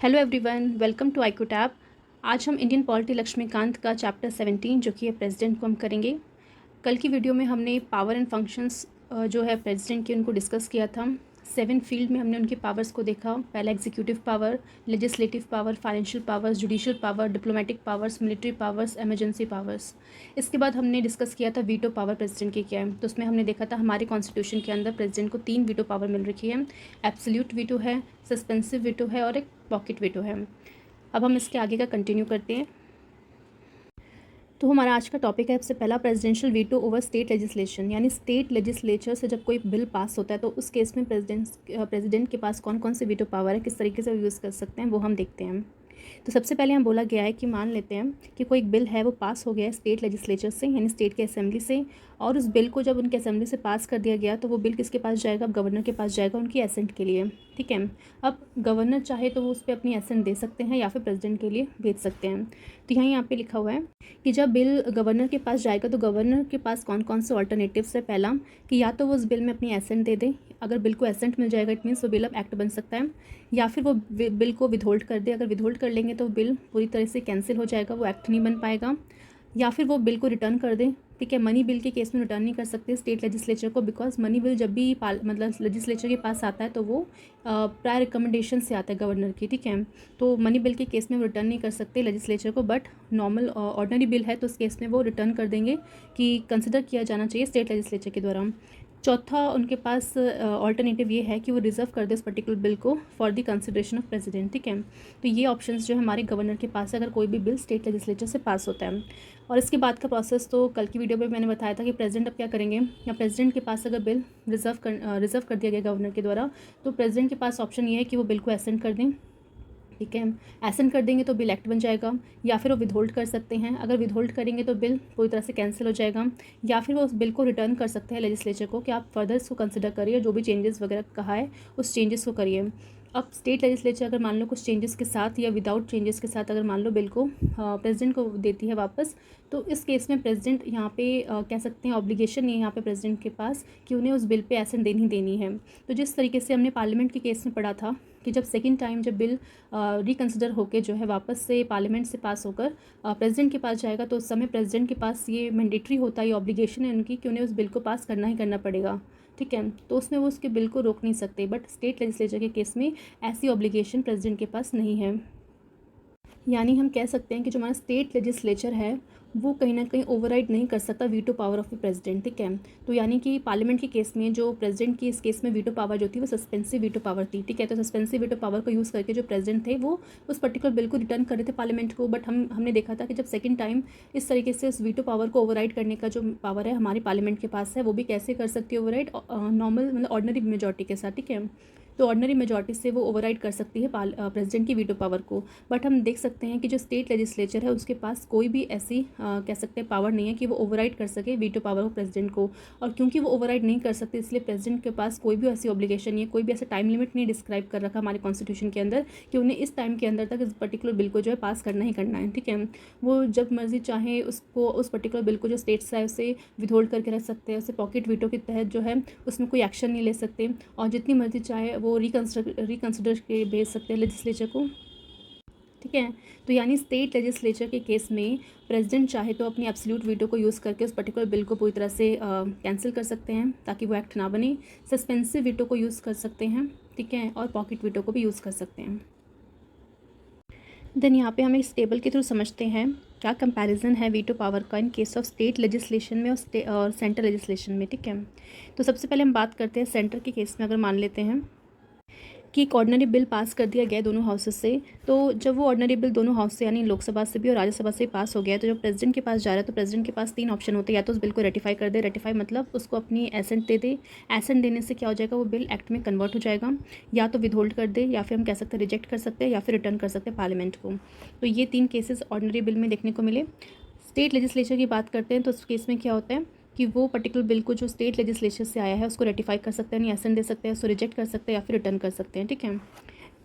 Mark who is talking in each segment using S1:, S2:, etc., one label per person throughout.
S1: Hello everyone, welcome to IQ Tab. आज हम Indian polity Laxmikant का चैप्टर 17 जो कि है प्रेसिडेंट को हम करेंगे। कल की वीडियो में हमने पावर एंड फंक्शंस जो है प्रेसिडेंट के उनको डिस्कस किया था। 7 फील्ड में हमने उनके पावर्स को देखा। पहला executive power, legislative power, financial powers, judicial power, diplomatic powers, military powers, emergency powers. इसके बाद हमने डिस्कस किया था वीटो पावर प्रेसिडेंट के क्या है। तो उसमें हमने देखा था हमारे कॉन्स्टिट्यूशन के अंदर प्रेसिडेंट को 3 वीटो पावर मिल रखी है। एब्सोल्यूट वीटो है, सस्पेंसिव वीटो है और एक पॉकेट वीटो है। अब हम इसके आगे का कंटिन्यू करते हैं। तो हमारा आज का टॉपिक है सबसे पहला presidential veto over state legislation, यानी स्टेट लेजिस्लेचर से जब कोई बिल पास होता है तो उस केस में प्रेसिडेंट के पास कौन कौन से वीटो पावर है, किस तरीके से यूज़ कर सकते हैं, वो हम देखते हैं। तो सबसे पहले हम बोला गया है कि मान लेते हैं कि कोई एक बिल है वो पास हो गया है स्टेट लेजिस्लेचर से, यानी स्टेट के असेंबली से, और उस बिल को जब उनके असेंबली से पास कर दिया गया तो वो बिल किसके पास जाएगा? गवर्नर के पास जाएगा उनकी एसेंट के लिए। ठीक है। अब गवर्नर चाहे तो वो उस पर अपनी एसेंट दे सकते हैं या फिर प्रेसिडेंट के लिए भेज सकते हैं। तो यहाँ पे लिखा हुआ है कि जब बिल गवर्नर के पास जाएगा तो गवर्नर के पास कौन कौन से ऑल्टरनेटिव्स है। पहला कि या तो वो उस बिल में अपनी एसेंट दे दे, अगर बिल को एसेंट मिल जाएगा इट मीन्स वो बिल अब एक्ट बन सकता है, या फिर वो बिल को विदहोल्ड कर दे। अगर विदहोल्ड कर लेंगे तो बिल पूरी तरह से कैंसिल हो जाएगा, वो एक्ट नहीं बन पाएगा, या फिर वो बिल को रिटर्न कर दे। ठीक है। मनी बिल के केस में रिटर्न नहीं कर सकते स्टेट लेजिस्लेचर को, बिकॉज मनी बिल जब भी मतलब लेजिस्लेचर के पास आता है तो वो प्रायर रिकमेंडेशन से आता है गवर्नर की। ठीक है। तो मनी बिल के केस में वो रिटर्न नहीं कर सकते लेजिस्लेचर को, बट नॉर्मल ऑर्डिनरी बिल है तो उस केस में वो रिटर्न कर देंगे कि कंसिडर किया जाना चाहिए स्टेट लेजिस्लेचर के द्वारा। चौथा उनके पास ऑल्टरनेटिव ये है कि वो रिजर्व कर दे इस पर्टिकुलर बिल को for the consideration of president. ठीक है। तो ये ऑप्शंस जो है हमारे गवर्नर के पास है अगर कोई भी बिल स्टेट लेजिस्लेचर से पास होता है। और इसके बाद का प्रोसेस तो कल की वीडियो में मैंने बताया था कि प्रेसिडेंट अब क्या करेंगे, या प्रेसिडेंट के पास अगर बिल रिजर्व कर दिया गया गवर्नर के द्वारा तो प्रेसिडेंट के पास ऑप्शन ये है कि वो बिल को एसेंट कर दें। ठीक है। एसेंट कर देंगे तो बिल एक्ट बन जाएगा, या फिर वो विदहोल्ड कर सकते हैं। अगर विदहोल्ड करेंगे तो बिल पूरी तरह से कैंसिल हो जाएगा, या फिर वो उस बिल को रिटर्न कर सकते हैं लेजिस्लेचर को कि आप फर्दर इसको कंसिडर करिए, जो भी चेंजेस वगैरह कहा है उस चेंजेस को करिए। अब स्टेट लेजिस्लेचर अगर मान लो कुछ चेंजेस के साथ या विदाउट चेंजेस के साथ अगर मान लो बिल को प्रेसिडेंट को देती है वापस, तो इस केस में प्रेसिडेंट यहाँ पे कह सकते हैं ऑब्लिगेशन नहीं है यहाँ पे प्रेसिडेंट के पास कि उन्हें उस बिल पे एसेंट देनी है। तो जिस तरीके से हमने पार्लियामेंट के केस में पढ़ा था कि जब सेकंड टाइम जब बिल रिकंसिडर होकर जो है वापस से पार्लियामेंट से पास होकर प्रेसिडेंट के पास जाएगा तो उस समय प्रेसिडेंट के पास ये मैंडेटरी होता है, ये ऑब्लिगेशन है उनकी कि उन्हें उस बिल को पास करना ही करना पड़ेगा। ठीक है। तो उसमें वो उसके बिल को रोक नहीं सकते, बट स्टेट लेजिस्लेचर के केस में ऐसी ऑब्लिगेशन प्रेसिडेंट के पास नहीं है। यानी हम कह सकते हैं कि जो हमारा स्टेट लेजिस्लेचर है वो कहीं ना कहीं ओवरराइड नहीं कर सकता veto power of the president. ठीक है। तो यानी कि पार्लियामेंट के केस में जो प्रेसिडेंट की इस केस में वीटो पावर जो थी वो सस्पेंसिव वीटो पावर थी। ठीक है। तो सस्पेंसिव वीटो पावर को यूज़ करके जो प्रेसिडेंट थे वो उस पर्टिकुलर बिल को रिटर्न कर रहे थे पार्लियामेंट को, बट हमने देखा था कि जब सेकेंड टाइम इस तरीके से उस वीटो पावर को ओवरराइड करने का जो पावर है हमारी पार्लियामेंट के पास है, वो भी कैसे कर सकती है ओवरराइड? नॉर्मल मतलब ऑर्डिनरी मेजॉरिटी के साथ। ठीक है। तो ऑर्डिनरी मेजॉरिटी से वो ओवरराइड कर सकती है प्रेसिडेंट की वीटो पावर को। बट हम देख सकते हैं कि जो स्टेट लेजिस्लेचर है उसके पास कोई भी ऐसी कह सकते हैं पावर नहीं है कि वो ओवरराइड कर सके वीटो पावर ऑफ प्रेसिडेंट को। और क्योंकि वो ओवरराइड नहीं कर सकते इसलिए प्रेसिडेंट के पास कोई भी ऐसी ऑब्लिगेशन नहीं है, कोई भी ऐसा टाइम लिमिट नहीं डिस्क्राइब कर रखा हमारे कॉन्स्टिट्यूशन के अंदर कि उन्हें इस टाइम के अंदर तक इस पर्टिकुलर बिल को जो है पास करना ही करना है। ठीक है। वो जब मर्जी चाहे उसको उस पर्टिकुलर बिल को जो स्टेट्स है उसे विदहोल्ड करके रख सकते हैं, उसे पॉकेट वीटो के तहत जो है उसमें कोई एक्शन नहीं ले सकते, और जितनी मर्जी चाहे वो रिकंसिडर के भेज सकते हैं लेजिस्लेचर को। ठीक है। तो यानी स्टेट लेजिस्लेचर के केस में प्रेसिडेंट चाहे तो अपनी एब्सोल्यूट वीटो को यूज़ करके उस पर्टिकुलर बिल को पूरी तरह से कैंसिल कर सकते हैं ताकि वो एक्ट ना बने। सस्पेंसिव वीटो को यूज़ कर सकते हैं। ठीक है। और पॉकेट वीटो को भी यूज़ कर सकते हैं। देन यहाँ पे हम इस टेबल के थ्रू समझते हैं क्या कंपैरिजन है वीटो पावर का in case of state legislation में और सेंट्रल लेजिस्लेशन में। ठीक है। तो सबसे पहले हम बात करते हैं सेंटर के केस में। अगर मान लेते हैं कि एक ऑर्डिनरी बिल पास कर दिया गया दोनों हाउसेस से, तो जब वो ऑर्डिनरी बिल दोनों हाउस से यानी लोकसभा से भी और राज्यसभा से पास हो गया तो जब प्रेसिडेंट के पास जा रहा है तो प्रेसिडेंट के पास 3 ऑप्शन होते हैं। या तो उस बिल को रेटिफाई कर दे, रेटिफाई मतलब उसको अपनी एसेंट दे दे, एसेंट देने से क्या हो जाएगा वो बिल एक्ट में कन्वर्ट हो जाएगा, या तो विदहोल्ड कर दे, या फिर हम कह सकते हैं रिजेक्ट कर सकते हैं, या फिर रिटर्न कर सकते हैं पार्लियामेंट को। तो ये 3 केसेस ऑर्डिनरी बिल में देखने को मिले। स्टेट लेजिस्लेचर की बात करते हैं तो उस केस में क्या होता है कि वो पर्टिकुलर बिल को जो स्टेट लेजिस्लेचर से आया है उसको रेटिफाई कर सकते हैं, यानी एसेंट दे सकते हैं, उसको रिजेक्ट कर सकते हैं या फिर रिटर्न कर सकते हैं। ठीक है।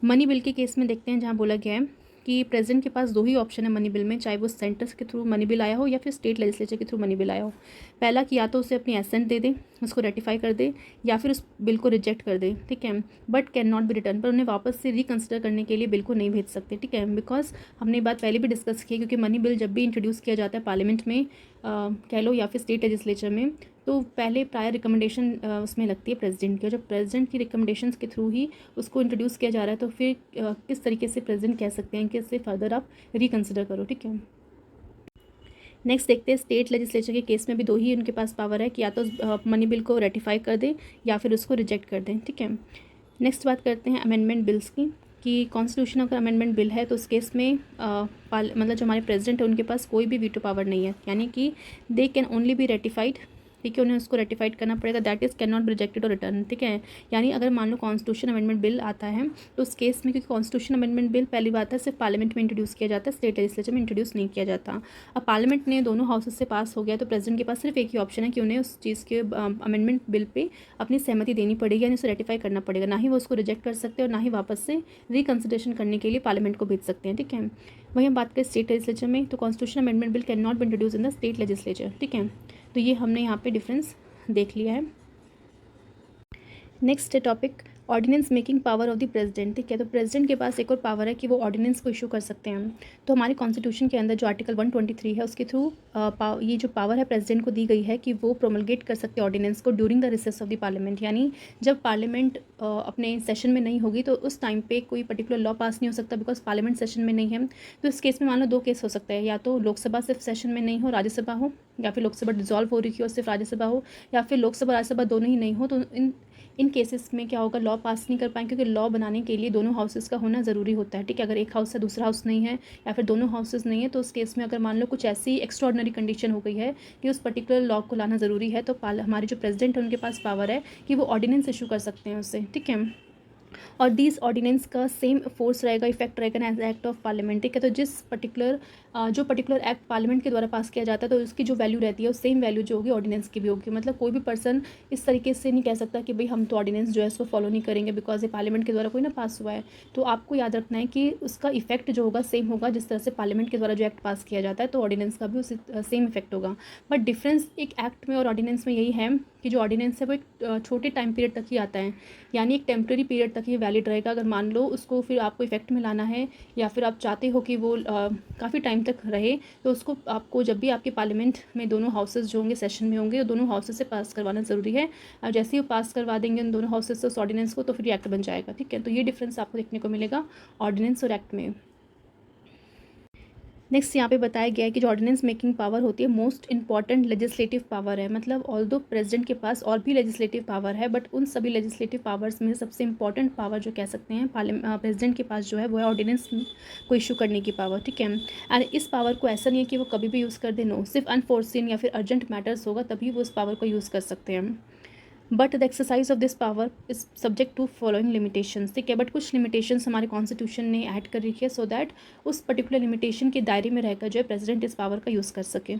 S1: मनी बिल के केस में देखते हैं जहाँ बोला गया है कि प्रेसिडेंट के पास दो ही ऑप्शन है मनी बिल में, चाहे वो सेंटर के थ्रू मनी बिल आया हो या फिर स्टेट लेजिस्लेचर के थ्रू मनी बिल आया हो। पहला कि या तो उसे अपनी एसेंट दे दे, उसको रेटिफाई कर दे, या फिर उस बिल को रिजेक्ट कर दे, ठीक है, but can not be return, पर उन्हें वापस से रिकन्सिडर करने के लिए बिल को नहीं भेज सकते, ठीक है, बिकॉज हमने बात पहले भी डिस्कस की है, क्योंकि मनी बिल जब भी इंट्रोड्यूस किया जाता है पार्लियामेंट में कह लो या फिर स्टेट लेजिस्लेचर में, तो पहले प्रायर रिकमेंडेशन उसमें लगती है प्रेसिडेंट की, और जब प्रेसिडेंट की रिकमेंडेशन के थ्रू ही उसको इंट्रोड्यूस किया जा रहा है तो फिर किस तरीके से प्रेसिडेंट कह सकते हैं कि इससे फर्दर आप रिकन्सिडर करो, ठीक है। नेक्स्ट देखते हैं स्टेट लेजिस्लेचर के केस में भी दो ही उनके पास पावर है कि या तो मनी बिल को रेटिफाई कर दें या फिर उसको रिजेक्ट कर दें, ठीक है। नेक्स्ट बात करते हैं अमेंडमेंट बिल्स की, कि कॉन्स्टिट्यूशन अगर अमेंडमेंट बिल है तो उस केस में मतलब जो हमारे प्रेसिडेंट है उनके पास कोई भी वीटो पावर नहीं है, यानी कि they can only be ratified, ठीक है, उन्हें उसको रेटिफाइड करना पड़ेगा, that is can not be rejected और रिटर्न, ठीक है। यानी अगर मान लो कॉन्स्टिट्यूशन अमेंडमेंट बिल आता है तो उस केस में, क्योंकि कॉन्स्टिट्यूशन अमेंडमेंट बिल पहली बात है सिर्फ पार्लियामेंट में इंट्रोड्यूस किया जाता है, स्टेट लेजिस्लेचर में इंट्रोड्यूस नहीं किया जाता। अब पार्लियामेंट ने दोनों हाउसेज से पास हो गया तो प्रेसिडेंट के पास सिर्फ एक ही ऑप्शन है कि उन्हें उस चीज़ के अमेंडमेंट बिल पर अपनी सहमति देनी पड़ेगी, यानी उसे रेटिफाई करना पड़ेगा, ना ही वो उसको रिजेक्ट कर सकते हैं और ना ही वापस से रिकन्सिडरेशन करने के लिए पार्लियामेंट को भेज सकते हैं, ठीक है। वहीं हम बात करें स्टेट लेजिस्लेचर में, तो constitution amendment bill can not be introduce in the state legislature, ठीक है। तो ये हमने यहाँ पे डिफरेंस देख लिया है। नेक्स्ट है topic ordinance making power of the president, ठीक है। तो प्रेसिडेंट के पास एक और पावर है कि वो ऑर्डिनेंस को इशू कर सकते हैं। तो हमारे कॉन्स्टिट्यूशन के अंदर जो आर्टिकल 123 है उसके थ्रू ये जो पावर है प्रेसिडेंट को दी गई है कि वो प्रोमलगेट कर सकते हैं ऑर्डिनेंस को during the recess of the parliament, यानी जब पार्लियामेंट अपने सेशन में नहीं होगी तो उस टाइम पे कोई पर्टिकुलर लॉ पास नहीं हो सकता, बिकॉज पार्लियामेंट सेशन में नहीं है। तो इस केस में मान लो दो केस हो सकते हैं, या तो लोकसभा सिर्फ सेशन में नहीं हो, राज्यसभा हो, या फिर लोकसभा डिसॉल्व हो रही हो सिर्फ राज्यसभा हो, या फिर लोकसभा राज्यसभा दोनों ही नहीं हो। तो इन केसेस में क्या होगा, लॉ पास नहीं कर पाएंगे, क्योंकि लॉ बनाने के लिए दोनों हाउसेस का होना ज़रूरी होता है, ठीक है। अगर एक हाउस है दूसरा हाउस नहीं है, या फिर दोनों हाउसेस नहीं है, तो उस केस में अगर मान लो कुछ ऐसी एक्स्ट्रॉर्डनरी कंडीशन हो गई है कि उस पर्टिकुलर लॉ को लाना ज़रूरी है, तो हमारे जो प्रेसिडेंट है उनके पास पावर है कि वो ऑर्डिनेंस इशू कर सकते हैं उससे, ठीक है। और दिस ऑर्डिनेंस का सेम फोर्स रहेगा, इफेक्ट रहेगा एज एक्ट ऑफ पार्लियामेंट, ठीक है। तो जिस पर्टिकुलर एक्ट पार्लियामेंट के द्वारा पास किया जाता है तो उसकी जो वैल्यू रहती है वो सेम वैल्यू जो होगी ऑर्डिनेंस की भी होगी। मतलब कोई भी पर्सन इस तरीके से नहीं कह सकता कि भाई हम तो ऑर्डिनेंस जो है उसको फॉलो नहीं करेंगे बिकॉज ये पार्लियामेंट के द्वारा कोई ना पास हुआ है। तो आपको याद रखना है कि उसका इफेक्ट जो होगा सेम होगा, जिस तरह से पार्लियामेंट के द्वारा जो एक्ट पास किया जाता है तो ऑर्डिनेंस का भी उसी सेम इफेक्ट होगा। बट डिफरेंस एक एक्ट में और ऑर्डिनेंस में यही है कि जो ऑर्डिनेंस है वो एक छोटे टाइम पीरियड तक ही आता है, यानी एक टेम्प्रेरी पीरियड तक ही वैलिड रहेगा। अगर मान लो उसको फिर आपको इफेक्ट में लाना है या फिर आप चाहते हो कि वो काफ़ी टाइम तक रहे, तो उसको आपको जब भी आपके पार्लियामेंट में दोनों हाउसेस जो होंगे सेशन में होंगे, तो दोनों हाउसेस से पास करवाना ज़रूरी है। और जैसे ही वो पास करवा देंगे उन दोनों हाउसेस से उस ऑर्डिनेंस को, तो फिर एक्ट बन जाएगा, ठीक है। तो ये डिफरेंस आपको देखने को मिलेगा ऑर्डिनेंस और एक्ट में। नेक्स्ट यहाँ पे बताया गया है कि जो ऑर्डिनेंस मेकिंग पावर होती है मोस्ट इंपॉर्टेंट लेजिस्लेटिव पावर है। मतलब ऑल्दो प्रेसिडेंट के पास और भी लेजिस्लेटिव पावर है, बट उन सभी लेजिस्लेटिव पावर्स में सबसे इंपॉर्टेंट पावर जो कह सकते हैं प्रेसिडेंट के पास जो है वो है ऑर्डिनेंस को इशू करने की पावर, ठीक है। एंड इस पावर को ऐसा नहीं है कि वो कभी भी यूज़ कर दे, नो, सिर्फ अनफोर्सिन या फिर अर्जेंट मैटर्स होगा तभी वो उस पावर को यूज़ कर सकते हैं। But the exercise of this power is subject to following limitations, ठीक है। बट कुछ लिमिटेशंस हमारे कॉन्स्टिट्यूशन ने ऐड कर रखी है सो दैट उस पर्टिकुलर लिमिटेशन के दायरे में रहकर जो है प्रेसिडेंट इस पावर का यूज़ कर सके।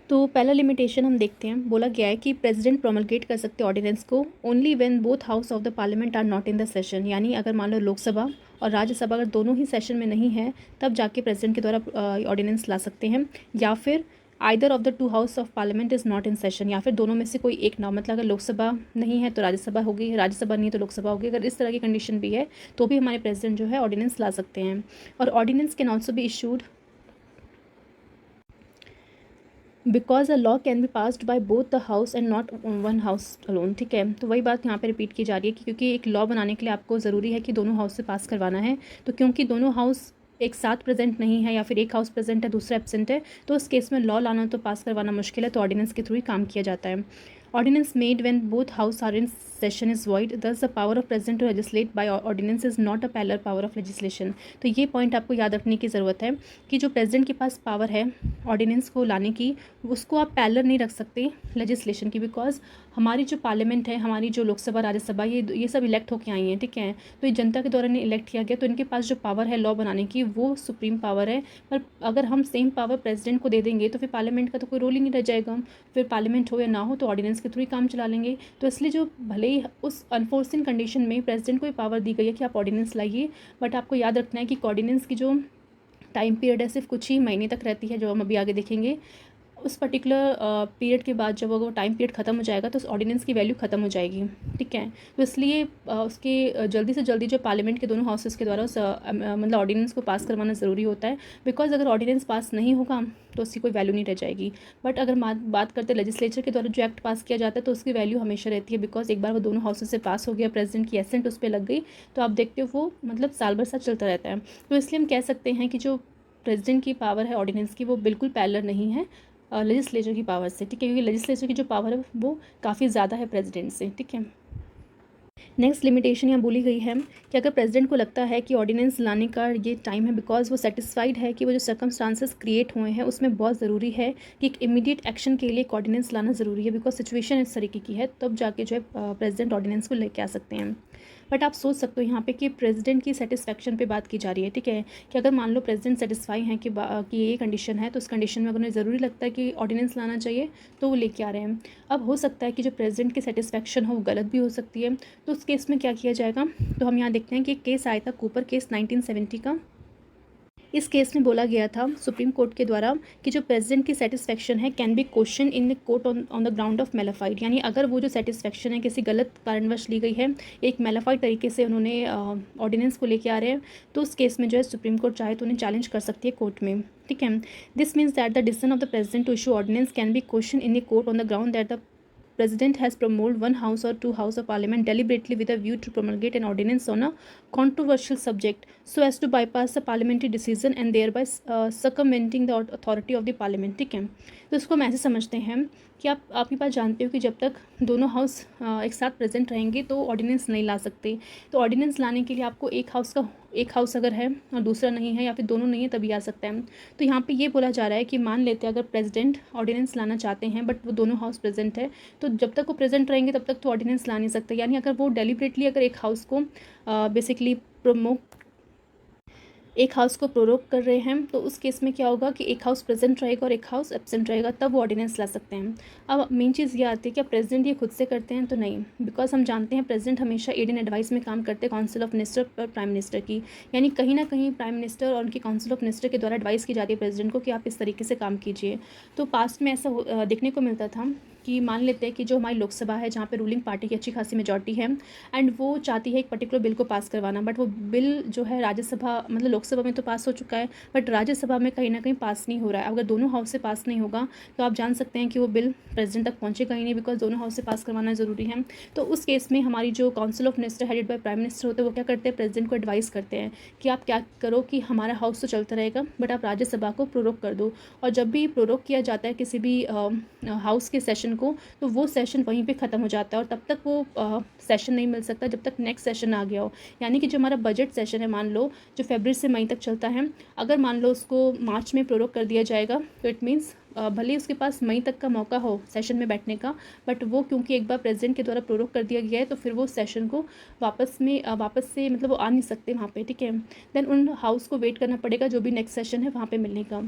S1: तो पहला लिमिटेशन हम देखते हैं, बोला गया है कि प्रेसिडेंट प्रोमलगेट कर सकते ऑर्डिनेंस को only when both house of the parliament are not in the session, यानी अगर मान लो लोकसभा और राज्यसभा अगर दोनों ही सेशन में नहीं है तब जाके प्रेसिडेंट के द्वारा ऑर्डिनेंस ला सकते हैं, या फिर either of the two house of parliament is not in session, या फिर दोनों में से कोई एक ना, मतलब अगर लोकसभा नहीं है तो राज्यसभा होगी, राज्यसभा नहीं है तो लोकसभा होगी। अगर इस तरह की कंडीशन भी है तो भी हमारे प्रेसिडेंट जो है ऑर्डिनेंस ला सकते हैं। और ordinance can also be issued because a law can be passed by both the house and not one house alone, ठीक है। तो वही बात यहाँ पे रिपीट की जा रही है कि क्योंकि एक लॉ बनाने के लिए आपको ज़रूरी है कि दोनों हाउस से पास करवाना है, तो क्योंकि दोनों हाउस एक साथ प्रेजेंट नहीं है या फिर एक हाउस प्रेजेंट है दूसरा एब्सेंट है, तो उस केस में लॉ लाना तो पास करवाना मुश्किल है, तो ऑर्डिनेंस के थ्रू ही काम किया जाता है। Ordinance made when both house are in session is void, thus the power of president to legislate by ordinance is not a parallel power of legislation. तो ये पॉइंट आपको याद रखने की ज़रूरत है कि जो प्रेसिडेंट के पास पावर है ऑर्डिनेंस को लाने की, उसको आप पैरेलल नहीं रख सकते लेजिस्लेशन की, बिकॉज हमारी जो पार्लियामेंट है, हमारी जो लोकसभा राज्यसभा, ये सब इलेक्ट होकर आई हैं, ठीक है। तो ये जनता के द्वारा इलेक्ट किया गया, तो इनके पास जो पावर है लॉ बनाने की वो सुप्रीम पावर है। पर अगर हम सेम पावर प्रेसिडेंट को दे देंगे तो फिर पार्लियामेंट का तो कोई रोल ही नहीं रह जाएगा। फिर पार्लियामेंट हो या ना हो तो ऑर्डिनेंस के थ्रू ही काम चला लेंगे। तो इसलिए जो भले ही उस अनफोर्सिन कंडीशन में प्रेसिडेंट को ही पावर दी गई है कि आप ऑर्डिनेंस लाइए, बट आपको याद रखना है कि ऑर्डिनेंस की जो टाइम पीरियड है सिर्फ कुछ ही महीने तक रहती है, जो हम अभी आगे देखेंगे। उस पर्टिकुलर पीरियड के बाद जब वो टाइम पीरियड ख़त्म हो जाएगा तो उस ऑर्डिनेंस की वैल्यू ख़त्म हो जाएगी, ठीक है। तो इसलिए उसके जल्दी से जल्दी जो पार्लियामेंट के दोनों हाउसेस के द्वारा उस मतलब ऑर्डिनेंस को पास करवाना ज़रूरी होता है। बिकॉज अगर ऑर्डिनेंस पास नहीं होगा तो उसकी कोई वैल्यू नहीं रह जाएगी। बट अगर बात करते हैं लेजिस्लेचर के द्वारा जो एक्ट पास किया जाता है तो उसकी वैल्यू हमेशा रहती है। बिकॉज एक बार वो दोनों हाउसेस से पास हो गया, प्रेसिडेंट की एसेंट उस पर लग गई, तो आप देखते हो वो मतलब साल भर साल चलता रहता है। तो इसलिए हम कह सकते हैं कि जो प्रेसिडेंट की पावर है ऑर्डिनेंस की, वो बिल्कुल पैरेलल नहीं है लेजिस्लेचर की पावर से, ठीक है। क्योंकि लेजिस्लेचर की जो पावर है वो काफ़ी ज़्यादा है प्रेसिडेंट से, ठीक है। नेक्स्ट लिमिटेशन यहाँ बोली गई है कि अगर प्रेसिडेंट को लगता है कि ऑर्डिनेंस लाने का ये टाइम है, बिकॉज वो सेटिस्फाइड है कि वो जो सर्कमस्टांसेस क्रिएट हुए हैं उसमें बहुत ज़रूरी है कि एक इमीडिएट एक्शन के लिए एक ऑर्डिनेंस लाना ज़रूरी है, बिकॉज सिचुएशन इस तरीके की है, तब जाके जो है प्रेसिडेंट ऑर्डिनेंस को लेके आ सकते हैं। बट आप सोच सकते हो यहाँ पे कि प्रेसिडेंट की सेटिस्फैक्शन पे बात की जा रही है, ठीक है। कि अगर मान लो प्रेसिडेंट सेटिस्फाई हैं कि ये कंडीशन है, तो उस कंडीशन में अगर उन्हें ज़रूरी लगता है कि ऑर्डिनेंस लाना चाहिए तो वो लेके आ रहे हैं। अब हो सकता है कि जो प्रेसिडेंट की सेटिस्फैक्शन हो वो गलत भी हो सकती है, तो उस केस में क्या किया जाएगा। तो हम यहाँ देखते हैं कि एक केस आया था कूपर केस 1970 का। इस केस में बोला गया था सुप्रीम कोर्ट के द्वारा कि जो प्रेसिडेंट की सेटिस्फैक्शन है can be question in the court on the ground of mala fide, यानी अगर वो जो सेटिस्फैक्शन है किसी गलत कारणवश ली गई है, एक मेलाफाइड तरीके से उन्होंने ऑर्डिनेंस को लेके आ रहे हैं, तो उस केस में जो है सुप्रीम कोर्ट चाहे तो उन्हें चैलेंज कर सकती है कोर्ट में, ठीक है। This means that the decision of the president to issue ordinance can be question in the court on the ground that the President has promulgated one house or two house of parliament deliberately with a view to promulgate an ordinance on a controversial subject so as to bypass the parliamentary decision and thereby circumventing the authority of the parliament, ठीक है। तो इसको हम ऐसे समझते हैं कि आप ये बात जानते हो कि जब तक दोनों हाउस एक साथ प्रेजेंट रहेंगे तो ऑर्डिनेंस नहीं ला सकते। तो ऑर्डिनेंस लाने के लिए आपको एक हाउस अगर है और दूसरा नहीं है या फिर दोनों नहीं है तभी आ सकता है। तो यहाँ पे ये बोला जा रहा है कि मान लेते हैं अगर प्रेसिडेंट ऑर्डिनेंस लाना चाहते हैं बट वो दोनों हाउस प्रेजेंट है, तो जब तक वो प्रेजेंट रहेंगे तब तक तो ऑर्डिनेंस ला नहीं सकते। यानी अगर वो डेलिबरेटली अगर एक हाउस को बेसिकली एक हाउस को प्रोरोग कर रहे हैं, तो उस केस में क्या होगा कि एक हाउस प्रेजेंट रहेगा और एक हाउस एब्सेंट रहेगा, तब वो ऑर्डिनेंस ला सकते हैं। अब मेन चीज़ ये आती है कि प्रेसिडेंट ये खुद से करते हैं तो नहीं, बिकॉज हम जानते हैं प्रेसिडेंट हमेशा एड एंड एडवाइस में काम करते हैं काउंसिल ऑफ मिनिस्टर और प्राइम मिनिस्टर की, यानी कहीं ना कहीं प्राइम मिनिस्टर और उनकी काउंसिल ऑफ मिनिस्टर के द्वारा एडवाइस की जाती है प्रेसिडेंट को कि आप इस तरीके से काम कीजिए। तो पास्ट में ऐसा देखने को मिलता था कि मान लेते हैं कि जो हमारी लोकसभा है जहाँ पे रूलिंग पार्टी की अच्छी खासी मेजॉरिटी है एंड वो चाहती है एक पर्टिकुलर बिल को पास करवाना, बट वो बिल जो है राज्यसभा मतलब लोकसभा में तो पास हो चुका है बट राज्यसभा में कहीं ना कहीं पास नहीं हो रहा है। अगर दोनों हाउस से पास नहीं होगा तो आप जान सकते हैं कि वो बिल प्रेसिडेंट तक पहुँचेगा ही नहीं, बिकॉज दोनों हाउस से पास करवाना ज़रूरी है। तो उस केस में हमारी जो council of minister headed by prime minister होते हैं वो क्या करते हैं, प्रेसिडेंट को एडवाइस करते हैं कि आप क्या करो कि हमारा हाउस तो चलता रहेगा बट आप राज्यसभा को प्रोरोग कर दो। और जब भी प्रोरोग किया जाता है किसी भी हाउस के सेशन को, तो वो सेशन वहीं पे ख़त्म हो जाता है और तब तक वो सेशन नहीं मिल सकता जब तक नेक्स्ट सेशन आ गया हो। यानी कि जो हमारा बजट सेशन है, मान लो जो फरवरी से मई तक चलता है, अगर मान लो उसको मार्च में प्रोरोग कर दिया जाएगा तो इट मीन्स भले ही उसके पास मई तक का मौका हो सेशन में बैठने का, बट वो क्योंकि एक बार प्रेसिडेंट के द्वारा प्रोरोग कर दिया गया है तो फिर वो सेशन को वापस से मतलब वो आ नहीं सकते वहाँ पे, ठीक है। देन उन हाउस को वेट करना पड़ेगा जो भी नेक्स्ट सेशन है वहाँ पे मिलने का।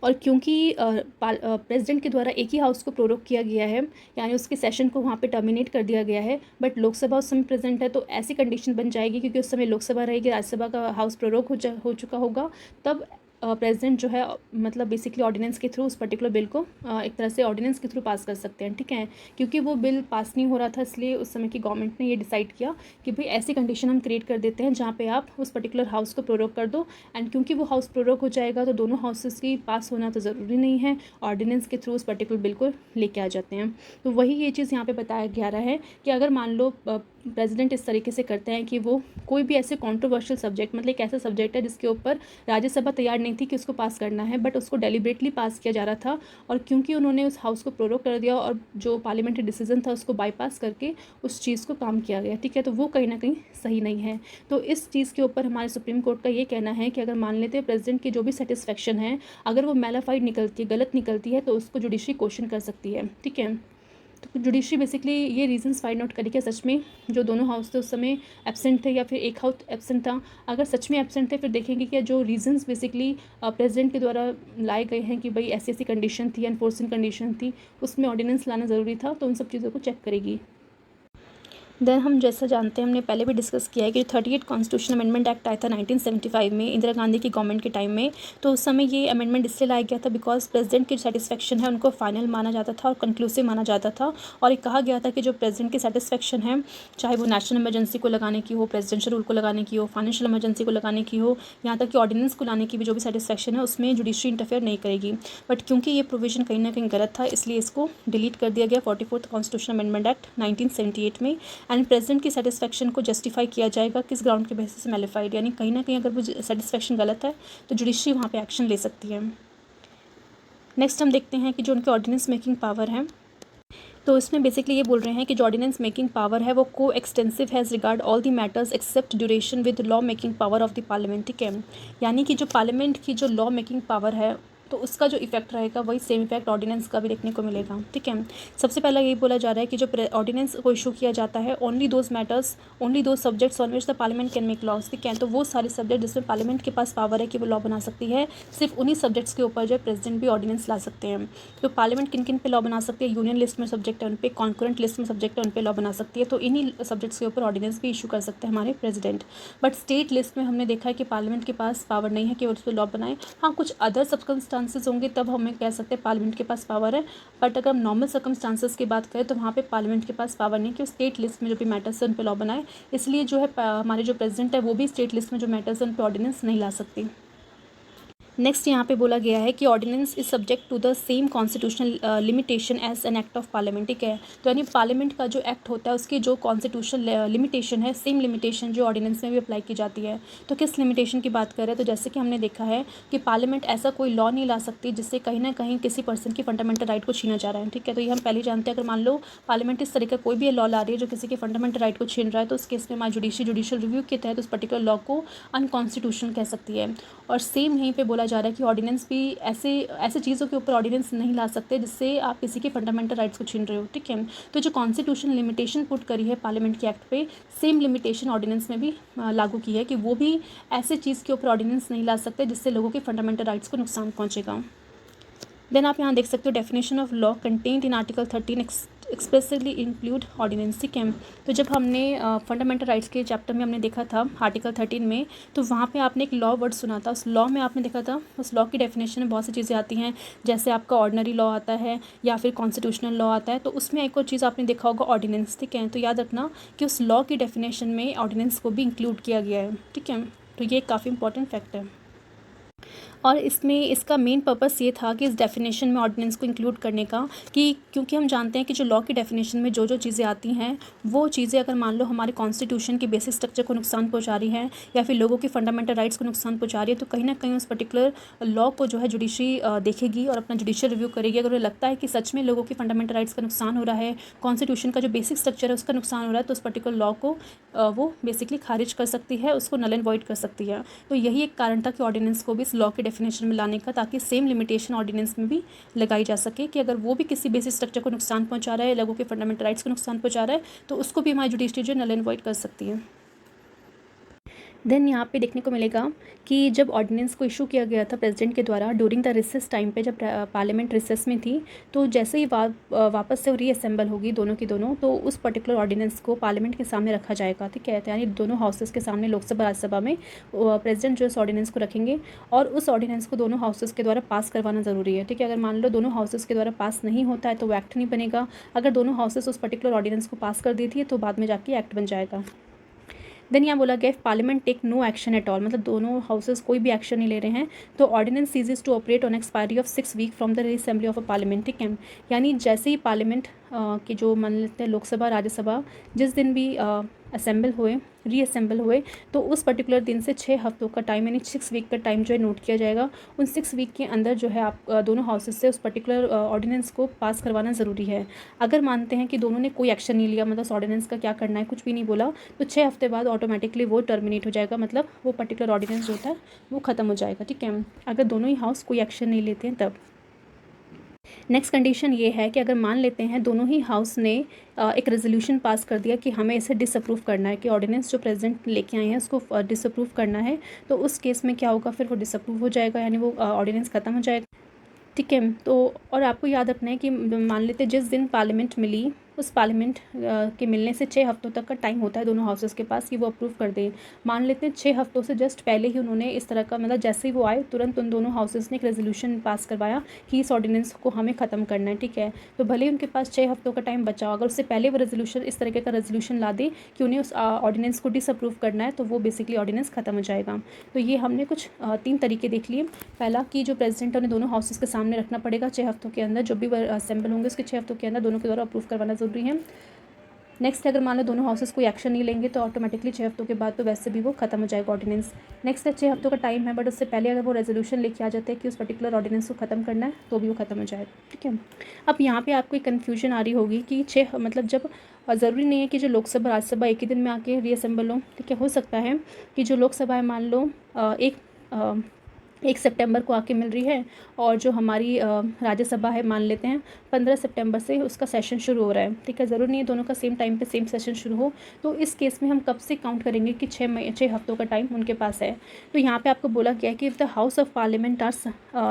S1: और क्योंकि प्रेसिडेंट के द्वारा एक ही हाउस को प्रोरोग किया गया है, यानी उसके सेशन को वहाँ पे टर्मिनेट कर दिया गया है, बट लोकसभा उस समय प्रेजेंट है, तो ऐसी कंडीशन बन जाएगी क्योंकि उस समय लोकसभा रहेगी, राज्यसभा का हाउस प्रोरोग हो चुका होगा, तब प्रेसिडेंट जो है मतलब बेसिकली ऑर्डिनेंस के थ्रू उस पर्टिकुलर बिल को एक तरह से ऑर्डिनेंस के थ्रू पास कर सकते हैं, ठीक है। क्योंकि वो बिल पास नहीं हो रहा था इसलिए उस समय की गवर्नमेंट ने ये डिसाइड किया कि भाई ऐसी कंडीशन हम क्रिएट कर देते हैं जहाँ पे आप उस पर्टिकुलर हाउस को प्रोरोग कर दो, एंड क्योंकि वो हाउस प्रोरोग हो जाएगा तो दोनों हाउसेस की पास होना तो ज़रूरी नहीं है, ऑर्डिनेंस के थ्रू उस पर्टिकुलर बिल को लेके आ जाते हैं। तो वही ये चीज़ यहाँ पर बताया गया रहा है कि अगर मान लो प्रेसिडेंट इस तरीके से करते हैं कि वो कोई भी ऐसे कॉन्ट्रोवर्शियल सब्जेक्ट, मतलब एक ऐसा सब्जेक्ट है जिसके ऊपर राज्यसभा तैयार नहीं थी कि उसको पास करना है, बट उसको डेलिबरेटली पास किया जा रहा था, और क्योंकि उन्होंने उस हाउस को प्रोरोग कर दिया और जो पार्लियामेंट्री डिसीजन था उसको बाईपास करके उस चीज़ को काम किया गया, ठीक है, तो वो कहीं ना कहीं सही नहीं है। तो इस चीज़ के ऊपर हमारे सुप्रीम कोर्ट का ये कहना है कि अगर मान लेते हैं प्रेसिडेंट की जो भी सेटिस्फेक्शन है अगर वो मेलाफाइड निकलती है, गलत निकलती है, तो उसको जुडिशरी क्वेश्चन कर सकती है, ठीक है। तो जुडिशरी बेसिकली ये रीजंस फाइंड आउट करेगी सच में जो दोनों हाउस थे उस समय एब्सेंट थे या फिर एक हाउस एब्सेंट था। अगर सच में एब्सेंट थे फिर देखेंगे कि जो रीजंस बेसिकली प्रेसिडेंट के द्वारा लाए गए हैं कि भाई ऐसी ऐसी कंडीशन थी, एनफोर्सिंग कंडीशन थी, उसमें ऑर्डिनेंस लाना ज़रूरी था, तो उन सब चीज़ों को चेक करेगी। देन हम जैसा जानते हैं, हमने पहले भी डिस्कस किया है कि 38 कॉन्स्टिट्यूशन अमेंडमेंट एक्ट आया था 1975 में इंदिरा गांधी की गवर्नमेंट के टाइम में। तो उस समय ये अमेंडमेंट इसलिए लाया गया था बिकॉज प्रेसिडेंट की सेटिस्फेक्शन है उनको फाइनल माना जाता था और कंक्लूसिव माना जाता था। और एक कहा गया था कि जो प्रेसिडेंट की सेटिस्फेक्शन है, चाहे वो नेशनल इमरजेंसी को लगाने की हो, प्रेसिडेंशियल रूल को लगाने की हो, फाइनेंशियल इमरजेंसी को लगाने की हो, यहाँ तक कि ऑर्डिनेंस को लाने की भी जो भी सेटिस्फेक्शन है उसमें जुडिशरी इंटरफेयर नहीं करेगी। बट क्योंकि ये प्रोविजन कहीं ना कहीं गलत था इसलिए इसको डिलीट कर दिया गया 44th कॉन्स्टिट्यूशन अमेंडमेंट एक्ट 1978 में। एंड प्रेसिडेंट की सेटिस्फेक्शन को जस्टिफाई किया जाएगा किस ग्राउंड के बेसिस से नलिफाइड, यानी कहीं ना कहीं अगर वो सेटिस्फेक्शन गलत है तो जुडिशरी वहाँ पे एक्शन ले सकती है। नेक्स्ट हम देखते हैं कि जो उनके ऑर्डिनेंस मेकिंग पावर है, तो इसमें बेसिकली ये बोल रहे हैं कि जो ऑर्डिनेंस मेकिंग पावर है वो को extensive has regard all the matters except duration with law making power of the parliament. ठीक है, यानी कि जो पार्लियामेंट की जो लॉ मेकिंग पावर है तो उसका जो इफेक्ट रहेगा वही सेम इफेक्ट ऑर्डिनेंस का भी देखने को मिलेगा। ठीक है, सबसे पहला यही बोला जा रहा है कि जो ऑर्डिनेंस को इशू किया जाता है ओनली दोज मैटर्स, ओनली दो subjects on which the parliament can make laws. ठीक है, तो वो सारे सब्जेक्ट जिसमें पार्लियामेंट के पास पावर है कि वो लॉ बना सकती है, सिर्फ उन्हीं सब्जेक्ट्स के ऊपर जो प्रेसिडेंट भी ऑर्डिनेंस ला सकते हैं। तो पार्लियामेंट किन किन पे लॉ बना सकती है, यूनियन लिस्ट में सब्जेक्ट है उन पे, कॉन्करेंट लिस्ट में सब्जेक्ट है उन पे लॉ बना सकती है, तो इन्हीं सब्जेक्ट्स के ऊपर ऑर्डिनेंस भी इशू कर सकते हैं हमारे प्रेसिडेंट। बट स्टेट लिस्ट में हमने देखा है कि पार्लियामेंट के पास पावर नहीं है कि वो उस पर लॉ बनाए। हाँ, कुछ अदर सर्कमस्टांसेस होंगे तब हमें कह सकते हैं पार्लियामेंट के पास पावर है, बट अगर हम नॉर्मल सर्कमस्टांसेस की बात करें तो वहाँ पे पार्लियामेंट के पास पावर नहीं कि वो स्टेट लिस्ट में जो भी मैटर्स है उन पे लॉ बनाए। इसलिए जो है हमारे जो प्रेसिडेंट है वो भी स्टेट लिस्ट में जो मैटर्स है उन पे ऑर्डिनेंस नहीं ला सकती। नेक्स्ट यहाँ पे बोला गया है कि ordinance is subject to the same constitutional limitation as an act of parliament. ठीक है, तो यानी पार्लियामेंट का जो एक्ट होता है उसकी जो कॉन्स्टिट्यूशनल लिमिटेशन है सेम लिमिटेशन जो ऑर्डिनेंस में भी अप्लाई की जाती है। तो किस लिमिटेशन की बात करें, तो जैसे कि हमने देखा है कि पार्लियामेंट ऐसा कोई लॉ नहीं ला सकती जिससे कहीं ना कहीं किसी पर्सन की फंडामेंटल राइट को छीना जा रहा है। ठीक है, तो ये हम पहले जानते हैं। अगर मान लो पार्लियामेंट इस तरह का कोई भी लॉ ला रही है जो किसी के फंडामेंटल राइट को छीन रहा है तो उस केस में हमारी जुडिशियल रिव्यू के तहत उस पर्टिकुलर लॉ को अनकॉन्स्टिट्यूशनल कह सकती है। और सेम यहीं पे बोला जा रहा है कि ऑर्डिनेंस भी ऐसे चीज़ों के ऊपर ऑर्डिनेंस नहीं ला सकते जिससे आप किसी के फंडामेंटल राइट्स को छीन रहे हो। ठीक है, तो जो कॉन्स्टिट्यूशन लिमिटेशन पुट करी है पार्लियामेंट के एक्ट पे, सेम लिमिटेशन ऑर्डिनेंस में भी लागू की है कि वो भी ऐसे चीज़ के ऊपर ऑर्डिनेंस नहीं ला सकते जिससे लोगों के फंडामेंटल राइट्स को नुकसान पहुँचेगा। देन आप यहाँ देख सकते हो definition of law content in article 13 expressively include ordinance. ठीक है, तो जब हमने फंडामेंटल राइट्स के चैप्टर में हमने देखा था आर्टिकल 13 में, तो वहाँ पे आपने एक लॉ वर्ड सुना था। उस लॉ में आपने देखा था उस लॉ की डेफिनेशन में बहुत सी चीज़ें आती हैं, जैसे आपका ऑर्डिनरी लॉ आता है या फिर कॉन्स्टिट्यूशनल लॉ आता है। तो उसमें एक और चीज़ आपने देखा होगा ऑर्डिनेंस। ठीक है, तो याद रखना कि उस लॉ की डेफिनेशन में ऑर्डिनेंस को भी इंक्लूड किया गया है। ठीक है, तो ये काफ़ी इंपॉर्टेंट फैक्ट है। और इसमें इसका मेन पर्पस ये था कि इस डेफिनेशन में ऑर्डिनेंस को इंक्लूड करने का कि क्योंकि हम जानते हैं कि जो लॉ की डेफिनेशन में जो जो चीज़ें आती हैं वो चीज़ें अगर मान लो हमारे कॉन्स्टिट्यूशन के बेसिक स्ट्रक्चर को नुकसान पहुंचा रही है या फिर लोगों के फंडामेंटल राइट्स को नुकसान पहुंचा रही है, तो कहीं ना कहीं उस पर्टिकुलर लॉ को जो है जुडिशरी देखेगी और अपना जुडिशियल रिव्यू करेगी। अगर उन्हें लगता है कि सच में लोगों के फंडामेंटल राइट्स का नुकसान हो रहा है, कॉन्स्टिट्यूशन का जो बेसिक स्ट्रक्चर है उसका नुकसान हो रहा है, तो उस पर्टिकुलर लॉ को वो बेसिकली खारिज कर सकती है, उसको नल एंड वॉइड कर सकती है। तो यही एक कारण था कि ऑर्डिनेंस को भी इस लॉ के डेफिनेशन में लाने का, ताकि सेम लिमिटेशन ऑर्डिनेंस में भी लगाई जा सके कि अगर वो भी किसी बेसिक स्ट्रक्चर को नुकसान पहुंचा रहा है, लोगों के फंडामेंटल राइट्स को नुकसान पहुंचा रहा है, तो उसको भी हमारी जुडिशरी जो नल एंड वॉइड कर सकती है। देन यहाँ पे देखने को मिलेगा कि जब ऑर्डिनेंस को इशू किया गया था प्रेसिडेंट के द्वारा ड्यूरिंग द रिसेस टाइम पे, जब पार्लियामेंट रिसेस में थी, तो जैसे ही वापस से रीअसेंबल होगी दोनों की दोनों, तो उस पर्टिकुलर ऑर्डिनेंस को पार्लियामेंट के सामने रखा जाएगा। ठीक है, यानी दोनों हाउसेस के सामने, लोकसभा राज्यसभा में प्रेसिडेंट जो इस ऑर्डिनेंस को रखेंगे और उस ऑर्डिनेंस को दोनों हाउसेस के द्वारा पास करवाना ज़रूरी है। ठीक है, अगर मान लो दोनों हाउसेस के द्वारा पास नहीं होता है तो वो एक्ट नहीं बनेगा। अगर दोनों हाउसेस उस पर्टिकुलर ऑर्डिनेंस को पास कर दी थी तो बाद में जाके एक्ट बन जाएगा। देन यहाँ बोला गया parliament take no action at all, मतलब दोनों हाउसेस कोई भी एक्शन नहीं ले रहे हैं, तो ordinance ceases to operate on expiry of 6 week from the reassembly of a parliament. ठीक है, यानी जैसे ही पार्लियामेंट के जो मान लेते हैं लोकसभा राज्यसभा जिस दिन भी असेंबल हुए, रीअसेंबल हुए, तो उस पर्टिकुलर दिन से 6 हफ्तों का टाइम यानी 6 वीक का टाइम जो है नोट किया जाएगा। उन 6 वीक के अंदर जो है आप दोनों हाउसेस से उस पर्टिकुलर ऑर्डिनेंस को पास करवाना ज़रूरी है। अगर मानते हैं कि दोनों ने कोई एक्शन नहीं लिया, मतलब ऑर्डिनेंस का क्या करना है कुछ भी नहीं बोला, तो 6 हफ्ते बाद ऑटोमेटिकली वो टर्मिनेट हो जाएगा, मतलब वो पर्टिकुलर ऑर्डिनेंस जो होता है वो ख़त्म हो जाएगा। ठीक है, अगर दोनों ही हाउस कोई एक्शन नहीं लेते हैं तब। नेक्स्ट कंडीशन ये है कि अगर मान लेते हैं दोनों ही हाउस ने एक रेजोल्यूशन पास कर दिया कि हमें इसे डिसअप्रूव करना है, कि ऑर्डिनेंस जो प्रेसिडेंट लेके आए हैं उसको डिसअप्रूव करना है, तो उस केस में क्या होगा, फिर वो डिसअप्रूव हो जाएगा, यानी वो ऑर्डिनेंस ख़त्म हो जाएगा। ठीक है, तो और आपको याद रखना है कि मान लेते हैं जिस दिन पार्लियामेंट मिली, उस पार्लियामेंट के मिलने से 6 हफ्तों तक का टाइम होता है दोनों हाउसेस के पास कि वो अप्रूव कर दें। मान लेते हैं 6 हफ्तों से जस्ट पहले ही उन्होंने इस तरह का, मतलब जैसे ही वो आए तुरंत उन दोनों हाउसेस ने एक रेजोल्यूशन पास करवाया कि इस ऑर्डिनेंस को हमें ख़त्म करना है। ठीक है, तो भले ही उनके पास 6 हफ्तों का टाइम बचा, अगर उससे पहले वो रेजोल्यूशन, इस तरीके का रेजोल्यूशन ला दे कि उन्हें उस ऑर्डिनेंस को डिसअप्रूव करना है, तो वो बेसिकली ऑर्डिनेंस ख़त्म हो जाएगा। तो ये हमने कुछ 3 तरीके देख लिए। पहला कि जो प्रेसिडेंट उन्हें दोनों हाउसेस के सामने रखना पड़ेगा 6 हफ्तों के अंदर, जो भी असेंबल होंगे उसके 6 हफ्तों के अंदर दोनों के द्वारा अप्रूव करवाना ज़रूरी है। नेक्स्ट, अगर मान लो दोनों हाउसेस कोई एक्शन नहीं लेंगे तो ऑटोमेटिकली 6 हफ्तों के बाद तो वैसे भी वो खत्म हो जाएगा ऑर्डिनेंस। नेक्स्ट है 6 हफ्तों का टाइम है, बट उससे पहले अगर वो रेजोल्यूशन लेके आ जाते हैं कि उस पर्टिकुलर ऑर्डिनेंस को ख़त्म करना है, तो भी वो खत्म हो जाएगा। ठीक है, अब यहाँ पे आपको एक कन्फ्यूजन आ रही होगी कि 6 मतलब जब ज़रूरी नहीं है कि जो लोकसभा राज्यसभा एक ही दिन में आके रीअसेंबल हो। ठीक है, हो सकता है कि जो लोकसभा है मान लो 1 सितंबर को आके मिल रही है, और जो हमारी राज्यसभा है मान लेते हैं 15 सितंबर से उसका सेशन शुरू हो रहा है। ठीक है, ज़रूरी नहीं है दोनों का सेम टाइम पे सेम सेशन शुरू हो। तो इस केस में हम कब से काउंट करेंगे कि 6 हफ्तों का टाइम उनके पास है। तो यहाँ पे आपको बोला गया है कि if the house of parliament are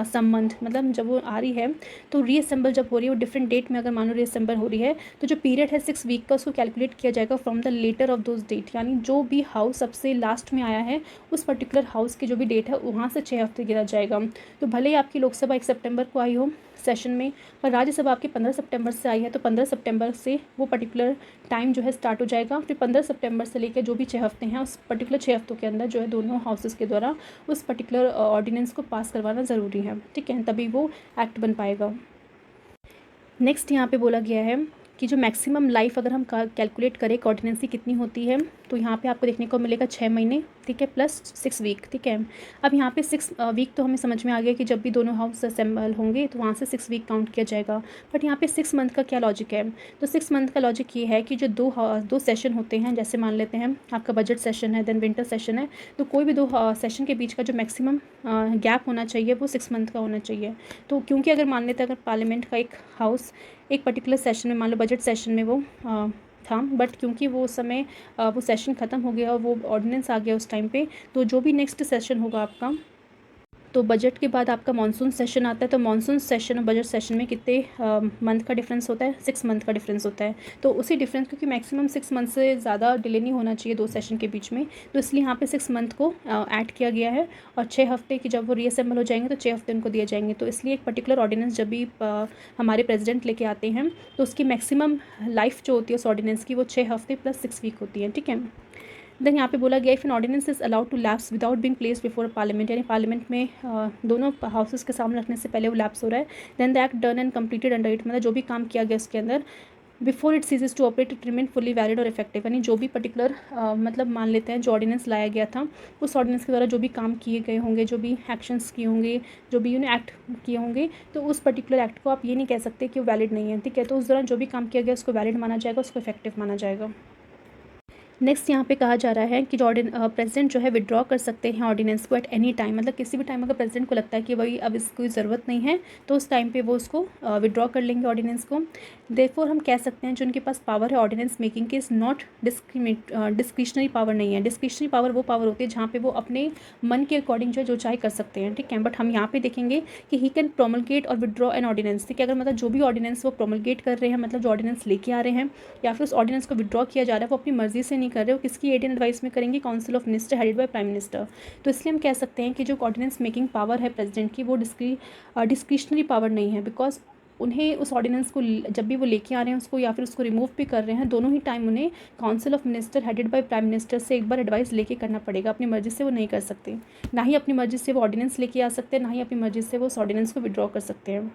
S1: summoned, मतलब जब वो आ रही है तो रीअसेंबल जब हो रही है वो डिफरेंट डेट में, अगर मान लो रीअसेंबल हो रही है तो जो पीरियड है 6 वीक का, उसको कैलकुलेट किया जाएगा from the later of those date, यानी जो भी हाउस सबसे लास्ट में आया है उस पर्टिकुलर हाउस की जो भी डेट है वहाँ से 6 हफ्ते गिरा जाएगा। तो भले ही आपकी लोकसभा 1 सितंबर को आई हो सेशन में, पर राज्यसभा आपकी 15 सितंबर से आई है, तो 15 सितंबर से वो पर्टिकुलर टाइम जो है स्टार्ट हो जाएगा। फिर 15 सितंबर से लेकर जो भी 6 हफ्ते हैं उस पर्टिकुलर 6 हफ्तों के अंदर जो है दोनों हाउसेस के द्वारा उस पर्टिकुलर ऑर्डिनेंस को पास करवाना ज़रूरी है। ठीक है, तभी वो एक्ट बन पाएगा। नेक्स्ट यहाँ पे बोला गया है कि जो मैक्सिमम लाइफ अगर हम कैलकुलेट करें ऑर्डिनेंस की कितनी होती है, तो यहाँ पे आपको देखने को मिलेगा 6 महीने। ठीक है, प्लस 6 वीक। ठीक है, अब यहाँ पे 6 वीक तो हमें समझ में आ गया कि जब भी दोनों हाउस असेंबल होंगे तो वहाँ से 6 वीक काउंट किया जाएगा। बट यहाँ पे 6 मंथ का क्या लॉजिक है, तो 6 मंथ का लॉजिक ये है कि जो दो सेशन होते हैं, जैसे मान लेते हैं आपका बजट सेशन है, देन विंटर सेशन है, तो कोई भी 2 सेशन के बीच का जो मैक्सिमम गैप होना चाहिए वो 6 मंथ का होना चाहिए। तो क्योंकि अगर मान लेते हैं अगर पार्लियामेंट का एक हाउस एक पर्टिकुलर सेशन में, मान लो बजट सेशन में वो था, बट क्योंकि वो उस समय वो सेशन ख़त्म हो गया और वो ऑर्डिनेंस आ गया उस टाइम पे, तो जो भी नेक्स्ट सेशन होगा आपका, तो बजट के बाद आपका मानसून सेशन आता है, तो मानसून सेशन और बजट सेशन में कितने मंथ का डिफरेंस होता है, 6 मंथ का डिफरेंस होता है। तो उसी डिफरेंस, क्योंकि मैक्सिमम 6 मंथ से ज़्यादा डिले नहीं होना चाहिए 2 सेशन के बीच में, तो इसलिए यहाँ पे 6 मंथ को ऐड किया गया है। और 6 हफ्ते की जब वो रीअसेंबल हो जाएंगे तो 6 हफ्ते उनको दिए जाएंगे। तो इसलिए एक पर्टिकुलर ऑर्डिनेंस जब भी हमारे प्रेसिडेंट लेके आते हैं तो उसकी मैक्सिमम लाइफ जो होती है उस ऑर्डिनेंस की वो 6 हफ्ते प्लस 6 वीक होती है। ठीक है, देन यहाँ पे बोला गया if an ordinance is allowed to lapse without being placed before parliament, यानी पार्लियामेंट में दोनों हाउसेस के सामने रखने से पहले वो लैप्स हो रहा है, then the act done and completed under it, मतलब जो भी काम किया गया उसके अंदर before it ceases to operate it remain fully valid और इफेक्टिव, यानी जो भी पर्टिकुलर मतलब मान लेते हैं जो ऑर्डिनेंस लाया गया था उस ऑर्डिनेंस के द्वारा जो भी काम किए गए होंगे, जो भी एक्शंस किए होंगे, जो भी एक्ट किए होंगे, तो उस पर्टिकुलर एक्ट को आप ये नहीं कह सकते कि वो वैलिड नहीं है। ठीक है, तो उस दौरान जो भी काम किया गया उसको वैलिड माना जाएगा, उसको इफेक्टिव माना जाएगा। नेक्स्ट यहाँ पे कहा जा रहा है कि जो प्रेसिडेंट जो है विड्रॉ कर सकते हैं ऑर्डिनेंस को एट एनी टाइम, मतलब किसी भी टाइम अगर प्रेसिडेंट को लगता है कि भाई अब इसकी ज़रूरत नहीं है तो उस टाइम पे वो उसको विड्रॉ कर लेंगे ऑर्डिनेंस को। देयरफॉर हम कह सकते हैं जो उनके पास पावर है ऑर्डिनेंस मेकिंग की इज़ नॉट डिस्क्रिशनरी पावर नहीं है। डिस्क्रिशनरी पावर वो पावर होती है जहाँ पे वो अपने मन के अकॉर्डिंग जो चाहे कर सकते हैं। ठीक है, बट हम यहाँ पे देखेंगे कि ही कैन प्रोमलगेट और विड्रॉ एन ऑर्डिनेंस। ठीक है, अगर मतलब जो भी ऑर्डिनेंस वो प्रोमलगेट कर रहे हैं, मतलब जो ऑर्डिनेंस लेके आ रहे हैं या फिर उस ऑर्डिनेंस को विड्रॉ किया जा रहा है, वो अपनी मर्जी से नहीं कर रहे, वो किसकी एड एंड एडवाइस में करेंगे, council of minister headed by prime minister. तो इसलिए हम कह सकते हैं कि जो ऑर्डिनेंस मेकिंग पावर है प्रेसिडेंट की वो डिस्क्रिशनरी पावर नहीं है, बिकॉज उन्हें उस ऑर्डिनेंस को जब भी वो लेके आ रहे हैं उसको या फिर उसको रिमूव भी कर रहे हैं, दोनों ही टाइम उन्हें council of minister headed by prime minister से एक बार एडवाइस लेके करना पड़ेगा। अपनी मर्जी से वो नहीं कर सकते, ना ही अपनी मर्जी से वो ऑर्डिनेंस लेके आ सकते हैं, ना ही अपनी मर्जी से वो उस ऑर्डिनेंस को विड्रॉ कर सकते हैं।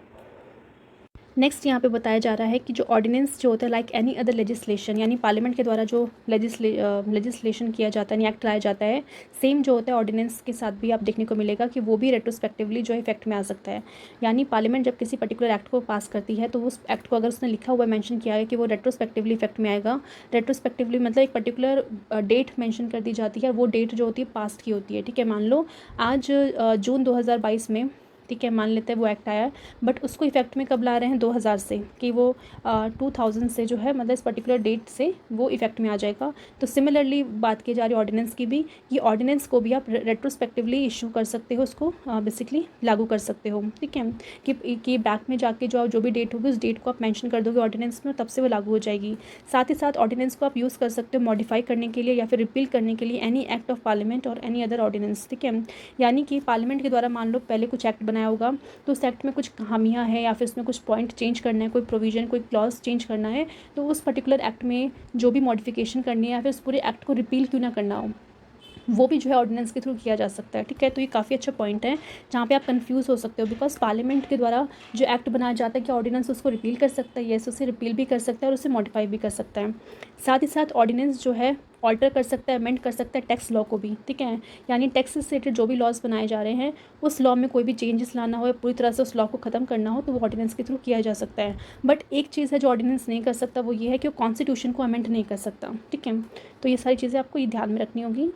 S1: नेक्स्ट यहाँ पे बताया जा रहा है कि जो ऑर्डिनेंस जो होता है लाइक एनी अदर लेजिस्लेशन, यानी पार्लियामेंट के द्वारा जो लेजिस्लेशन किया जाता है, एक्ट लाया जाता है, सेम जो होता है ऑर्डिनेंस के साथ भी आप देखने को मिलेगा कि वो भी रेट्रोस्पेक्टिवली जो इफेक्ट में आ सकता है। यानी पार्लियामेंट जब किसी पर्टिकुलर एक्ट को पास करती है तो उस एक्ट को अगर उसने लिखा हुआ मेंशन किया है कि वो रेट्रोस्पेक्टिवली इफेक्ट में आएगा, रेट्रोस्पेक्टिवली मतलब एक पर्टिकुलर डेट मेंशन कर दी जाती है, वो डेट जो होती है पास्ट की होती है। ठीक है, मान लो आज जून 2022 में ठीक है, मान लेते हैं वो एक्ट आया है, बट उसको इफेक्ट में कब ला रहे हैं, 2000 से, कि वो 2000 से जो है मतलब इस पर्टिकुलर डेट से वो इफेक्ट में आ जाएगा। तो सिमिलरली बात की जा रही है ऑर्डिनेंस की भी, ये ऑर्डिनेंस को भी आप रेट्रोस्पेक्टिवली इशू कर सकते हो, उसको बेसिकली लागू कर सकते हो। ठीक है, कि बैक में जाके जो भी डेट होगी उस डेट को आप मेंशन कर दोगे ऑर्डिनेंस में, तब से वो लागू हो जाएगी। साथ ही साथ ऑर्डिनेंस को आप यूज़ कर सकते हो मॉडिफाई करने के लिए या फिर रिपील करने के लिए एनी एक्ट ऑफ पार्लियामेंट और एनी अदर ऑर्डिनेंस। ठीक है, यानी कि पार्लियामेंट के द्वारा मान लो पहले कुछ एक्ट बनाया होगा, तो उस एक्ट में कुछ खामियां हैं या फिर उसमें कुछ पॉइंट चेंज करना है, कोई प्रोविजन कोई क्लॉज चेंज करना है, तो उस पर्टिकुलर एक्ट में जो भी मॉडिफिकेशन करनी है या फिर उस पूरे एक्ट को रिपील क्यों ना करना हो, वो भी जो है ऑर्डिनेंस के थ्रू किया जा सकता है। ठीक है, तो ये काफ़ी अच्छा पॉइंट है जहाँ पे आप कंफ्यूज हो सकते हो, बिकॉज पार्लियामेंट के द्वारा जो एक्ट बनाया जाता है कि ऑर्डिनेंस उसको रिपील कर सकता है, येस उसे रिपील भी कर सकता है और उसे मॉडिफाई भी कर सकता है। साथ ही साथ ऑर्डिनेंस जो है ऑल्टर कर सकता है, अमेंड कर सकता है टैक्स लॉ को भी। ठीक है, यानी टैक्स से रिलेटेड जो भी लॉज बनाए जा रहे हैं उस लॉ में कोई भी चेंजेस लाना हो या पूरी तरह से उस लॉ को ख़त्म करना हो, तो वो ऑर्डिनेंस के थ्रू किया जा सकता है। बट एक चीज़ है जो ऑर्डिनेंस नहीं कर सकता, वो ये है कि वो कॉन्स्टिट्यूशन को अमेंड नहीं कर सकता। ठीक है, तो ये सारी चीज़ें आपको ये ध्यान में रखनी होगी।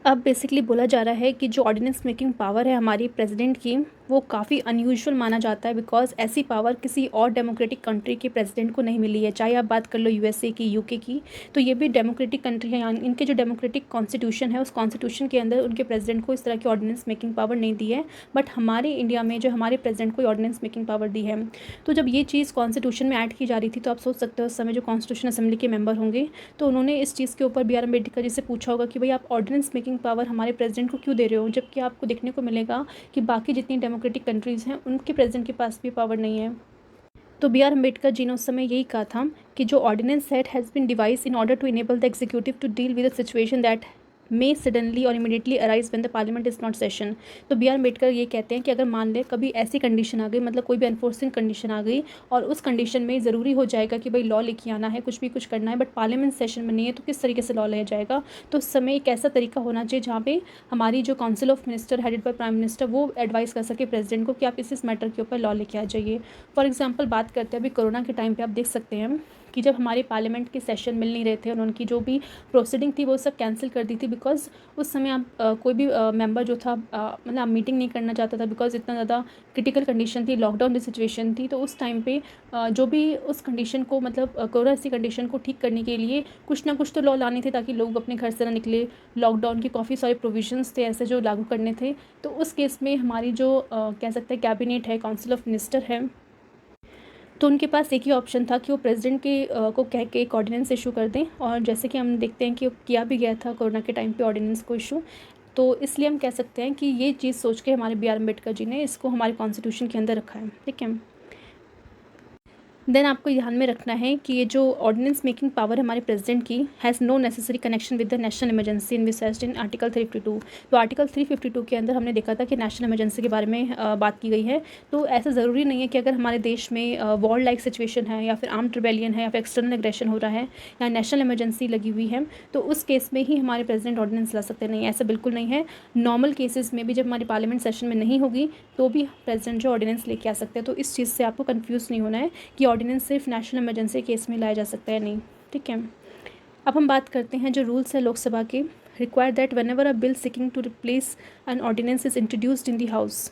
S1: अब बेसिकली बोला जा रहा है कि जो ऑर्डिनेंस मेकिंग पावर है हमारी प्रेसिडेंट की, वो काफ़ी अनयूजुअल माना जाता है, बिकॉज ऐसी पावर किसी और डेमोक्रेटिक कंट्री के प्रेसिडेंट को नहीं मिली है। चाहे आप बात कर लो यूएसए की, यूके की, तो ये भी डेमोक्रेटिक कंट्री है, यानी इनके जो डेमोक्रेटिक कॉन्स्टिट्यूशन है उस कॉन्स्टिट्यूशन के अंदर उनके प्रेसिडेंट को इस तरह की ऑर्डिनेंस मेकिंग पावर नहीं दी है। बट हमारे इंडिया में जो हमारे प्रेसिडेंट को ऑर्डिनेंस मेकिंग पावर दी है। तो जब ये चीज़ कॉन्स्टिट्यूशन में ऐड की जा रही थी, तो आप सोच सकते हो उस समय जो कॉन्स्टिट्यूशन असेंबली के मेंबर होंगे, तो उन्होंने इस चीज़ के ऊपर बी आर अम्बेडकर जी से पूछा होगा कि भाई आप ऑर्डिनेंस मेकिंग पावर हमारे प्रेसिडेंट को क्यों दे रहे हो, जबकि आपको देखने को मिलेगा कि बाकी जितनी डेमोक्रेटिक कंट्रीज़ हैं उनके प्रेसिडेंट के पास भी पावर नहीं है। तो बी आर अम्बेडकर जी ने उस समय यही कहा था कि जो ordinance set has been device in order to enable the executive to deal with a situation that may suddenly और immediately arise when the parliament is not session. तो बी आर अम्बेडकर ये कहते हैं कि अगर मान ले कभी ऐसी कंडीशन आ गई, मतलब कोई भी अनफोर्सिंग कंडीशन आ गई और उस कंडीशन में ज़रूरी हो जाएगा कि भाई लॉ लेके आना है, कुछ भी कुछ करना है, बट पार्लियामेंट सेशन में नहीं है, तो किस तरीके से लॉ लिया जाएगा। तो उस समय एक ऐसा तरीका होना चाहिए जहाँ पे हमारी जो council of minister headed by prime minister वो एडवाइस कर सके प्रेसिडेंट को कि आप इस मैटर के ऊपर लॉ लेके आ जाइए। फॉर एग्जाम्पल बात करते हैं अभी कोरोना के टाइम पर, आप देख सकते हैं कि जब हमारे पार्लियामेंट के सेशन मिल नहीं रहे थे और उनकी जो भी प्रोसीडिंग थी वो सब कैंसिल कर दी थी, बिकॉज उस समय आप कोई भी मेंबर जो था मतलब मीटिंग नहीं करना चाहता था, बिकॉज इतना ज़्यादा क्रिटिकल कंडीशन थी, लॉकडाउन की सिचुएशन थी। तो उस टाइम पे जो भी उस कंडीशन को मतलब कोरोना ऐसी कंडीशन को ठीक करने के लिए कुछ ना कुछ तो लॉ लाने थे ताकि लोग अपने घर से ना निकले। लॉकडाउन के काफ़ी सारे प्रोविजंस थे ऐसे जो लागू करने थे। तो उस केस में हमारी जो कह सकते हैं कैबिनेट है, काउंसिल ऑफ मिनिस्टर है, तो उनके पास एक ही ऑप्शन था कि वो प्रेसिडेंट के को कह के एक ऑर्डिनेंस इशू कर दें। और जैसे कि हम देखते हैं कि किया भी गया था कोरोना के टाइम पे ऑर्डिनेंस को इशू। तो इसलिए हम कह सकते हैं कि ये चीज़ सोच के हमारे बी आर अम्बेडकर जी ने इसको हमारे कॉन्स्टिट्यूशन के अंदर रखा है। ठीक है, देन आपको ध्यान में रखना है कि ये जो ऑर्डिनेंस मेकिंग पावर हमारे प्रेसिडेंट की has no necessary connection with the national emergency envisaged in article 352। तो आर्टिकल 352 के अंदर हमने देखा था कि नेशनल इमरजेंसी के बारे में बात की गई है। तो ऐसा ज़रूरी नहीं है कि अगर हमारे देश में वॉर लाइक सिचुएशन है या फिर आर्म्ड रिबेलियन है या फिर एक्सटर्नल एग्रेशन हो रहा है या नेशनल इमरजेंसी लगी हुई है, तो उस केस में ही हमारे प्रेसिडेंट ऑर्डिनेंस ला सकते नहीं। ऐसा बिल्कुल नहीं है। नॉर्मल केसेस में भी जब हमारी पार्लियामेंट सेशन में नहीं होगी तो भी प्रेसिडेंट जो ऑर्डिनेंस लेके आ सकते हैं। तो इस चीज़ से आपको कन्फ्यूज़ नहीं होना है कि ऑर्डिनेंस सिर्फ नेशनल इमरजेंसी केस में लाया जा सकता है, नहीं। ठीक है, अब हम बात करते हैं जो रूल्स है लोकसभा के। Require that whenever a bill seeking to replace an ordinance is introduced in the house.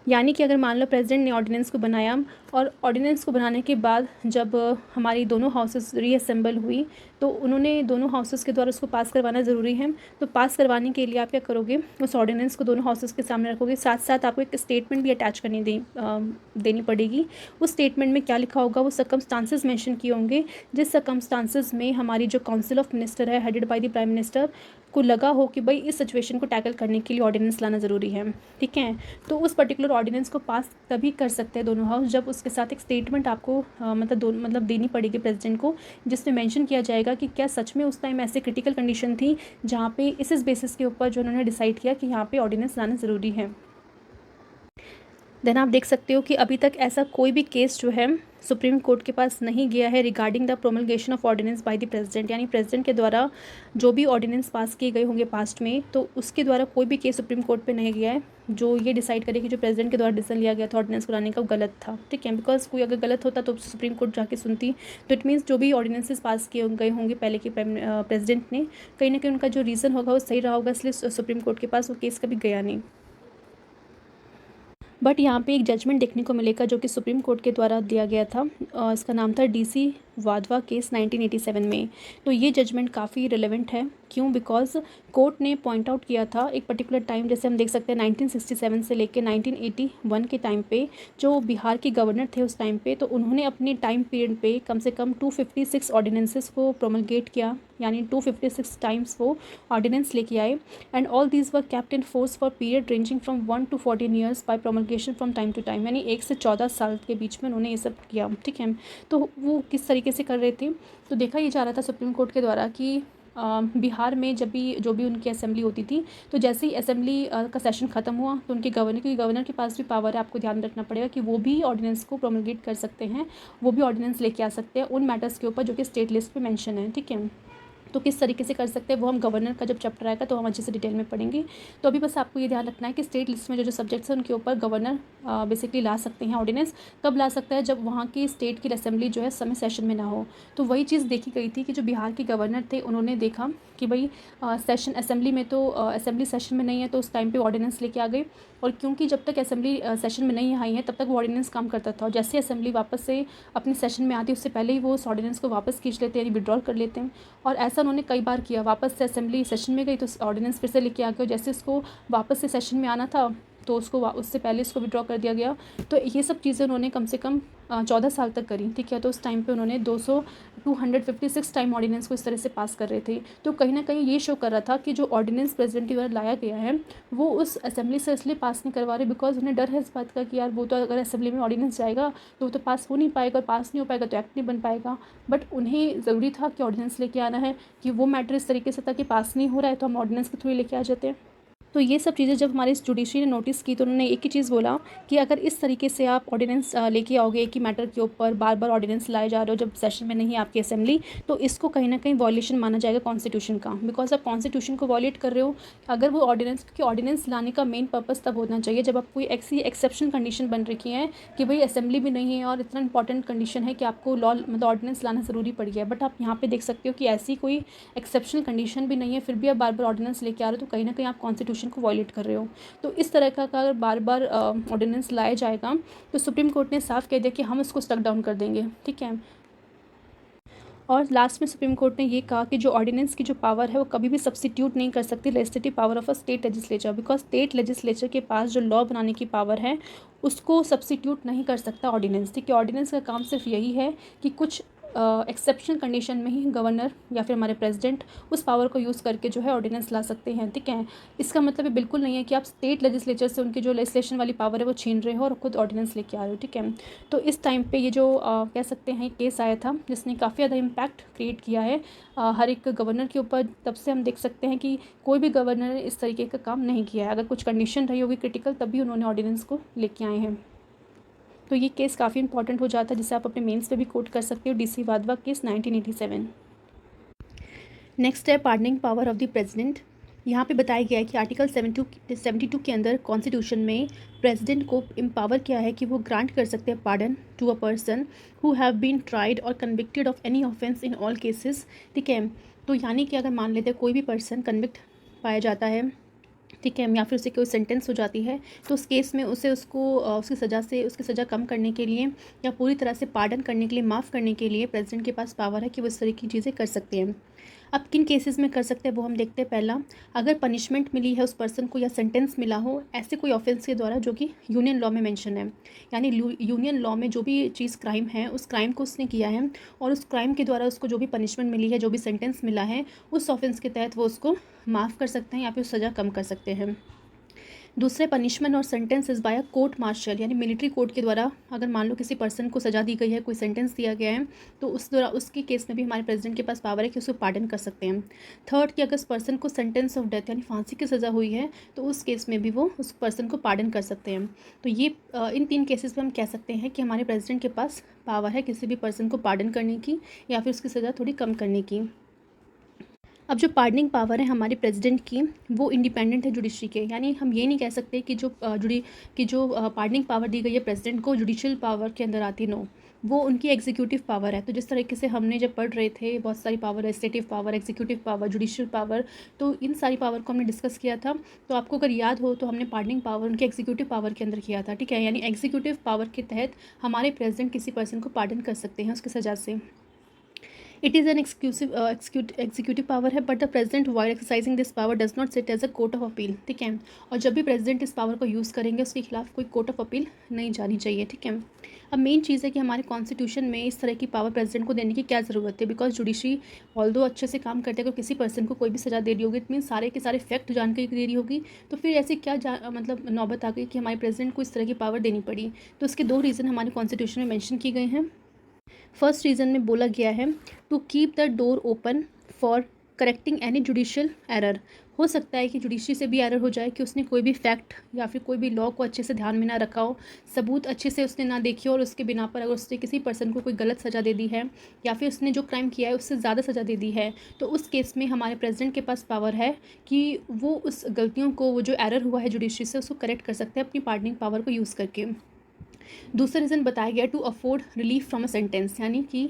S1: यानी कि अगर मान लो प्रेसिडेंट ने ऑर्डिनेंस को बनाया और ऑर्डिनेंस को बनाने के बाद जब हमारी दोनों हाउसेस रीअसेंबल हुई तो उन्होंने दोनों हाउसेस के द्वारा उसको पास करवाना ज़रूरी है। तो पास करवाने के लिए आप क्या करोगे, उस ऑर्डिनेंस को दोनों हाउसेस के सामने रखोगे, साथ साथ आपको एक स्टेटमेंट भी अटैच करनी देनी पड़ेगी। उस स्टेटमेंट में क्या लिखा होगा, वो सर्कमस्टांसेस मेंशन किए होंगे जिस सर्कमस्टांसेस में हमारी जो काउंसिल ऑफ मिनिस्टर है headed by the prime minister को लगा हो कि भाई इस सिचुएशन को टैकल करने के लिए ऑर्डिनेंस लाना ज़रूरी है। ठीक है, तो उस पर्टिकुलर ऑर्डिनेंस को पास तभी कर सकते हैं दोनों हाउस जब उसके साथ एक स्टेटमेंट आपको मतलब देनी पड़ेगी प्रेसिडेंट को, जिसमें मेंशन किया जाएगा कि क्या सच में उस टाइम ऐसे क्रिटिकल कंडीशन थी जहाँ पे इस बेसिस के ऊपर जो उन्होंने डिसाइड किया कि यहाँ पे ऑर्डिनेंस लाना ज़रूरी है। देन आप देख सकते हो कि अभी तक ऐसा कोई भी केस जो है सुप्रीम कोर्ट के पास नहीं गया है regarding the promulgation of ordinance by the president. यानी प्रेसिडेंट के द्वारा जो भी ऑर्डिनेंस पास किए गए होंगे पास्ट में, तो उसके द्वारा कोई भी केस सुप्रीम कोर्ट पे नहीं गया है जो ये डिसाइड करे कि जो प्रेसिडेंट के द्वारा डिसीजन लिया गया था ऑर्डिनेंस को लाने का गलत था। ठीक है, बिकॉज कोई अगर गलत होता तो सुप्रीम कोर्ट जाके सुनती। तो इट मीन्स जो भी ऑर्डिनेंसेस पास किए गए होंगे पहले के प्रेसिडेंट ने, कहीं ना कहीं उनका जो रीज़न होगा वो सही रहा होगा, इसलिए सुप्रीम कोर्ट के पास वो केस कभी गया नहीं। बट यहाँ पे एक जजमेंट देखने को मिलेगा जो कि सुप्रीम कोर्ट के द्वारा दिया गया था। इसका नाम था डीसी वाधवा केस 1987 में। तो ये जजमेंट काफ़ी रिलेवेंट है। क्यों? बिकॉज कोर्ट ने पॉइंट आउट किया था एक पर्टिकुलर टाइम, जैसे हम देख सकते हैं 1967 से लेकर 1981 के टाइम पे जो बिहार के गवर्नर थे उस टाइम पे, तो उन्होंने अपने टाइम पीरियड पे कम से कम 256 ऑर्डिनेंसेस को प्रोमलगेट किया, यानी 256 टाइम्स वो ऑर्डिनेंस लेके आए। And all these were kept in force for period ranging from 1 to 14 years by promulgation from time to time, यानी 1 से 14 साल के बीच में उन्होंने ये सब किया। ठीक है, तो वो किस तरीके से कर रहे थे? तो देखा ये जा रहा था सुप्रीम कोर्ट के द्वारा कि बिहार में जब भी जो भी उनकी असेंबली होती थी, तो जैसे ही असेंबली का सेशन ख़त्म हुआ तो उनके गवर्नर, क्योंकि गवर्नर के पास भी पावर है, आपको ध्यान रखना पड़ेगा कि वो भी ऑर्डिनेंस को प्रोमलगेट कर सकते हैं, वो भी ऑर्डिनेंस लेके आ सकते हैं उन मैटर्स के ऊपर जो कि स्टेट लिस्ट पे मेंशन है। ठीक है, तो किस तरीके से कर सकते हैं वो हम गवर्नर का जब चैप्टर आएगा तो हम अच्छे से डिटेल में पढ़ेंगे। तो अभी बस आपको ये ध्यान रखना है कि स्टेट लिस्ट में जो जो सब्जेक्ट्स हैं उनके ऊपर गवर्नर बेसिकली ला सकते हैं ऑर्डिनेंस। कब ला सकता है? जब वहाँ की स्टेट की असेंबली जो है समय सेशन में ना हो। तो वही चीज़ देखी गई थी कि जो बिहार के गवर्नर थे उन्होंने देखा कि भाई सेशन असेंबली में तो असेंबली सेशन में नहीं है, तो उस टाइम पे ऑर्डिनेंस लेके आ गए। और क्योंकि जब तक असेंबली सेशन में नहीं आई है तब तक वो ऑर्डिनेंस काम करता था, और जैसे असेंबली वापस से अपने सेशन में आती है उससे पहले ही वो उस ऑर्डिनेंस को वापस खींच लेते हैं, यानी विड्रॉल कर लेते हैं। और ऐसा उन्होंने कई बार किया, वापस से असेंबली सेशन में गई तो ऑर्डिनेंस फिर से लेके आ गए, जैसे उसको वापस से सेशन में आना था तो उसको उससे पहले इसको विड्रॉ कर दिया गया। तो ये सब चीज़ें उन्होंने कम से कम 14 साल तक करी। ठीक है, तो उस टाइम पे उन्होंने 256 टाइम ऑर्डिनेंस को इस तरह से पास कर रहे थे। तो कहीं ना कहीं ये शो कर रहा था कि जो ऑर्डिनेंस प्रेसिडेंट के द्वारा लाया गया है वो उस असेंबली से इसलिए पास नहीं करवा रहे बिकॉज उन्हें डर है इस बात का कि यार वो तो अगर असेंबली में ऑर्डिनेंस जाएगा तो वो तो पास हो नहीं पाएगा, और पास नहीं हो पाएगा तो एक्ट नहीं बन पाएगा। बट उन्हें ज़रूरी था कि ऑर्डिनेंस लेके आना है, कि वो मैटर इस तरीके से था कि पास नहीं हो रहा है तो हम ऑर्डिनेंस के थ्रू लेके आ जाते हैं। तो ये सब चीज़ें जब हमारे जुडिशरी ने नोटिस की तो उन्होंने एक ही चीज़ बोला कि अगर इस तरीके से आप ऑर्डिनेंस लेके आओगे एक ही मैटर के ऊपर बार बार ऑर्डिनेंस लाए जा रहे हो जब सेशन में नहीं है आपकी असेंबली, तो इसको कहीं ना कहीं वॉयलेशन माना जाएगा कॉन्स्टिट्यूशन का, बिकॉज आप कॉन्स्टिट्यूशन को वॉयलेट कर रहे हो। अगर वो ऑर्डिनेंस, क्योंकि ऑर्डिनेंस लाने का मेन पर्पज़ तब होना चाहिए जब आप कोई ऐसी एक्सेप्शन कंडीशन बन रखी है कि भाई असेंबली भी नहीं है और इतना इंपॉर्टेंट कंडीशन है कि आपको लॉ मतलब ऑर्डिनेंस लाना ज़रूरी पड़ गया है। बट आप यहाँ पे देख सकते हो कि ऐसी कोई एक्सेप्शनल कंडीशन भी नहीं है, फिर भी आप बार बार ऑर्डिनेंस लेके आ रहे हो, तो कहीं ना कहीं आप कॉन्स्टिट्यूशन को वॉयलेट कर रहे हो। तो इस तरह का अगर बार बार ऑर्डिनेंस लाया जाएगा तो सुप्रीम कोर्ट ने साफ कह दिया कि हम इसको स्टक डाउन कर देंगे। ठीक है, और लास्ट में सुप्रीम कोर्ट ने ये कहा कि जो ऑर्डिनेंस की जो पावर है वो कभी भी सब्स्टिट्यूट नहीं कर सकती legislative power of a state legislature, because state legislature के पास जो लॉ बनाने की पावर है उसको सब्स्टिट्यूट नहीं कर सकता ऑर्डिनेंस। ठीक है, ऑर्डिनेंस का काम सिर्फ यही है कि कुछ एक्सेप्शनल कंडीशन में ही गवर्नर या फिर हमारे प्रेसिडेंट उस पावर को यूज़ करके जो है ऑर्डिनेंस ला सकते हैं। ठीक है, इसका मतलब ये बिल्कुल नहीं है कि आप स्टेट लेजिस्लेचर से उनकी जो लेजिस्लेशन वाली पावर है वो छीन रहे हो और खुद ऑर्डिनेंस लेके आ रहे हो। ठीक है, तो इस टाइम पे ये जो कह सकते हैं केस आया था जिसने काफ़ी ज़्यादा इम्पैक्ट क्रिएट किया है हर एक गवर्नर के ऊपर। तब से हम देख सकते हैं कि कोई भी गवर्नर ने इस तरीके का काम नहीं किया है, अगर कुछ कंडीशन रही होगी क्रिटिकल तभी उन्होंने ऑर्डिनेंस को लेके आए हैं। तो ये केस काफ़ी इंपॉर्टेंट हो जाता है जिसे आप अपने मेंस पे भी कोट कर सकते हो, डीसी वाधवा केस 1987। नेक्स्ट है pardoning power of the president. यहाँ पे बताया गया है कि आर्टिकल 72 के अंदर कॉन्स्टिट्यूशन में प्रेसिडेंट को एम्पावर किया है कि वो ग्रांट कर सकते हैं pardon to a person who have been tried और convicted of any offence in all cases. ठीक है, तो यानी कि अगर मान लेते हैं कोई भी पर्सन कन्विक्ट पाया जाता है, ठीक है, या फिर उसे कोई सेंटेंस हो जाती है, तो उस केस में उसकी सज़ा कम करने के लिए या पूरी तरह से पार्डन करने के लिए, माफ़ करने के लिए प्रेसिडेंट के पास पावर है कि वो इस तरह की चीज़ें कर सकते हैं। अब किन केसेस में कर सकते हैं वो हम देखते हैं। पहला, अगर पनिशमेंट मिली है उस पर्सन को या सेंटेंस मिला हो ऐसे कोई ऑफेंस के द्वारा जो कि यूनियन लॉ में मेंशन है, यानी यूनियन लॉ में जो भी चीज़ क्राइम है उस क्राइम को उसने किया है और उस क्राइम के द्वारा उसको जो भी पनिशमेंट मिली है, जो भी सेंटेंस मिला है, उस ऑफेंस के तहत वो उसको माफ़ कर सकते हैं या फिर सज़ा कम कर सकते हैं। दूसरे, पनिशमेंट और सेंटेंस इस बाय अ कोर्ट मार्शल, यानी मिलिट्री कोर्ट के द्वारा अगर मान लो किसी पर्सन को सज़ा दी गई है, कोई सेंटेंस दिया गया है, तो उस द्वारा उसके केस में भी हमारे प्रेसिडेंट के पास पावर है कि उसको पार्डन कर सकते हैं। थर्ड, कि अगर उस पर्सन को सेंटेंस ऑफ डेथ यानी फांसी की सज़ा हुई है तो उस केस में भी वो उस पर्सन को पार्डन कर सकते हैं। तो ये इन 3 केसेस में हम कह सकते हैं कि हमारे प्रेसिडेंट के पास पावर है किसी भी पर्सन को पार्डन करने की या फिर उसकी सज़ा थोड़ी कम करने की। अब जो पार्डनिंग पावर है हमारे प्रेसिडेंट की वो इंडिपेंडेंट है जुडिशरी के, यानी हम ये नहीं कह सकते कि जो पार्डनिंग पावर दी गई है प्रेसिडेंट को जुडिशियल पावर के अंदर आती, नो। वो उनकी एग्जीक्यूटिव पावर है। तो जिस तरीके से हमने जब पढ़ रहे थे बहुत सारी power, legislative power, executive power, judicial power, तो इन सारी पावर को हमने डिस्कस किया था। तो आपको अगर याद हो तो हमने पार्डनिंग पावर उनकी एग्जीक्यूटिव पावर के अंदर किया था, ठीक है। यानी एग्जीक्यूटिव पावर के तहत हमारे प्रेसिडेंट किसी पर्सन को पार्डन कर सकते हैं उसकी सज़ा से। It is an exclusive executive power है, but the president while exercising this power does not sit as a court of appeal, ठीक है। और जब भी प्रेसिडेंट इस पावर को यूज़ करेंगे उसके खिलाफ कोई कोर्ट ऑफ अपील नहीं जानी चाहिए, ठीक है। अब मेन चीज़ है कि हमारे कॉन्स्टिट्यूशन में इस तरह की पावर प्रेसिडेंट को देने की क्या ज़रूरत है, बिकॉज जुडिशरी ऑल्दो अच्छे से काम करते हैं, अगर किसी पर्सन को कोई भी सज़ा दे रही होगी, इट मीन सारे के सारे फैक्ट जानकारी दे रही होगी, तो फिर ऐसे क्या मतलब नौबत आ गई कि हमारे प्रेसिडेंट को इस तरह की पावर देनी पड़ी। तो इसके दो रीज़न हमारे कॉन्स्टिट्यूशन में मेंशन किए गए हैं। फर्स्ट रीज़न में बोला गया है to keep the door open for correcting any judicial error. हो सकता है कि जुडिशरी से भी एरर हो जाए कि उसने कोई भी फैक्ट या फिर कोई भी लॉ को अच्छे से ध्यान में ना रखा हो, सबूत अच्छे से उसने ना देखी हो, और उसके बिना पर अगर उसने किसी पर्सन को कोई गलत सज़ा दे दी है या फिर उसने जो क्राइम किया है उससे ज़्यादा सज़ा दे दी है, तो उस केस में हमारे प्रेसिडेंट के पास पावर है कि वो उस गलतियों को, वो जो एरर हुआ है जुडिशरी से, उसको करेक्ट कर सकते हैं अपनी पार्डनिंग पावर को यूज़ करके। दूसरा रीज़न बताया गया to afford relief from a sentence, यानी कि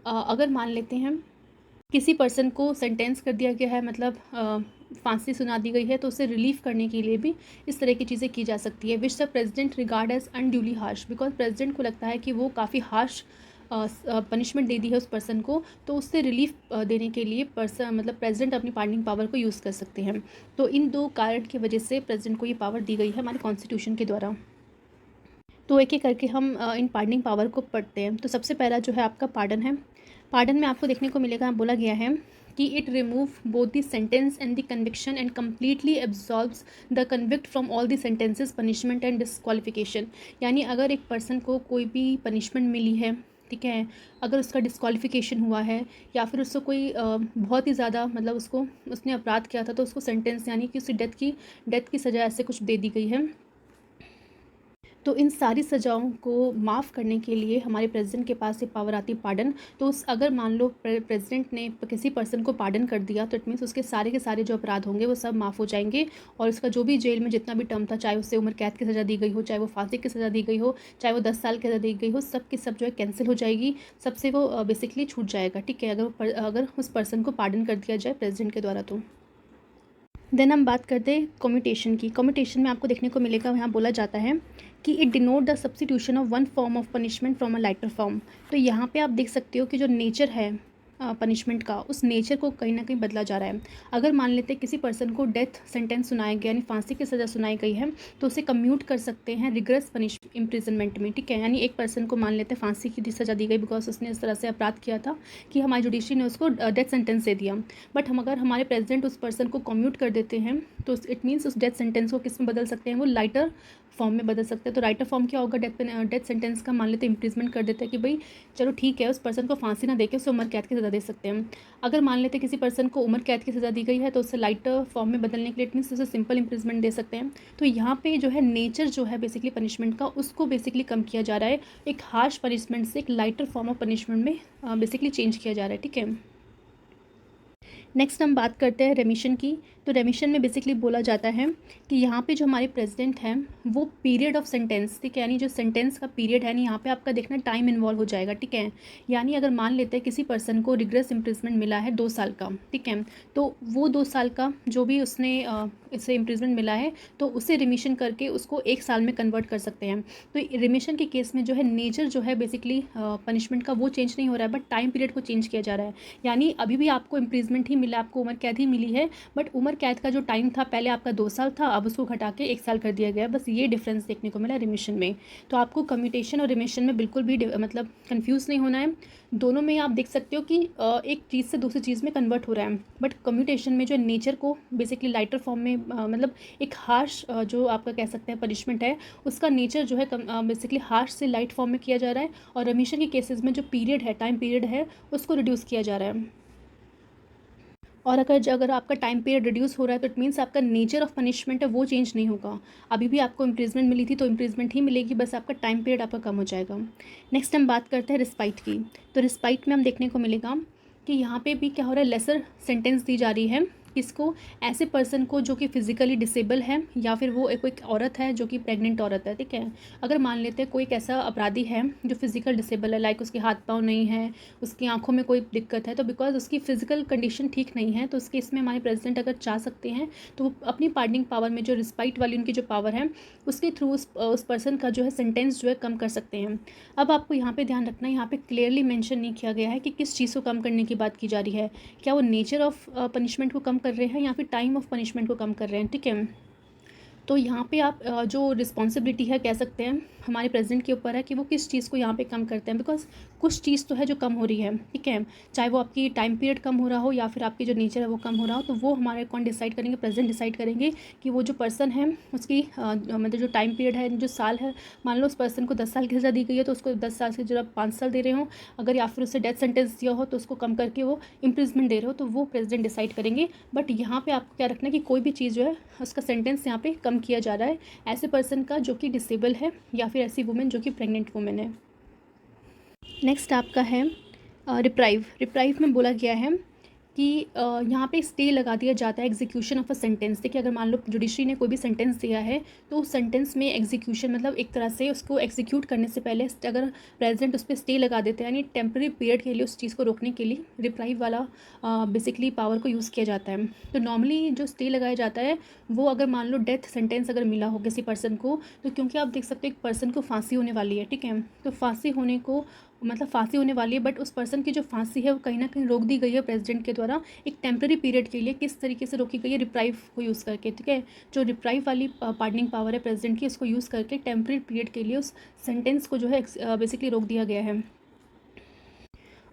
S1: अगर मान लेते हैं किसी पर्सन को सेंटेंस कर दिया गया है, मतलब फांसी सुना दी गई है, तो उसे रिलीफ करने के लिए भी इस तरह की चीज़ें की जा सकती है। Which the president regard as unduly harsh, because president को लगता है कि वो काफ़ी हार्श पनिशमेंट दे दी है उस पर्सन को, तो उससे रिलीफ देने के लिए मतलब प्रेसिडेंट अपनी पार्डनिंग पावर को यूज़ कर सकते हैं। तो इन दो कारण की वजह से प्रेसिडेंट को ये पावर दी गई है हमारे कॉन्स्टिट्यूशन के द्वारा। तो एक एक करके हम इन पार्डनिंग पावर को पढ़ते हैं। तो सबसे पहला जो है आपका पार्डन है। पार्डन में आपको देखने को मिलेगा, बोला गया है कि it remove both the sentence and the conviction and completely absorbs the convict from all the sentences, punishment and disqualification. यानी अगर एक पर्सन को कोई भी पनिशमेंट मिली है, ठीक है, अगर उसका डिस्क्वालिफिकेशन हुआ है या फिर उसको कोई बहुत ही ज़्यादा मतलब उसने अपराध किया था, तो उसको सेंटेंस यानी कि उसे डेथ की सज़ा ऐसे कुछ दे दी गई है, तो इन सारी सज़ाओं को माफ़ करने के लिए हमारे प्रेसिडेंट के पास ये पावर आती है पार्डन। तो अगर मान लो प्रेसिडेंट ने किसी पर्सन को पार्डन कर दिया, तो इट मीन्स उसके सारे के सारे जो अपराध होंगे वो सब माफ़ हो जाएंगे, और उसका जो भी जेल में जितना भी टर्म था, चाहे उसे उम्र कैद की सज़ा दी गई हो, चाहे वो फांसी की सज़ा दी गई हो, चाहे वो 10 साल की सज़ा दी गई हो, सब की सब जो है कैंसिल हो जाएगी, सबसे वो बेसिकली छूट जाएगा, ठीक है, अगर उस पर्सन को पार्डन कर दिया जाए प्रेसिडेंट के द्वारा। तो देन हम बात करते हैं कम्यूटेशन की। कम्यूटेशन में आपको देखने को मिलेगा, यहाँ बोला जाता है कि it denote the substitution of one form of punishment from a lighter form. तो यहाँ पे आप देख सकते हो कि जो नेचर है पनिशमेंट का, उस नेचर को कहीं ना कहीं बदला जा रहा है। अगर मान लेते हैं किसी पर्सन को डेथ सेंटेंस सुनाया गया, यानी फांसी की सज़ा सुनाई गई है, तो उसे कम्यूट कर सकते हैं रिगरस पनिश इम्प्रिजनमेंट में, ठीक है। यानी एक पर्सन को मान लेते हैं फांसी की सज़ा दी गई बिकॉज उसने इस तरह से अपराध किया था कि हमारी जुडिशरी ने उसको डेथ सेंटेंस दे दिया, बट हम अगर हमारे प्रेसिडेंट उस पर्सन को कम्यूट कर देते हैं, तो इट मीन्स उस डेथ सेंटेंस को किस में बदल सकते हैं, वो लाइटर फॉर्म में बदल सकते हैं। तो राइटर फॉर्म क्या होगा, डेथ सेंटेंस का मान लेते हैं इम्प्रिजमेंट कर देते हैं कि भाई चलो ठीक है, उस पर्सन को फांसी ना देके उसे उम्र कैद की सज़ा दे सकते हैं। अगर मान लेते हैं किसी पर्सन को उम्र कैद की सज़ा दी गई है, तो उसे लाइटर फॉर्म में बदलने के लिए इट मीन्स उसे सिंपल इम्प्रिजमेंट दे सकते हैं। तो यहाँ पे जो है नेचर जो है बेसिकली पनिशमेंट का, उसको बेसिकली कम किया जा रहा है, एक हार्श पनिशमेंट से एक लाइटर फॉर्म ऑफ पनिशमेंट में बेसिकली चेंज किया जा रहा है, ठीक है। नेक्स्ट हम बात करते हैं रेमिशन की। तो रेमिशन में बेसिकली बोला जाता है कि यहाँ पे जो हमारे प्रेसिडेंट हैं वो पीरियड ऑफ सेंटेंस, ठीक है, यानी जो सेंटेंस का पीरियड है, यहाँ पे आपका देखना टाइम इन्वॉल्व हो जाएगा, ठीक है। यानी अगर मान लेते हैं किसी पर्सन को रिग्रेस इम्प्रिजमेंट मिला है 2 साल का, ठीक है, तो वो 2 साल का जो भी उसने इससे इम्प्रिजमेंट मिला है, तो उसे रिमिशन करके उसको 1 साल में कन्वर्ट कर सकते हैं। तो रिमिशन के केस में जो है नेचर जो है बेसिकली पनिशमेंट का वो चेंज नहीं हो रहा है, बट टाइम पीरियड को चेंज किया जा रहा है। यानी अभी भी आपको इम्प्रिजमेंट ही मिला, आपको उम्र कैद ही मिली है, बट उम्र कैद का जो टाइम था पहले आपका 2 साल था, अब उसको घटा के 1 साल कर दिया गया, बस ये डिफरेंस देखने को मिला रिमिशन में। तो आपको कम्यूटेशन और रिमिशन में बिल्कुल भी मतलब कंफ्यूज नहीं होना है। दोनों में आप देख सकते हो कि एक चीज़ से दूसरी चीज़ में कन्वर्ट हो रहा है, बट कम्यूटेशन में जो नेचर को बेसिकली लाइटर फॉर्म में मतलब एक हार्श जो आपका कह सकते हैं पनिशमेंट है, उसका नेचर जो है बेसिकली हार्श से लाइट फॉर्म में किया जा रहा है, और रिमिशन के केसेस में जो पीरियड है, टाइम पीरियड है, उसको रिड्यूस किया जा रहा है। और अगर आपका टाइम पीरियड रिड्यूस हो रहा है, तो इट मीन्स आपका नेचर ऑफ पनिशमेंट है वो चेंज नहीं होगा। अभी भी आपको इम्प्रिजमेंट मिली थी तो इम्प्रिजमेंट ही मिलेगी, बस आपका टाइम पीरियड आपका कम हो जाएगा। नेक्स्ट हम बात करते हैं रिस्पाइट की। तो रिस्पाइट में हम देखने को मिलेगा कि यहाँ पे भी क्या हो रहा है, लेसर सेंटेंस दी जा रही है किसको? ऐसे पर्सन को जो कि फिज़िकली डिसेबल है या फिर वो एक औरत है जो कि प्रेग्नेंट औरत है, ठीक है। अगर मान लेते हैं कोई एक ऐसा अपराधी है जो फिज़िकल डिसेबल है, लाइक उसके हाथ पाँव नहीं है, उसकी आँखों में कोई दिक्कत है, तो बिकॉज़ उसकी फ़िज़िकल कंडीशन ठीक नहीं है, तो उस केस में हमारे प्रेसिडेंट अगर चाह सकते हैं तो वो अपनी पार्डनिंग पावर में जो रिस्पाइट वाली उनकी जो पावर है उसके थ्रू उस पर्सन का जो है सेंटेंस जो है कम कर सकते हैं। अब आपको यहाँ पे ध्यान रखना है, यहाँ पे क्लियरली मेंशन नहीं किया गया है कि किस चीज़ को कम करने की बात की जा रही है। क्या वो नेचर ऑफ पनिशमेंट को कम कर रहे हैं या फिर टाइम ऑफ पनिशमेंट को कम कर रहे हैं, ठीक है। तो यहाँ पे आप जो रिस्पॉन्सिबिलिटी है कह सकते हैं हमारे प्रेसिडेंट के ऊपर है कि वो किस चीज़ को यहाँ पे कम करते हैं, बिकॉज कुछ चीज़ तो है जो कम हो रही है, ठीक है। चाहे वो आपकी टाइम पीरियड कम हो रहा हो या फिर आपकी जो नेचर है वो कम हो रहा हो, तो वो हमारे कौन डिसाइड करेंगे? प्रेसिडेंट डिसाइड करेंगे कि वो जो पर्सन है उसकी मतलब जो टाइम पीरियड है, जो साल है, मान लो उस पर्सन को 10 साल की सज़ा दी गई है तो उसको 10 साल से जो आप 5 साल दे रहे हो, अगर या फिर उससे डेथ सेंटेंस दिया हो तो उसको कम करके वो इम्प्रिजमेंट दे रहे हो, तो वो प्रेसिडेंट डिसाइड करेंगे। बट यहाँ पे आपको क्या रखना है कि कोई भी चीज़ जो है उसका सेंटेंस यहाँ पे कम किया जा रहा है ऐसे पर्सन का जो कि डिसेबल है या फिर ऐसी वुमेन जो कि प्रेग्नेंट वुमेन है। नेक्स्ट आपका है रिप्राइव। रिप्राइव में बोला गया है कि यहाँ पे स्टे लगा दिया जाता है एग्जीक्यूशन ऑफ अ सेंटेंस। देखिए अगर मान लो जुडिशरी ने कोई भी सेंटेंस दिया है तो उस सेंटेंस में एग्जीक्यूशन मतलब एक तरह से उसको एग्जीक्यूट करने से पहले अगर प्रेसिडेंट उस पर स्टे लगा देते हैं, यानी टेम्प्रेरी पीरियड के लिए उस चीज़ को रोकने के लिए रिप्राइव वाला बेसिकली पावर को यूज़ किया जाता है। तो नॉर्मली जो स्टे लगाया जाता है वो अगर मान लो डेथ सेंटेंस अगर मिला हो किसी पर्सन को, तो क्योंकि आप देख सकते हो एक पर्सन को फांसी होने वाली है, ठीक है। तो फांसी होने को मतलब फांसी होने वाली है, बट उस पर्सन की जो फांसी है वो कहीं ना कहीं रोक दी गई है प्रेसिडेंट के द्वारा एक टेम्प्रेरी पीरियड के लिए। किस तरीके से रोकी गई है? रिप्राइव को यूज़ करके, ठीक है। जो रिप्राइव वाली पार्डनिंग पावर है प्रेसिडेंट की, उसको यूज़ करके टेम्प्रेरी पीरियड के लिए उस सेंटेंस को जो है बेसिकली रोक दिया गया है।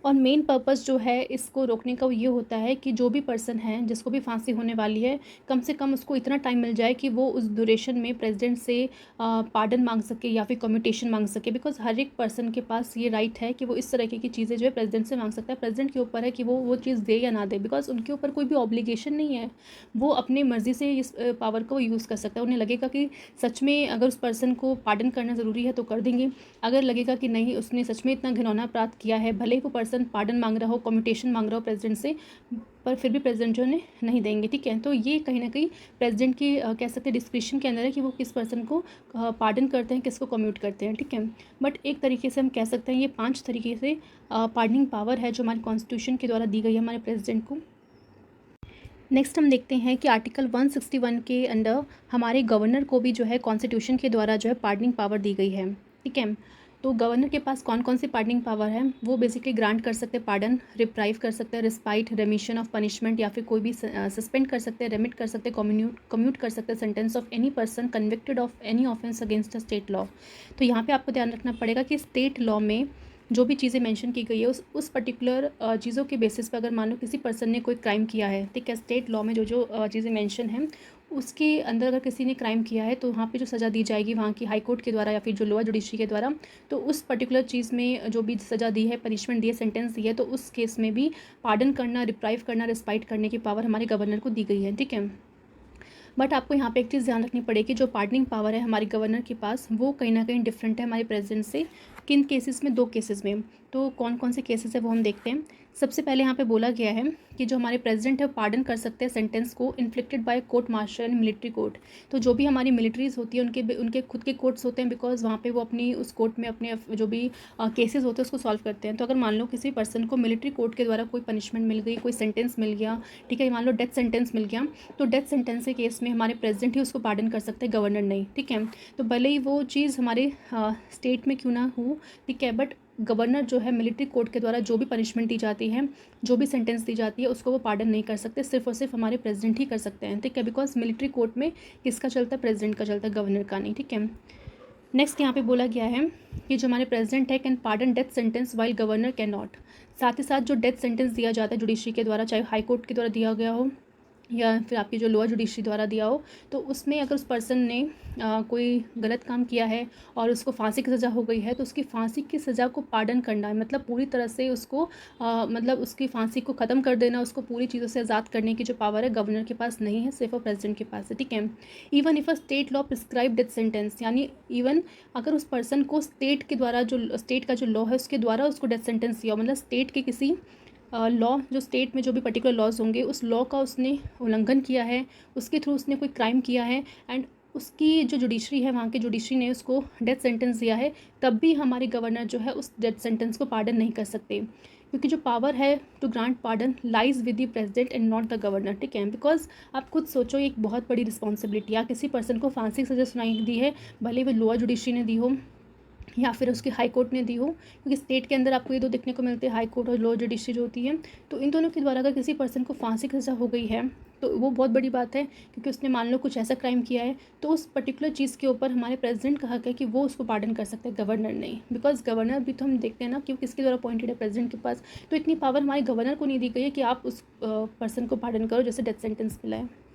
S1: और मेन पर्पस जो है इसको रोकने का वो ये होता है कि जो भी पर्सन है जिसको भी फांसी होने वाली है, कम से कम उसको इतना टाइम मिल जाए कि वो उस ड्यूरेशन में प्रेसिडेंट से पार्डन मांग सके या फिर कम्यूटेशन मांग सके। बिकॉज हर एक पर्सन के पास ये राइट है कि वो इस तरह की चीज़ें जो है प्रेसिडेंट से मांग सकता है। प्रेसिडेंट के ऊपर है कि वो चीज़ दे या ना दे, बिकॉज उनके ऊपर कोई भी ऑब्लिगेशन नहीं है। वो अपनी मर्ज़ी से इस पावर को यूज़ कर सकता है। उन्हें लगेगा कि सच में अगर उस पर्सन को पार्डन करना ज़रूरी है तो कर देंगे, अगर लगेगा कि नहीं उसने सच में इतना घिनौना अपराध किया है, भले ही वो पर्सन पार्डन मांग रहा हो, कम्यूटेशन मांग रहा हो प्रेसिडेंट से, पर फिर भी प्रेसिडेंट जो है नहीं देंगे, ठीक है। तो ये कहीं ना कहीं प्रेसिडेंट की कह सकते हैं डिस्क्रिप्शन के अंदर है कि वो किस पर्सन को पार्डन करते हैं, किसको कम्यूट करते हैं, ठीक है। बट एक तरीके से हम कह सकते हैं ये 5 तरीके से पार्डनिंग पावर है जो हमारे कॉन्स्टिट्यूशन के द्वारा दी गई है हमारे प्रेसिडेंट को। नेक्स्ट हम देखते हैं कि आर्टिकल 161 के अंडर हमारे गवर्नर को भी जो है कॉन्स्टिट्यूशन के द्वारा जो है पार्डनिंग पावर दी गई है, ठीक है। तो गवर्नर के पास कौन कौन सी पार्डनिंग पावर है? वो बेसिकली ग्रांट कर सकते हैं पार्डन, रिप्राइव कर सकते हैं, रिस्पाइट, रेमिशन ऑफ पनिशमेंट या फिर कोई भी सस्पेंड कर सकते हैं, रेमिट कर सकते हैं, कम्यूट कर सकते हैं sentence of any person convicted of any offence against the state law. तो यहाँ पे आपको ध्यान रखना पड़ेगा कि स्टेट लॉ में जो भी चीज़ें मेंशन की गई है उस पर्टिकुलर चीज़ों के बेसिस पर अगर मान लो किसी पर्सन ने कोई क्राइम किया है, ठीक है, स्टेट लॉ में जो जो चीज़ें मेंशन हैं उसके अंदर अगर किसी ने क्राइम किया है तो वहाँ पे जो सज़ा दी जाएगी वहाँ की हाई कोर्ट के द्वारा या फिर जो लोअर जुडिशरी के द्वारा, तो उस पर्टिकुलर चीज़ में जो भी सज़ा दी है, पनिशमेंट दी है, सेंटेंस दी है, तो उस केस में भी पार्डन करना, रिप्राइव करना, रिस्पाइट करने की पावर हमारे गवर्नर को दी गई है, ठीक है। बट आपको यहाँ पे एक चीज़ ध्यान रखनी पड़ेगी, जो पार्डनिंग पावर है हमारे गवर्नर के पास वो कहीं ना कहीं डिफरेंट है हमारे प्रेसिडेंट से। किन केसेस में? 2 केसेस में। तो कौन कौन से केसेस है वो हम देखते हैं। सबसे पहले यहाँ पे बोला गया है कि जो हमारे प्रेसिडेंट है पार्डन कर सकते हैं सेंटेंस को inflicted by court martial and military court. तो जो भी हमारी मिलिट्रीज होती है उनके खुद के कोर्ट्स होते हैं, बिकॉज वहाँ पे वो अपनी उस कोर्ट में अपने जो भी केसेस होते हैं उसको सॉल्व करते हैं। तो अगर मान लो किसी पर्सन को मिलिट्री कोर्ट के द्वारा कोई पनिशमेंट मिल गई, कोई सेंटेंस मिल गया, ठीक है, मान लो डेथ सेंटेंस मिल गया, तो डेथ सेंटेंस के केस में हमारे प्रेसिडेंट ही उसको पार्डन कर सकते हैं, गवर्नर नहीं, ठीक है। तो भले ही वो चीज़ हमारे स्टेट में क्यों ना हो, ठीक है, बट गवर्नर जो है मिलिट्री कोर्ट के द्वारा जो भी पनिशमेंट दी जाती है, जो भी सेंटेंस दी जाती है, उसको वो पार्डन नहीं कर सकते, सिर्फ और सिर्फ हमारे प्रेसिडेंट ही कर सकते हैं, ठीक है। बिकॉज मिलिट्री कोर्ट में किसका चलता है? प्रेसिडेंट का चलता है, गवर्नर का नहीं, ठीक है। नेक्स्ट यहाँ पे बोला गया है कि जो हमारे प्रेसिडेंट है can pardon death sentence while governor can not. साथ ही साथ जो डेथ सेंटेंस दिया जाता है जुडिशरी के द्वारा, चाहे हाई कोर्ट के द्वारा दिया गया हो या फिर आपकी जो लोअर जुडिशरी द्वारा दिया हो, तो उसमें अगर उस पर्सन ने कोई गलत काम किया है और उसको फांसी की सज़ा हो गई है, तो उसकी फांसी की सज़ा को पार्डन करना है, मतलब पूरी तरह से उसको मतलब उसकी फांसी को ख़त्म कर देना, उसको पूरी चीज़ों से आज़ाद करने की जो पावर है गवर्नर के पास नहीं है, सिर्फ और प्रेसिडेंट के पास है, ठीक है। Even if a state law prescribe death sentence, यानी इवन अगर उस पर्सन को स्टेट के द्वारा जो स्टेट का जो लॉ है उसके द्वारा उसको डेथ सेंटेंस दिया हो, मतलब स्टेट के किसी लॉ जो स्टेट में जो भी पर्टिकुलर लॉज होंगे उस लॉ का उसने उल्लंघन किया है, उसके थ्रू उसने कोई क्राइम किया है एंड उसकी जो जुडिशरी है वहाँ की जुडिशरी ने उसको डेथ सेंटेंस दिया है, तब भी हमारे गवर्नर जो है उस डेथ सेंटेंस को पार्डन नहीं कर सकते, क्योंकि जो पावर है to grant pardon lies with the president and not the governor. ठीक है, बिकॉज आप खुद सोचो एक बहुत बड़ी रिस्पॉन्सिबिलिटी, या किसी पर्सन को फांसी की सज़ा सुनाई दी है, भले वो लोअर जुडिशरी ने दी हो या फिर उसकी हाई कोर्ट ने दी हो, क्योंकि स्टेट के अंदर आपको ये दो देखने को मिलते हैं, हाई कोर्ट और लोअर जुडिशरी जो होती है। तो इन दोनों के द्वारा अगर किसी पर्सन को फांसी की सज़ा हो गई है तो वो बहुत बड़ी बात है, क्योंकि उसने मान लो कुछ ऐसा क्राइम किया है, तो उस पर्टिकुलर चीज़ के ऊपर हमारे प्रेसिडेंट का हक है कि वो उसको पार्डन कर सकते हैं, गवर्नर नहीं। बिकॉज गवर्नर भी तो हम देखते हैं ना कि वो किसके द्वारा अपॉइंटेड है, प्रेसिडेंट के पास। तो इतनी पावर हमारे गवर्नर को नहीं दी गई है कि आप उस पर्सन को पार्डन करो जैसे डेथ सेंटेंस मिला है।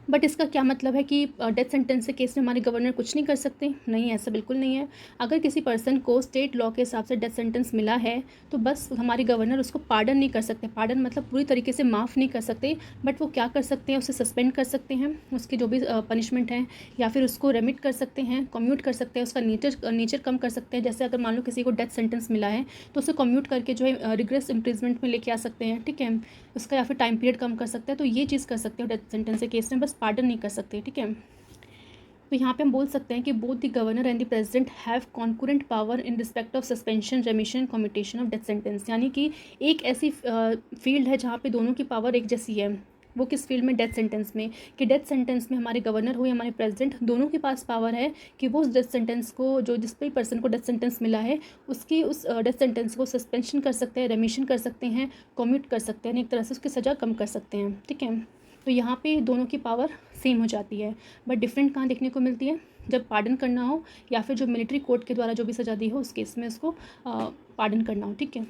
S1: बट इसका क्या मतलब है कि डेथ सेंटेंस के केस में हमारे गवर्नर कुछ नहीं कर सकते? नहीं, ऐसा बिल्कुल नहीं है। अगर किसी पर्सन को स्टेट लॉ के हिसाब से डेथ सेंटेंस मिला है तो बस हमारे गवर्नर उसको पार्डन नहीं कर सकते। पार्डन मतलब पूरी तरीके से माफ़ नहीं कर सकते, बट वो क्या कर सकते हैं, उसे सस्पेंड कर सकते हैं, उसकी जो भी पनिशमेंट है, या फिर उसको रेमिट कर सकते हैं, कम्यूट कर सकते हैं, उसका नेचर कम कर सकते हैं। जैसे अगर मान लो किसी को डेथ सेंटेंस मिला है तो उसे कम्यूट करके जो है रिग्रेस इम्प्रिजमेंट में लेके आ सकते हैं। ठीक है, उसका या फिर टाइम पीरियड कम कर सकते हैं। तो ये चीज़ कर सकते हो डेथ सेंटेंस के केस में, बस पार्डन नहीं कर सकते। ठीक है, तो यहाँ पे हम बोल सकते हैं कि both the governor and the president have concurrent power in respect of suspension, रेमिशन, commutation of death sentence. यानी कि एक ऐसी फील्ड है जहाँ पे दोनों की पावर एक जैसी है। वो किस फील्ड में? डेथ सेंटेंस में। कि डेथ सेंटेंस में हमारे गवर्नर हो या हमारे प्रेसिडेंट, दोनों के पास पावर है कि वो उस डेथ सेंटेंस को, जो जिस भी पर्सन को डेथ सेंटेंस मिला है उसकी उस डेथ सेंटेंस को सस्पेंशन कर सकते हैं, रेमिशन कर सकते हैं, कम्यूट कर सकते हैं, एक तरह से उसकी सज़ा कम कर सकते हैं। ठीक है, तो यहाँ पे दोनों की पावर सेम हो जाती है, बट डिफरेंट कहाँ देखने को मिलती है? जब पार्डन करना हो या फिर जो मिलिट्री कोर्ट के द्वारा जो भी सज़ा दी हो उस केस में उसको पार्डन करना हो। ठीक है,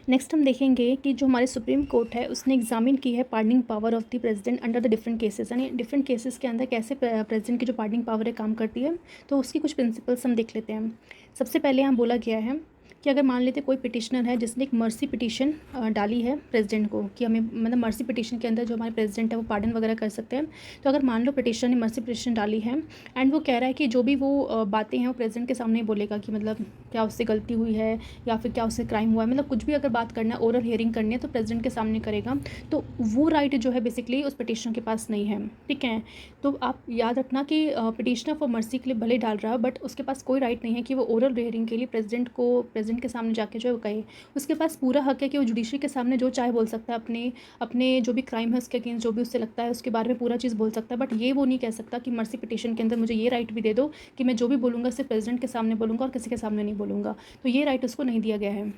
S1: नेक्स्ट हम देखेंगे कि जो हमारे सुप्रीम कोर्ट है उसने एग्जामिन की है pardoning power of the president under the different cases, यानी डिफरेंट केसेस के अंदर कैसे प्रेसिडेंट की जो पार्डनिंग पावर है काम करती है। तो उसकी कुछ प्रिंसिपल्स हम देख लेते हैं। सबसे पहले यहाँ बोला गया है कि अगर मान लेते कोई पिटिशनर है जिसने एक मर्सी पिटिशन डाली है प्रेसिडेंट को कि हमें, मतलब मर्सी पिटिशन के अंदर जो हमारे प्रेसिडेंट है वो पार्डन वगैरह कर सकते हैं। तो अगर मान लो पिटिशनर ने मर्सी पिटिशन डाली है एंड वो कह रहा है कि जो भी वो बातें हैं वो प्रेसिडेंट के सामने ही बोलेगा कि मतलब क्या उससे गलती हुई है या फिर क्या उससे क्राइम हुआ है, मतलब कुछ भी अगर बात करना है, ओरल हियरिंग करनी है तो प्रेसिडेंट के सामने करेगा। तो वो राइट जो है बेसिकली उस पिटिशनर के पास नहीं है। ठीक है, तो आप याद रखना कि पिटिशनर फॉर मर्सी के लिए भले डाल रहा है बट उसके पास कोई राइट नहीं है कि वो ओरल हियरिंग के लिए प्रेसिडेंट के सामने जाके जो है वो कहे। उसके पास पूरा हक है कि वो जुडिशरी के सामने जो चाहे बोल सकता है, अपने अपने जो भी क्राइम है उसके अगेंस्ट जो भी उससे लगता है उसके बारे में पूरा चीज़ बोल सकता है। बट ये वो नहीं कह सकता कि मर्सी पिटिशन के अंदर मुझे ये राइट भी दे दो कि मैं जो भी बोलूँगा सिर्फ प्रेसिडेंट के सामने बोलूँगा और किसी के सामने नहीं बोलूँगा। तो ये राइट उसको नहीं दिया गया है।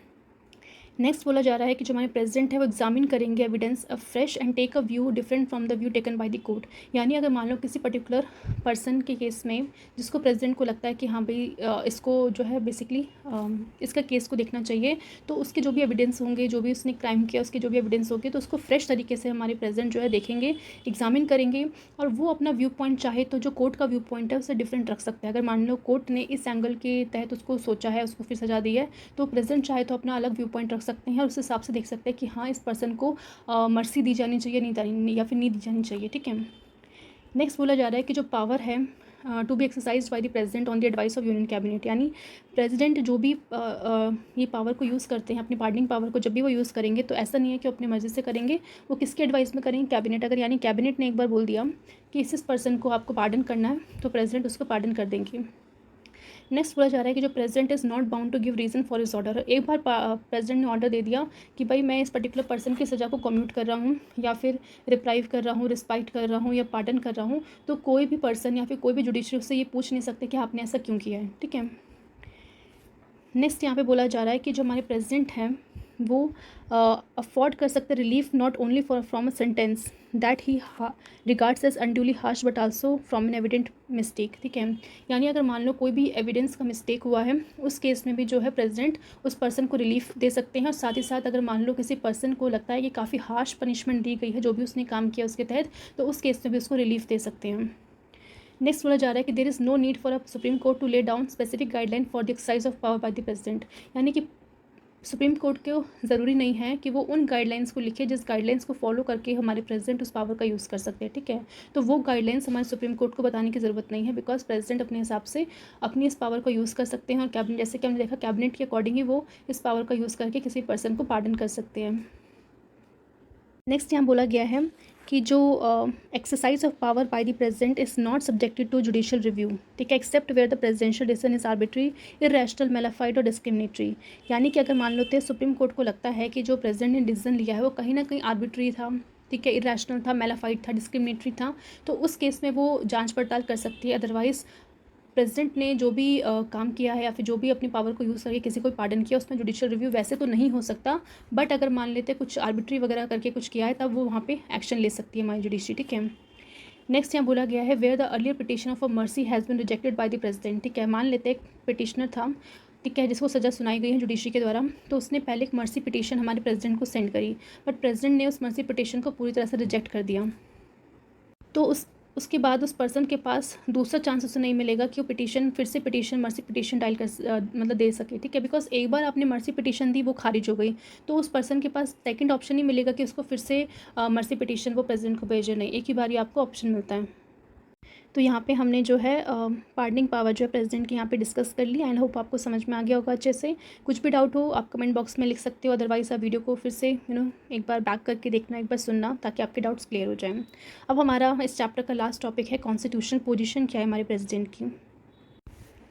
S1: नेक्स्ट बोला जा रहा है कि जो हमारे प्रेसिडेंट है वो एग्जामिन करेंगे evidence a fresh and take a view different from the view taken by the court. यानी अगर मान लो किसी पर्टिकुलर पर्सन के केस में जिसको प्रेसिडेंट को लगता है कि हाँ भाई इसको जो है बेसिकली इसका केस को देखना चाहिए, तो उसके जो भी एविडेंस होंगे, जो भी उसने क्राइम किया उसके जो भी एविडेंस होंगे, तो उसको फ्रेश तरीके से हमारे प्रेसिडेंट जो है देखेंगे, एग्जामिन करेंगे और वो अपना व्यू पॉइंट चाहे तो जो कोर्ट का व्यू पॉइंट है उसे डिफरेंट रख सकते हैं। अगर मान लो कोर्ट ने इस एंगल के तहत उसको सोचा है, उसको फिर सजा दी है, तो प्रेसिडेंट चाहे तो अपना अलग व्यू पॉइंट रख सकते हैं और उस हिसाब से देख सकते हैं कि हाँ इस पर्सन को मर्सी दी जानी चाहिए, नहीं या फिर नहीं दी जानी चाहिए। ठीक है, नेक्स्ट बोला जा रहा है कि जो पावर है to be exercise by the president on the advice of union cabinet, यानी प्रेसिडेंट जो भी ये पावर को यूज़ करते हैं, अपनी पार्डनिंग पावर को जब भी वो यूज़ करेंगे तो ऐसा नहीं है कि अपनी मर्ज़ी से करेंगे, वो किसके एडवाइस में करेंगे? कैबिनेट। अगर यानी कैबिनेट ने एक बार बोल दिया कि इस पर्सन को आपको पार्डन करना है तो प्रेसिडेंट उसको पार्डन कर देंगे। नेक्स्ट बोला जा रहा है कि जो president is not bound to give reason for his order. एक बार प्रेसिडेंट ने ऑर्डर दे दिया कि भाई मैं इस पर्टिकुलर पर्सन की सज़ा को कम्यूट कर रहा हूँ या फिर रिप्राइव कर रहा हूँ, रिस्पाइट कर रहा हूँ या पार्डन कर रहा हूँ, तो कोई भी पर्सन या फिर कोई भी जुडिशरी उससे ये पूछ नहीं सकते कि आपने ऐसा क्यों किया है। ठीक है, नेक्स्ट यहाँ पे बोला जा रहा है कि जो हमारे प्रेसिडेंट हैं वो अफोर्ड कर सकते relief not only for from a sentence that he regards as unduly harsh but also from an evident mistake. ठीक है, यानी अगर मान लो कोई भी एविडेंस का मिस्टेक हुआ है उस केस में भी जो है प्रेसिडेंट उस पर्सन को रिलीफ दे सकते हैं, और साथ ही साथ अगर मान लो किसी पर्सन को लगता है कि काफ़ी हार्श पनिशमेंट दी गई है जो भी उसने काम किया उसके तहत, तो उस केस में भी उसको रिलीफ दे सकते हैं। नेक्स्ट बोला जा रहा है कि there is no need for a supreme court to lay down specific guideline for the exercise of power by the president, यानी कि सुप्रीम कोर्ट को ज़रूरी नहीं है कि वो उन गाइडलाइंस को लिखे जिस गाइडलाइंस को फॉलो करके हमारे प्रेसिडेंट उस पावर का यूज़ कर सकते हैं, ठीक है। तो वो गाइडलाइंस हमारे सुप्रीम कोर्ट को बताने की ज़रूरत नहीं है, बिकॉज प्रेसिडेंट अपने हिसाब से अपनी इस पावर को यूज़ कर सकते हैं, और कैबिनेट, जैसे कि हमने देखा, कैबिनेट के अकॉर्डिंग ही वो इस पावर का यूज़ करके किसी पर्सन को पार्डन कर सकते हैं। नेक्स्ट यहाँ बोला गया है कि जो exercise of power by the president is not subjected to judicial review, ठीक है, except where the presidential decision is arbitrary, irrational, mala fide और डिस्क्रिमिनेटरी। यानी कि अगर मान लो तो सुप्रीम कोर्ट को लगता है कि जो प्रेसिडेंट ने डिसीजन लिया है वो कहीं ना कहीं आर्बिट्री था, ठीक है, इरैशनल था, मैलिफाइड था, डिस्क्रिमिनेटरी था, तो उस केस में वो जांच पड़ताल कर सकती है। अदरवाइज़ प्रेसिडेंट ने जो भी काम किया है या फिर जो भी अपनी पावर को यूज़ करके किसी को पार्डन किया, उसमें जुडिशियल रिव्यू वैसे तो नहीं हो सकता, बट अगर मान लेते कुछ आर्बिट्री वगैरह करके कुछ किया है तब वो वहाँ पे एक्शन ले सकती है हमारी जुडिशरी, ठीक है। नेक्स्ट यहाँ बोला गया है where the earlier petition of a mercy has been rejected by the president, ठीक है। मान लेते एक पिटिशनर था, ठीक है, जिसको सज़ा सुनाई गई है जुडिशरी के द्वारा, तो उसने पहले एक मर्सी पिटिशन हमारे प्रेसिडेंट को सेंड करी, बट प्रेसिडेंट ने उस मर्सी पिटिशन को पूरी तरह से रिजेक्ट कर दिया। तो उसके बाद उस पर्सन के पास दूसरा चांस उसे नहीं मिलेगा कि वो पिटीशन फिर से मर्सी पिटीशन डायल कर मतलब दे सके, ठीक है, बिकॉज एक बार आपने मर्सी पिटीशन दी, वो खारिज हो गई, तो उस पर्सन के पास सेकंड ऑप्शन नहीं मिलेगा कि उसको फिर से मर्सी पिटीशन वो प्रेसिडेंट को भेजे, नहीं, एक ही बार ही आपको ऑप्शन मिलता है। तो यहाँ पे हमने जो है पार्डनिंग पावर जो है प्रेसिडेंट की यहाँ पे डिस्कस कर ली, एंड होप आपको समझ में आ गया होगा अच्छे से। कुछ भी डाउट हो आप कमेंट बॉक्स में लिख सकते हो, अदरवाइज़ आप वीडियो को फिर से एक बार बैक करके देखना, एक बार सुनना, ताकि आपके डाउट्स क्लियर हो जाएं। अब हमारा इस चैप्टर का लास्ट टॉपिक है कॉन्स्टिट्यूशनल पोजीशन क्या है हमारे प्रेसिडेंट की।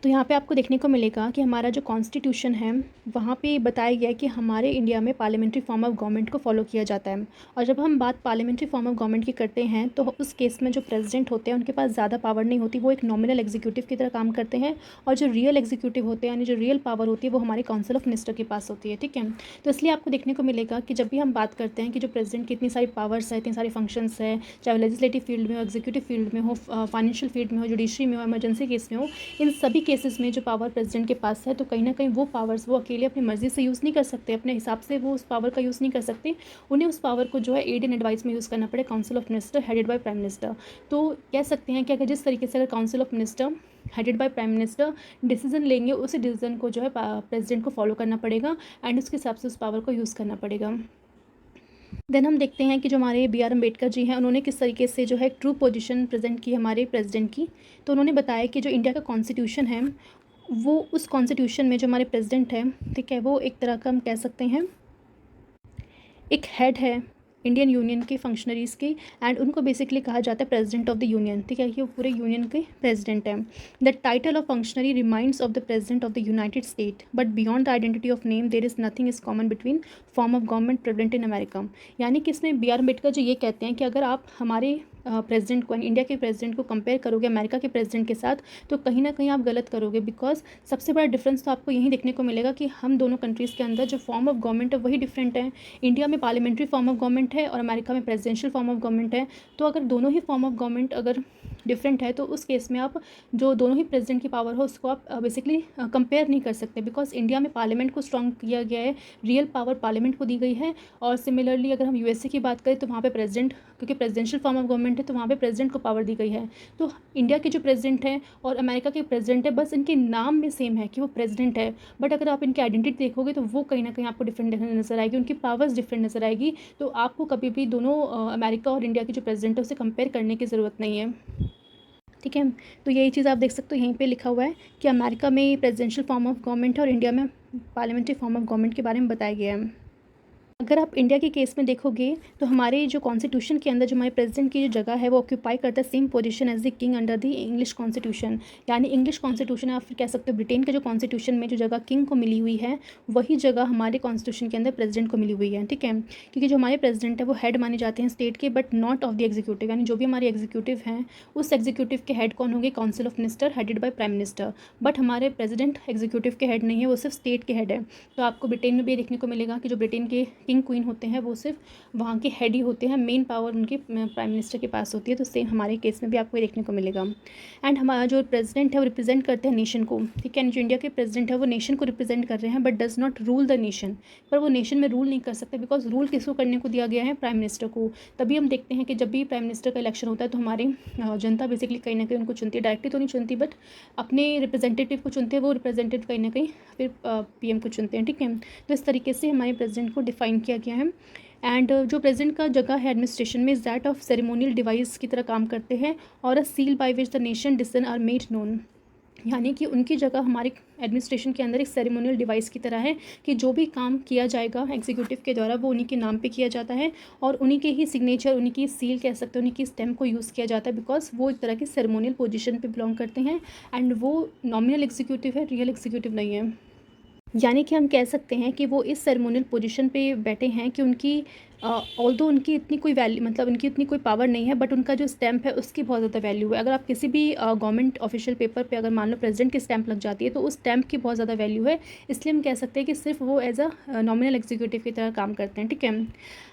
S1: तो यहाँ पे आपको देखने को मिलेगा कि हमारा जो कॉन्स्टिट्यूशन है वहाँ पे बताया गया है कि हमारे इंडिया में पार्लियामेंट्री फॉर्म ऑफ गवर्नमेंट को फॉलो किया जाता है। और जब हम बात पार्लियामेंट्री फॉर्म ऑफ गवर्नमेंट की करते हैं तो उस केस में जो प्रेसिडेंट होते हैं उनके पास ज़्यादा पावर नहीं होती, वो एक नॉमिनल एग्जीक्यूटिव की तरह काम करते हैं, और जो रियल एग्जीक्यूटिव होते हैं यानी जो रियल पावर होती है वो हमारे काउंसिल ऑफ मिनिस्टर के पास होती है, ठीक है। तो इसलिए आपको देखने को मिलेगा कि जब भी हम बात करते हैं कि जो प्रेसिडेंट की इतनी सारी पावर्स है, इतनी सारी फंक्शंस है, चाहे लेजिस्लेटिव फील्ड में हो, एग्जीक्यूटिव फील्ड में हो, फाइनेंशियल फील्ड में हो, जुडिशरी में हो, इमरजेंसी केस में हो, इन सभी केसेस में जो पावर प्रेसिडेंट के पास है, तो कहीं ना कहीं वो पावर्स वो अकेले अपनी मर्जी से यूज़ नहीं कर सकते, अपने हिसाब से वो उस पावर का यूज़ नहीं कर सकते, उन्हें उस पावर को जो है एड एंड एडवाइस में यूज़ करना पड़े council of minister headed by prime minister. तो कह सकते हैं कि अगर जिस तरीके से अगर council of minister headed by prime minister decision लेंगे, उसी डिसीजन को जो है प्रेसिडेंट को फॉलो करना पड़ेगा, एंड उसके हिसाब से उस पावर को यूज़ करना पड़ेगा। देन हम देखते हैं कि जो हमारे बी आर अम्बेडकर जी हैं उन्होंने किस तरीके से जो है ट्रू पोजीशन प्रेजेंट की हमारे प्रेसिडेंट की। तो उन्होंने बताया कि जो इंडिया का कॉन्स्टिट्यूशन है वो उस कॉन्स्टिट्यूशन में जो हमारे प्रेसिडेंट है, ठीक है, वो एक तरह का हम कह सकते हैं एक हेड है इंडियन यूनियन के फंक्शनरीज़ की, एंड उनको बेसिकली कहा जाता है प्रेसिडेंट ऑफ द यूनियन, ठीक है, कि वो पूरे यूनियन के प्रेसिडेंट हैं। The title of functionary reminds of the president of the United state, but beyond the identity of name there is nothing is common between form of government president in America. यानी कि इसमें B R Ambedkar जो ये कहते हैं कि अगर आप हमारे प्रेसिडेंट को, इंडिया के प्रेसिडेंट को कंपेयर करोगे अमेरिका के प्रेसिडेंट के साथ, तो कहीं ना कहीं आप गलत करोगे, बिकॉज सबसे बड़ा डिफरेंस तो आपको यही देखने को मिलेगा कि हम दोनों कंट्रीज़ के अंदर जो फॉर्म ऑफ गवर्नमेंट है वही डिफरेंट है। इंडिया में पार्लियामेंट्री फॉर्म ऑफ गवर्नमेंट है और अमेरिका में प्रेसिडेंशियल फॉर्म ऑफ गवर्नमेंट है। तो अगर दोनों ही फॉर्म ऑफ गवर्नमेंट अगर डिफरेंट है तो उस केस में आप जो दोनों ही प्रेसिडेंट की पावर हो उसको आप बेसिकली कंपेयर नहीं कर सकते, बिकॉज इंडिया में पार्लियामेंट को स्ट्रॉन्ग किया गया है, रियल पावर पार्लियामेंट को दी गई है। और सिमिलरली अगर हम यूएसए की बात करें तो वहाँ पे प्रेसिडेंट, क्योंकि प्रेसिडेंशियल फॉर्म ऑफ गवर्नमेंट है, तो वहाँ पे प्रेसिडेंट को पावर दी गई है। तो इंडिया के जो प्रेसिडेंट है और अमेरिका के प्रेसिडेंट है, बस इनके नाम में सेम है कि वो प्रेसिडेंट है, बट अगर आप इनकी आइडेंटिटी देखोगे तो वो कहीं ना कहीं आपको डिफरेंट नजर आएगी, उनकी पावर्स डिफरेंट नजर आएगी। तो आपको कभी भी दोनों अमेरिका और इंडिया के जो प्रेसिडेंट है उसे कंपेयर करने की ज़रूरत नहीं है, ठीक है। तो यही चीज़ आप देख सकते हो, यहीं पे लिखा हुआ है कि अमेरिका में प्रेसिडेंशियल फॉर्म ऑफ गवर्नमेंट है और इंडिया में पार्लियामेंट्री फॉर्म ऑफ गवर्नमेंट के बारे में बताया गया है। अगर आप इंडिया के केस में देखोगे तो हमारे जो कॉन्स्टिट्यूशन के अंदर जो हमारे प्रेसिडेंट की जो जगह है वो ऑक्यूपाई करता है same position as the king under the English constitution. यानी इंग्लिश कॉन्स्टिट्यूशन आप फिर कह सकते हो ब्रिटेन के जो कॉन्स्टिट्यूशन में जो जगह किंग को मिली हुई है वही जगह हमारे कॉन्स्टिट्यूशन के अंदर प्रेसिडेंट को मिली हुई है, ठीक है। क्योंकि जो हमारे प्रेसिडेंट है वो हेड माने जाते हैं स्टेट के, but not of the executive. यानी जो भी हमारे एग्जीक्यूटिव हैं उस एग्जीक्यूटिव के हेड कौन होंगे, council of minister headed by prime minister. But हमारे प्रेसिडेंट एग्जीक्यूटिव के हेड नहीं है, वो सिर्फ स्टेट के हेड है। तो आपको ब्रिटेन में भी देखने को मिलेगा कि जो ब्रिटेन के किंग क्वीन होते हैं वो सिर्फ वहाँ के हेड ही होते हैं, मेन पावर उनके प्राइम मिनिस्टर के पास होती है। तो सेम हमारे केस में भी आपको देखने को मिलेगा। एंड हमारा जो प्रेसिडेंट है वो रिप्रेजेंट करते हैं नेशन को, ठीक है। जो इंडिया के प्रेसिडेंट है वो नेशन को रिप्रेजेंट कर रहे हैं, but does not rule the nation. पर वो नेशन में रूल नहीं कर सकते, बिकॉज रूल किसको करने को दिया गया है, प्राइम मिनिस्टर को। तभी हम देखते हैं कि जब भी प्राइम मिनिस्टर का इलेक्शन होता है तो हमारी जनता बेसिकली कहीं ना कहीं उनको चुनती है, डायरेक्टली तो नहीं चुनती, बट अपने रिप्रेजेंटेटिव को चुनते हैं, वो रिप्रेजेंटेटिव कहीं ना कहीं फिर पीएम को चुनते हैं, ठीक है। तो इस तरीके से हमारे प्रेसिडेंट को डिफाइन किया गया है। एंड जो प्रेसिडेंट का जगह है एडमिनिस्ट्रेशन में, दैट ऑफ सेरेमोनियल डिवाइस की तरह काम करते हैं, और a seal by which the nation decision are made known. यानी कि उनकी जगह हमारे एडमिनिस्ट्रेशन के अंदर एक सेरेमोनियल डिवाइस की तरह है कि जो भी काम किया जाएगा एग्जीक्यूटिव के द्वारा वो उन्हीं के नाम पे किया जाता है, और उन्हीं के ही सिग्नेचर, उन्हीं की सील कह सकते हैं, उन्हीं की स्टैम्प को यूज़ किया जाता है, बिकॉज वो एक तरह की सेरेमोनियल पोजीशन पे बिलोंग करते हैं। एंड वो नॉमिनल एग्जीक्यूटिव है, रियल एग्जीक्यूटिव नहीं है। यानी कि हम कह सकते हैं कि वो इस सेरेमोनियल पोजीशन पे बैठे हैं कि उनकी ऑल्दो उनकी इतनी कोई वैल्यू, मतलब उनकी इतनी कोई पावर नहीं है, बट उनका जो स्टैम्प है उसकी बहुत ज़्यादा वैल्यू है। अगर आप किसी भी गवर्नमेंट ऑफिशियल पेपर पे अगर मान लो प्रेसिडेंट की स्टैम्प लग जाती है तो उस स्टैम्प की बहुत ज़्यादा वैल्यू है। इसलिए हम कह सकते हैं कि सिर्फ वो एज अ नॉमिनल एग्जीक्यूटिव की तरह काम करते हैं, ठीक है।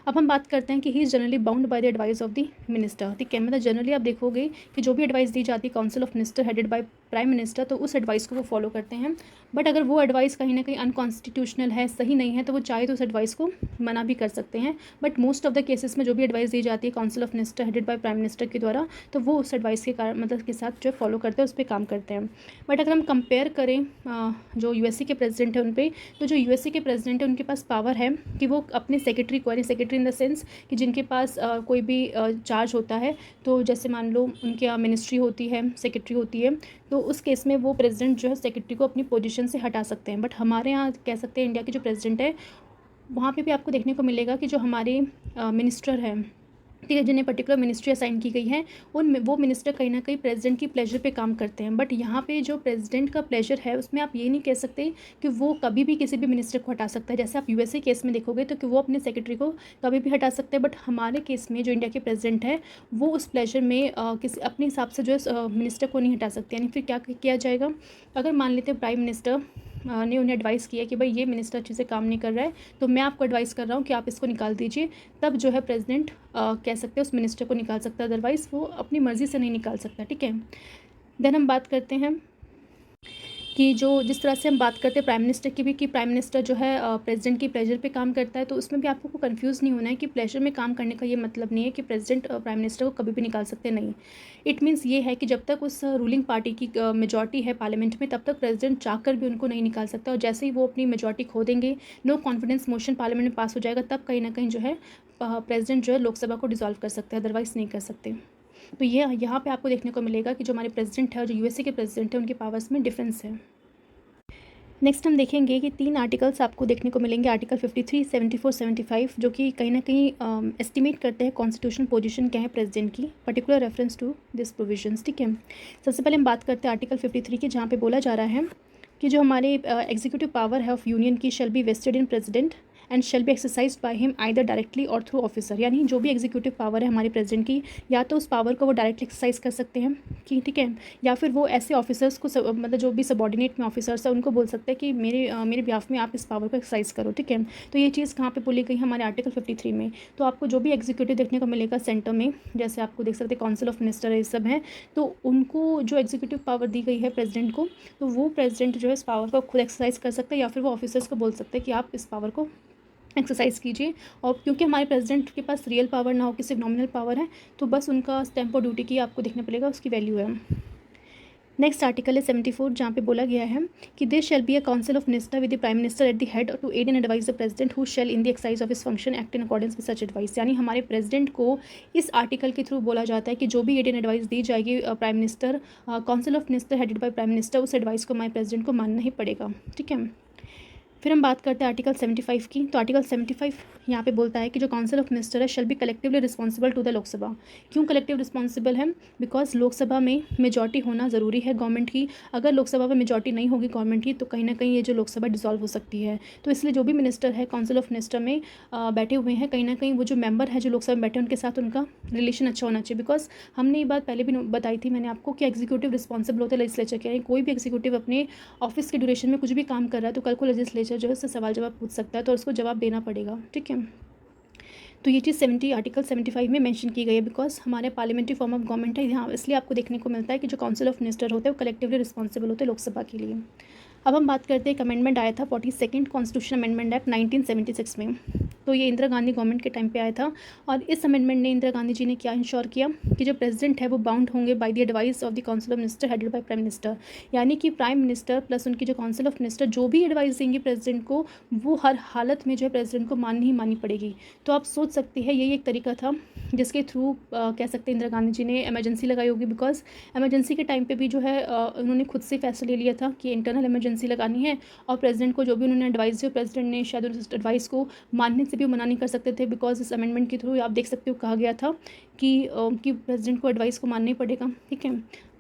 S1: अब हम बात करते हैं कि he is generally bound by the advice of the minister, ठीक है। मतलब जनरली आप देखोगे कि जो भी एडवाइस दी जाती है council of minister headed by prime minister, तो उस एडवाइस को वो फॉलो करते हैं। बट अगर वो एडवाइस कहीं ना कहीं अनकॉन्स्टिट्यूशनल है, सही नहीं है, तो वो चाहे तो उस एडवाइस को मना भी कर सकते हैं। But most of the cases में जो भी एडवाइस दी जाती है council of minister headed by prime minister के द्वारा, तो वो उस एडवाइस के कारण मतलब के साथ जो फॉलो करते हैं, उस पर काम करते हैं। बट अगर हम कंपेयर करें जो यूएसए के प्रेसिडेंट है उन पर, तो जो यूएसए के प्रेसिडेंट है उनके पास पावर है कि वो अपने सेक्रेटरी को, यानी सेक्रेटरी इन द सेंस कि जिनके पास कोई भी चार्ज होता है, तो जैसे मान लो उनके यहाँ मिनिस्ट्री होती है, सेक्रेटरी होती है, तो उस केस में वो प्रेसिडेंट जो है सेक्रेटरी को अपनी पोजीशन से हटा सकते हैं। बट हमारे यहाँ कह सकते हैं इंडिया के जो प्रेसिडेंट है वहाँ पे भी आपको देखने को मिलेगा कि जो हमारे मिनिस्टर हैं, ठीक है, जिन्हें पर्टिकुलर मिनिस्ट्री असाइन की गई है, वो मिनिस्टर कहीं ना कहीं प्रेसिडेंट की प्लेजर पे काम करते हैं। बट यहाँ पे जो प्रेसिडेंट का प्लेजर है उसमें आप ये नहीं कह सकते कि वो कभी भी किसी भी मिनिस्टर को हटा सकता है। जैसे आप यूएसए केस में देखोगे तो कि वो अपने सेक्रेटरी को कभी भी हटा सकते हैं, बट हमारे केस में जो इंडिया के प्रेसिडेंट है वो उस प्लेजर में किसी अपने हिसाब से जो है मिनिस्टर को नहीं हटा सकते। यानी फिर क्या किया जाएगा, अगर मान लेते हैं प्राइम मिनिस्टर ने उन्हें एडवाइस किया कि भाई ये मिनिस्टर अच्छे से काम नहीं कर रहा है, तो मैं आपको एडवाइस कर रहा हूँ कि आप इसको निकाल दीजिए, तब जो है प्रेसिडेंट कह सकते हैं उस मिनिस्टर को निकाल सकता है, अदरवाइज़ वो अपनी मर्ज़ी से नहीं निकाल सकता, ठीक है। देन हम बात करते हैं कि जो जिस तरह से हम बात करते हैं प्राइम मिनिस्टर की भी, कि प्राइम मिनिस्टर जो है प्रेसिडेंट की प्लेजर पे काम करता है, तो उसमें भी आपको कंफ्यूज नहीं होना है कि प्लेजर में काम करने का ये मतलब नहीं है कि प्रेसिडेंट प्राइम मिनिस्टर को कभी भी निकाल सकते नहीं। इट मीन्स ये है कि जब तक उस रूलिंग पार्टी की मेजॉरिटी है पार्लियामेंट में, तब तक प्रेसिडेंट चाहकर भी उनको नहीं निकाल सकता, और जैसे ही वो अपनी मेजॉरिटी खो देंगे, नो कॉन्फिडेंस मोशन पार्लियामेंट में पास हो जाएगा, तब कहीं ना कहीं जो है प्रेसिडेंट जो है लोकसभा को डिसॉल्व कर सकते हैं, अदरवाइज़ नहीं कर सकते। तो ये यहाँ पे आपको देखने को मिलेगा कि जो हमारे प्रेसिडेंट है और जो यूएसए के प्रेसिडेंट है उनके पावर्स में डिफरेंस है। नेक्स्ट हम देखेंगे कि 3 आर्टिकल्स आपको देखने को मिलेंगे, आर्टिकल 53, 74, 75, जो कि कहीं ना कहीं एस्टिमेट करते हैं कॉन्स्टिट्यूशनल पोजीशन क्या है प्रेसिडेंट की, particular reference to this provisions, ठीक है। सबसे पहले हम बात करते हैं आर्टिकल 53 की, जहाँ पे बोला जा रहा है कि जो हमारे एग्जीक्यूटिव पावर है ऑफ यूनियन की shall be vested in president and shall be exercise by him either directly or through officer. यानी जो भी एग्जीक्यूटिव पावर है हमारे प्रेसिडेंट की, या तो उस पावर को वो डायरेक्टली एक्सरसाइज कर सकते हैं कि, ठीक है, या फिर वो ऐसे ऑफिसर्स को मतलब जो भी सबॉर्डिनेट में ऑफिसर्स है उनको बोल सकते हैं कि मेरे बिहाफ में आप इस पावर को एक्सरसाइज करो, ठीक है। तो ये चीज़ कहाँ पे बोली गई है, हमारे आर्टिकल 53 में। तो आपको जो भी एग्जीक्यूटिव देखने को मिलेगा सेंटर में, जैसे आपको देख सकते हैं काउंसिल ऑफ मिनिस्टर ये सब है, तो उनको जो एग्जीक्यूटिव पावर दी गई है प्रेसिडेंट को, तो वो प्रेसिडेंट जो है इस पावर को खुद एक्सरसाइज कर सकते हैं, या फिर वो ऑफिसर्स को बोल सकते हैं कि आप इस पावर को एक्सरसाइज कीजिए। और क्योंकि हमारे प्रेसिडेंट के पास रियल पावर ना हो कि सिर्फ नॉमिनल पावर है, तो बस उनका स्टैम्प और ड्यूटी की आपको देखना पड़ेगा, उसकी वैल्यू है। नेक्स्ट आर्टिकल है 74, जहाँ पे बोला गया है कि there shall be a council of minister with the prime minister at the head to aid and advise the president who shall in the exercise of his function act in accordance with such advice. यानी हमारे president को इस article के through बोला जाता है कि जो भी एड एंड एडवाइस दी जाएगी prime minister, council of minister headed by prime minister, उस एडवाइस को हमारे प्रेसिडेंट को मानना ही पड़ेगा, ठीक है। फिर हम बात करते हैं आर्टिकल 75 की। तो आर्टिकल 75 यहाँ पे बोलता है कि जो काउंसिल ऑफ मिनिस्टर है shall be collectively responsible to the Lok Sabha. क्यों कलेक्टिव रिस्पॉन्सिबल है? बिकॉज लोकसभा में मेजॉरिटी होना ज़रूरी है गवर्नमेंट की। अगर लोकसभा में मेजॉरिटी नहीं होगी गवर्नमेंट की, तो कहीं ना कहीं ये जो लोकसभा डिसॉल्व हो सकती है। तो इसलिए जो भी मिनिस्टर है काउंसिल ऑफ मिनिस्टर में बैठे हुए हैं, कहीं ना कहीं वो जो मेंबर है जो लोकसभा में बैठे हैं उनके साथ उनका रिलेशन अच्छा होना चाहिए। बिकॉज हमने ये बात पहले भी बताई थी मैंने आपको कि एग्जीक्यूटिव रिस्पॉन्सिबल होते हैं लेजिस्लेचर के। कोई भी एग्जीक्यूटिव अपने ऑफिस के ड्यूरेशन में कुछ भी काम कर रहा है तो कल को लेजिस्लेचर मिनिस्टर जो है उससे सवाल जवाब पूछ सकता है, तो उसको जवाब देना पड़ेगा, ठीक है। तो ये चीज़ आर्टिकल 75 में मेंशन की गई है, बिकॉज हमारे पार्लियामेंट्री फॉर्म ऑफ गवर्नमेंट है यहाँ, इसलिए आपको देखने को मिलता है कि जो काउंसिल ऑफ मिनिस्टर होते हैं वो कलेक्टिवली रिस्पॉन्सिबल होते हैं लोकसभा के लिए। अब हम बात करते हैं, एक अमेंडमेंट आया था 42nd कॉन्स्टिट्यूशन अमेंडमेंट एक्ट 1976 में। तो ये इंदिरा गांधी गवर्नमेंट के टाइम पे आया था, और इस अमेंडमेंट ने इंदिरा गांधी जी ने क्या इंश्योर किया कि जो प्रेसिडेंट है वो बाउंड होंगे by the advice of the council of minister headed by prime minister. यानी कि प्राइम मिनिस्टर प्लस उनकी जो काउंसिल ऑफ मिनिस्टर जो भी एडवाइस देंगे प्रेसिडेंट को, वो हर हालत में जो है प्रेसिडेंट को माननी ही माननी पड़ेगी। तो आप सोच सकते हैं यही एक तरीका था जिसके थ्रू कह सकते हैं इंदिरा गांधी जी ने इमरजेंसी लगाई होगी, बिकॉज इमरजेंसी के टाइम पे भी जो है उन्होंने खुद से फैसला ले लिया था कि इंटरनल इमरजेंसी लगानी है, और प्रेसिडेंट को जो भी उन्होंने एडवाइस दी, प्रेसिडेंट ने शायद उस एडवाइस को मानने से भी मना नहीं कर सकते थे, बिकॉज इस अमेंडमेंट के थ्रू आप देख सकते हो कहा गया था कि प्रेसिडेंट को एडवाइस को मानना ही पड़ेगा, ठीक है।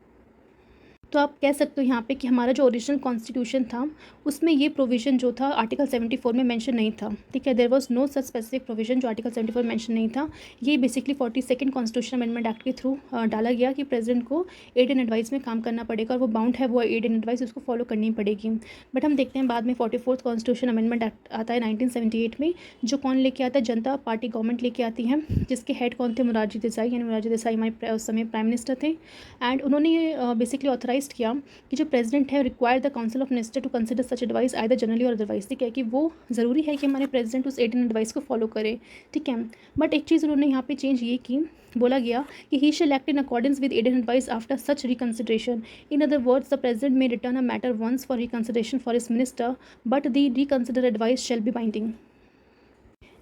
S1: तो आप कह सकते हो यहाँ पे कि हमारा जो ओरिजिनल कॉन्स्टिट्यूशन था उसमें ये प्रोविज़न जो था आर्टिकल 74 में मेंशन नहीं था, ठीक है। There was no such specific provision जो आर्टिकल 74 मेंशन नहीं था। ये basically 42nd constitution amendment act के थ्रू डाला गया कि प्रेसिडेंट को एड एंड एडवाइस में काम करना पड़ेगा, और वो बाउंड है, वो एड एंड एडवाइस उसको फॉलो करनी पड़ेगी। बट हम देखते हैं बाद में 44th कॉन्स्टिट्यूशन अमेंडमेंट एक्ट आता है 1978 में, जो कौन लेके आता है, जनता पार्टी गवर्नमेंट लेके आती है, जिसके हेड कौन थे, मोरारजी देसाई। यानी मोरारजी देसाई हमारे उस समय प्राइम मिनिस्टर थे, एंड उन्होंने ये बेसिकली ऑथराइज किया कि जो प्रेसिडेंट है require the council of minister to consider such advice either generally or otherwise, ठीक है, कि वो ज़रूरी है कि हमारे प्रेसिडेंट उस एड एंड एडवाइस को फॉलो करे, ठीक है। बट एक चीज़ उन्होंने यहाँ पे चेंज ये की, बोला गया कि he shall act in accordance with aid and advice after such reconsideration. In other words the president may return a matter once for reconsideration for his minister, but the reconsider advice shall be binding.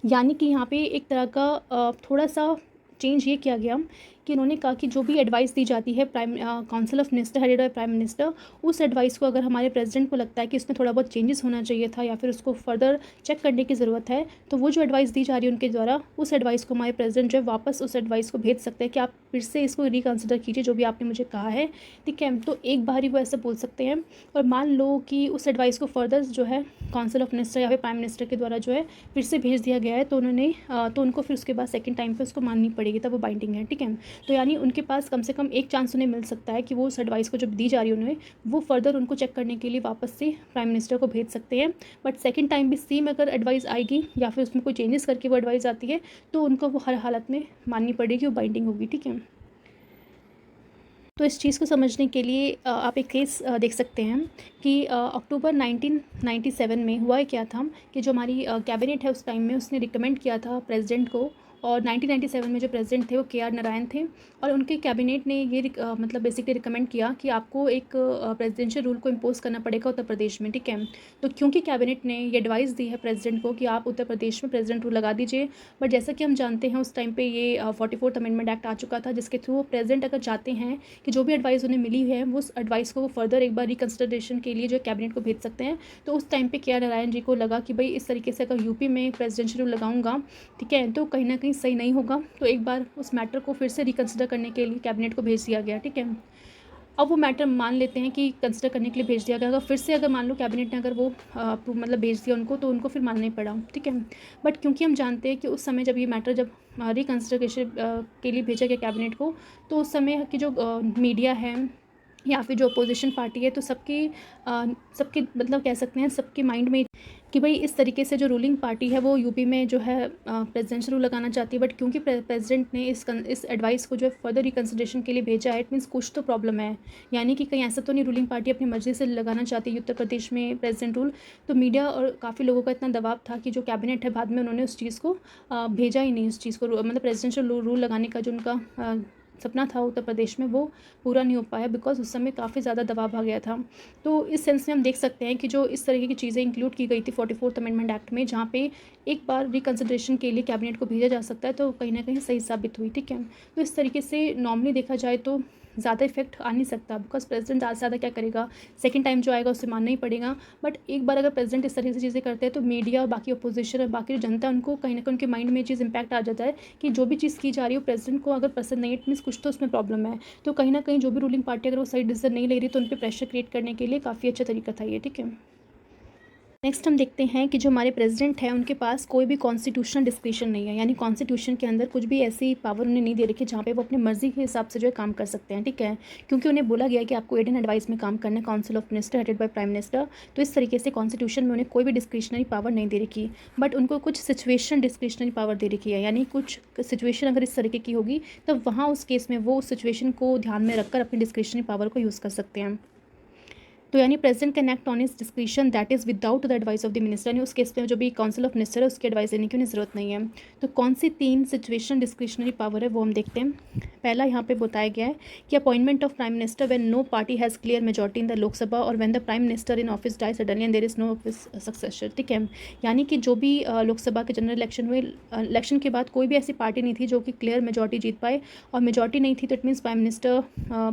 S1: यानी कि यहाँ पे एक तरह का थोड़ा सा change ये किया गया कि उन्होंने कहा कि जो भी एडवाइस दी जाती है prime council of minister headed by prime minister, उस एडवाइस को अगर हमारे प्रेसिडेंट को लगता है कि इसमें थोड़ा बहुत चेंजेस होना चाहिए था या फिर उसको फर्दर चेक करने की ज़रूरत है, तो वो जो एडवाइस दी जा रही है उनके द्वारा, उस एडवाइस को हमारे प्रेसिडेंट जो है वापस उस एडवाइस को भेज सकते हैं कि आप फिर से इसको रिकन्सिडर कीजिए जो भी आपने मुझे कहा है, ठीक है। तो एक बार ही वो ऐसे बोल सकते हैं, और मान लो कि उस एडवाइस को फर्दर जो है काउंसिल ऑफ मिनिस्टर या फिर प्राइम मिनिस्टर के द्वारा जो है फिर से भेज दिया गया है, तो उनको फिर उसके बाद सेकंड टाइम पे उसको माननी पड़ेगी, तब वो बाइंडिंग है, ठीक है। तो यानी उनके पास कम से कम एक चांस उन्हें मिल सकता है कि वो उस एडवाइस को जब दी जा रही है उन्हें, वो फर्दर उनको चेक करने के लिए वापस से प्राइम मिनिस्टर को भेज सकते हैं। बट सेकंड टाइम भी सेम अगर एडवाइस आएगी या फिर उसमें कोई चेंजेस करके वो एडवाइस आती है, तो उनको वो हर हालत में माननी पड़ेगी, वो बाइंडिंग होगी, ठीक है। तो इस चीज़ को समझने के लिए आप एक केस देख सकते हैं कि अक्टूबर 1997 में हुआ क्या था कि जो हमारी कैबिनेट है उस टाइम में उसने रिकमेंड किया था प्रेसिडेंट को, और 1997 में जो प्रेसिडेंट थे वो KR नारायण थे, और उनके कैबिनेट ने ये मतलब बेसिकली रिकमेंड किया कि आपको एक प्रेसिडेंशियल रूल को इम्पोज करना पड़ेगा उत्तर प्रदेश में, ठीक है। तो क्योंकि कैबिनेट ने ये एडवाइस दी है प्रेसिडेंट को कि आप उत्तर प्रदेश में प्रेसिडेंट रूल लगा दीजिए, बट जैसा कि हम जानते हैं उस टाइम पे ये 44th अमेंडमेंट एक्ट आ चुका था, जिसके थ्रू प्रेसिडेंट अगर चाहते हैं कि जो भी एडवाइस उन्हें मिली है वो उस एडवाइस को वो फर्दर एक बार रिकन्सिडरेशन के लिए जो कैबिनेट को भेज सकते हैं। तो उस टाइम पे KR नारायण जी को लगा कि भाई इस तरीके से अगर यूपी में प्रेसिडेंशियल रूल लगाऊंगा, ठीक है, तो कहीं ना कहीं सही नहीं होगा, तो एक बार उस मैटर को फिर से रिकन्सिडर करने के लिए कैबिनेट को भेज दिया गया, ठीक है। अब वो मैटर मान लेते हैं कि कंसिडर करने के लिए भेज दिया गया, अगर फिर से अगर मान लो कैबिनेट ने अगर वो मतलब भेज दिया उनको, तो उनको फिर मानना ही पड़ा, ठीक है। बट क्योंकि हम जानते हैं कि उस समय जब ये मैटर जब रिकन्सिडरेशन के लिए भेजा गया कैबिनेट को, तो उस समय की जो मीडिया है या फिर जो अपोजिशन पार्टी है, तो सबके मतलब कह सकते हैं सबके माइंड में कि भाई इस तरीके से जो रूलिंग पार्टी है वो यूपी में जो है प्रेसिडेंशियल रूल लगाना चाहती है, बट क्योंकि प्रेसिडेंट ने इस एडवाइस को जो है फर्दर रिकन्सिडरेशन के लिए भेजा है, इट मीन्स कुछ तो प्रॉब्लम है। यानी कि कहीं ऐसा तो नहीं रूलिंग पार्टी अपनी मर्जी से लगाना चाहती है उत्तर प्रदेश में प्रेसिडेंट रूल। तो मीडिया और काफ़ी लोगों का इतना दबाव था कि जो कैबिनेट है बाद में उन्होंने उस चीज़ को भेजा ही नहीं, उस चीज़ को मतलब प्रेसिडेंशियल रूल लगाने का जो उनका सपना था उत्तर प्रदेश में वो पूरा नहीं हो पाया, बिकॉज उस समय काफ़ी ज़्यादा दबाव आ गया था। तो इस सेंस में हम देख सकते हैं कि जो इस तरीके की चीज़ें इंक्लूड की गई थी 44th अमेंडमेंट एक्ट में, जहाँ पे एक बार रिकन्सिडरेशन के लिए कैबिनेट को भेजा जा सकता है, तो कहीं ना कहीं सही साबित हुई, ठीक है। तो इस तरीके से नॉर्मली देखा जाए तो ज़्यादा इफेक्ट आ नहीं सकता, बिकॉज प्रेसिडेंट ज़्यादा से ज़्यादा क्या करेगा, सेकंड टाइम जो आएगा उसे मानना ही पड़ेगा। बट एक बार अगर प्रेसिडेंट इस तरीके से चीज़ें करते हैं, तो मीडिया और बाकी अपोजिशन और बाकी जो जनता, उनको कहीं ना कहीं उनके माइंड में ये चीज़ इंपैक्ट आ जाता है कि जो भी चीज़ की जा रही है प्रेसिडेंट को अगर पसंद नहीं, इट मीन्स कुछ तो उसमें प्रॉब्लम है। तो कहीं ना कहीं जो भी रूलिंग पार्टी अगर वो सही डिसीजन नहीं ले रही, तो उन पर प्रेशर क्रिएट करने के लिए काफ़ी अच्छा तरीका था ये, ठीक है। नेक्स्ट हम देखते हैं कि जो हमारे प्रेसिडेंट हैं उनके पास कोई भी कॉन्स्टिट्यूशनल डिस्क्रिप्शन नहीं है, यानी कॉन्स्टिट्यूशन के अंदर कुछ भी ऐसी पावर उन्हें नहीं दे रखी जहाँ पे वो अपनी मर्जी के हिसाब से जो है काम कर सकते हैं, ठीक है। क्योंकि उन्हें बोला गया है कि आपको एड एंड एडवाइस में काम करना है, council of minister headed by prime minister. तो इस तरीके से कॉन्स्टिट्यूशन में उन्हें कोई भी डिस्क्रिशनरी पावर नहीं दे रखी, बट उनको कुछ सिचुएशन डिस्क्रिशनरी पावर दे रखी है, यानी कुछ सिचुएशन अगर इस तरीके की होगी तब वहाँ उस केस में वो उस सिचुएशन को ध्यान में रखकर अपनी डिस्क्रिशनरी पावर को यूज़ कर सकते हैं। तो यानी president can act on his discretion that is without the advice of the minister, यानी उस केस में जो भी काउंसिल ऑफ मिनिस्टर है उसकी एडवाइस लेने की उन्हें ज़रूरत नहीं है। तो कौन सी 3 सिचुएशन डिस्क्रिशनरी पावर है वो हम देखते हैं। पहला यहाँ पे बताया गया है कि appointment of prime minister when no party has clear majority in the Lok Sabha और when the prime minister in office die suddenly and there is no office successor, ठीक है। यानी कि जो भी लोकसभा के जनरल इलेक्शन हुए, इलेक्शन के बाद कोई भी ऐसी पार्टी नहीं थी जो कि क्लियर मेजॉरिटी जीत पाए, और मेजॉरिटी नहीं थी तो इट मीन्स प्राइम मिनिस्टर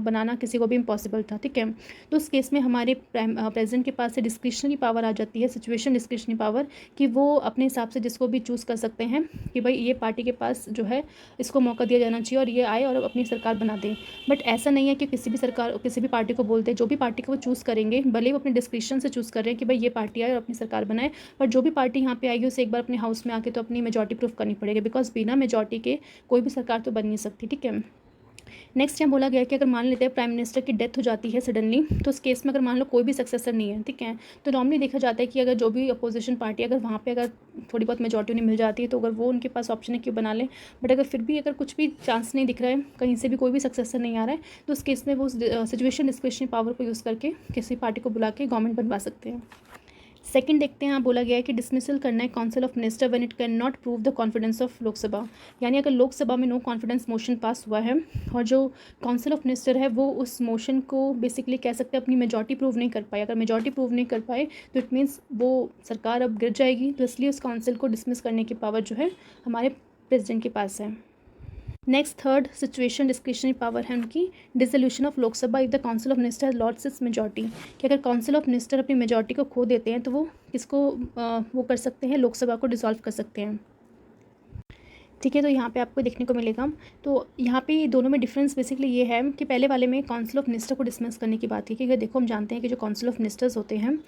S1: बनाना किसी को भी इम्पॉसिबल था, ठीक है। तो उस केस में हमारे प्रेसिडेंट के पास से डिस्क्रिशनरी पावर आ जाती है, सिचुएशन डिस्क्रिशनरी पावर, कि वो अपने हिसाब से जिसको भी चूज़ कर सकते हैं कि भाई ये पार्टी के पास जो है इसको मौका दिया जाना चाहिए और ये आए और अपनी सरकार बना दें। बट ऐसा नहीं है कि किसी भी सरकार किसी भी पार्टी को बोलते, जो भी पार्टी को वो चूज़ करेंगे, भले वो अपने डिस्क्रिशन से चूज़ कर रहे हैं कि भाई ये पार्टी आए और अपनी सरकार बनाए, बट जो भी पार्टी यहाँ पे आएगी उसे एक बार अपने हाउस में आके तो अपनी मेजॉरिटी प्रूफ करनी पड़ेगी, बिकॉज बिना मेजॉरिटी के कोई भी सरकार तो बन नहीं सकती, ठीक है। नेक्स्ट यहाँ बोला गया कि अगर मान लेते हैं प्राइम मिनिस्टर की डेथ हो जाती है सडनली, तो उस केस में अगर मान लो कोई भी सक्सेसर नहीं है, ठीक है, तो नॉर्मली देखा जाता है कि अगर जो भी अपोजिशन पार्टी अगर वहाँ पे अगर थोड़ी बहुत मेजॉरिटी उन्हें मिल जाती है तो अगर वो उनके पास ऑप्शन है कि बना लें, बट अगर फिर भी अगर कुछ भी चांस नहीं दिख रहा है, कहीं से भी कोई भी सक्सेसर नहीं आ रहा है, तो उस केस में वो सिचुएशन डिस्क्रिशनरी पावर को यूज़ करके किसी पार्टी को बुला के गवर्नमेंट बनवा सकते हैं। सेकंड देखते हैं, यहाँ बोला गया है कि डिसमिसल करना है council of minister when it can not prove the confidence of Lok Sabha, यानी अगर लोकसभा में नो कॉन्फिडेंस मोशन पास हुआ है और जो काउंसिल ऑफ मिनिस्टर है वो उस मोशन को बेसिकली कह सकते हैं अपनी मेजॉरिटी प्रूव नहीं कर पाए, अगर मेजॉरिटी प्रूव नहीं कर पाए तो इट मीन्स वो सरकार अब गिर जाएगी, तो इसलिए उस काउंसिल को डिसमिस करने की पावर जो है हमारे प्रेसिडेंट के पास है। Next third situation discretionary power है उनकी dissolution of Lok Sabha if the council of minister lords its majority, कि अगर काउंसिल ऑफ मिनिस्टर अपनी मेजॉरिटी को खो देते हैं तो वो किसको वो कर सकते हैं, लोकसभा को डिसॉल्व कर सकते हैं, ठीक है। तो यहाँ पे आपको देखने को मिलेगा, तो यहाँ पे दोनों में डिफरेंस बेसिकली ये है कि पहले वाले में काउंसिल ऑफ मिनिस्टर को डिसमिस करने की बात थी, कि देखो हम जानते हैं कि जो काउंसिल ऑफ मिनिस्टर्स होते हैं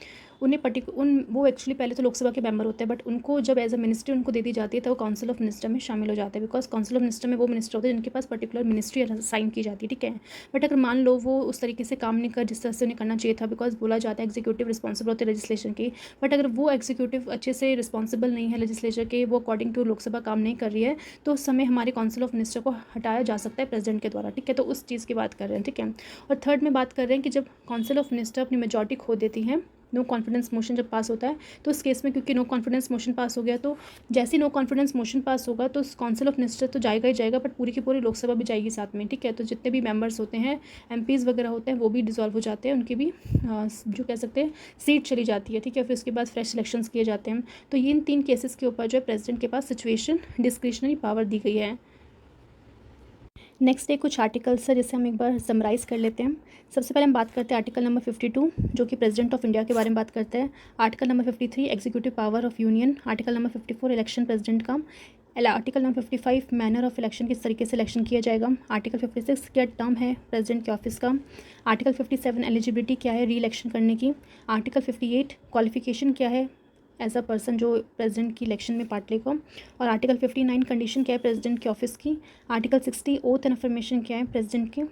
S1: उन्हें वो एक्चुअली पहले तो लोकसभा के मेंबर होते हैं, बट उनको जब एज अ मिनिस्ट्री उनको दे दी जाती है तो वो काउंसिल ऑफ मिनिस्टर में शामिल हो जाते हैं, बिकॉज काउंसिल ऑफ मिनिस्टर में वो मिनिस्टर होते हैं जिनके पास पर्टिकुलर मिनिस्ट्री साइन की जाती है, ठीक है। बट अगर मान लो वो उस तरीके से काम नहीं कर जिस तरह से उन्हें करना चाहिए था, बिकॉज बोला जाता है एग्जीक्यूटिव रिस्पॉन्सिबल होते हैं लेजिस्लेशन की, बट अगर वो एग्जीक्यूटिव अच्छे से रिस्पॉन्सिबल नहीं है लेजिस्लेचर के, वो अकॉर्डिंग टू लोकसभा काम नहीं कर रही है, तो उस समय हमारे काउंसिल ऑफ मिनिस्टर को हटाया जा सकता है प्रेसिडेंट के द्वारा, ठीक है। तो उस चीज़ की बात कर रहे हैं, ठीक है। और थर्ड में बात कर रहे हैं कि जब काउंसिल ऑफ मिनिस्टर अपनी मेजॉरिटी खो देती है, नो कॉन्फिडेंस मोशन जब पास होता है, तो उस केस में क्योंकि नो कॉन्फिडेंस मोशन पास हो गया, तो जैसे ही नो कॉन्फिडेंस मोशन पास होगा तो काउंसिल ऑफ मिनिस्टर तो जाएगा ही जाएगा, बट पूरी की पूरी लोकसभा भी जाएगी साथ में, ठीक है। तो जितने भी मेंबर्स होते हैं, एमपीज़ वगैरह होते हैं, वो भी डिसॉल्व हो जाते हैं, उनकी भी जो कह सकते हैं सीट चली जाती है, ठीक है। फिर उसके बाद फ्रेश इलेक्शंस किए जाते हैं। तो ये इन 3 केसेस के ऊपर जो है प्रेसिडेंट के पास सिचुएशन डिस्क्रिशनरी पावर दी गई है। नेक्स्ट डे कुछ आर्टिकल्स है जिसे हम एक बार समराइज़ कर लेते हैं। सबसे पहले हम बात करते हैं आर्टिकल नंबर 52 जो कि प्रेसिडेंट ऑफ इंडिया के बारे में बात करते हैं। Article number 53 executive power of union. Article number 54 election president का। Article number 55 manner of election, किस तरीके से इलेक्शन किया जाएगा। आर्टिकल 56 क्या टर्म है प्रेसिडेंट के ऑफिस का। आर्टिकल 57 एलिजिबिलिटी क्या है री इलेक्शन करने की। आर्टिकल 58 क्वालिफिकेशन क्या है एज अ पर्सन जो प्रेसिडेंट की इलेक्शन में पार्ट लेगा। और आर्टिकल 59 कंडीशन क्या है प्रेसिडेंट के ऑफिस की। आर्टिकल 60 ओथ एंड अफर्मेशन क्या है प्रेसिडेंट के,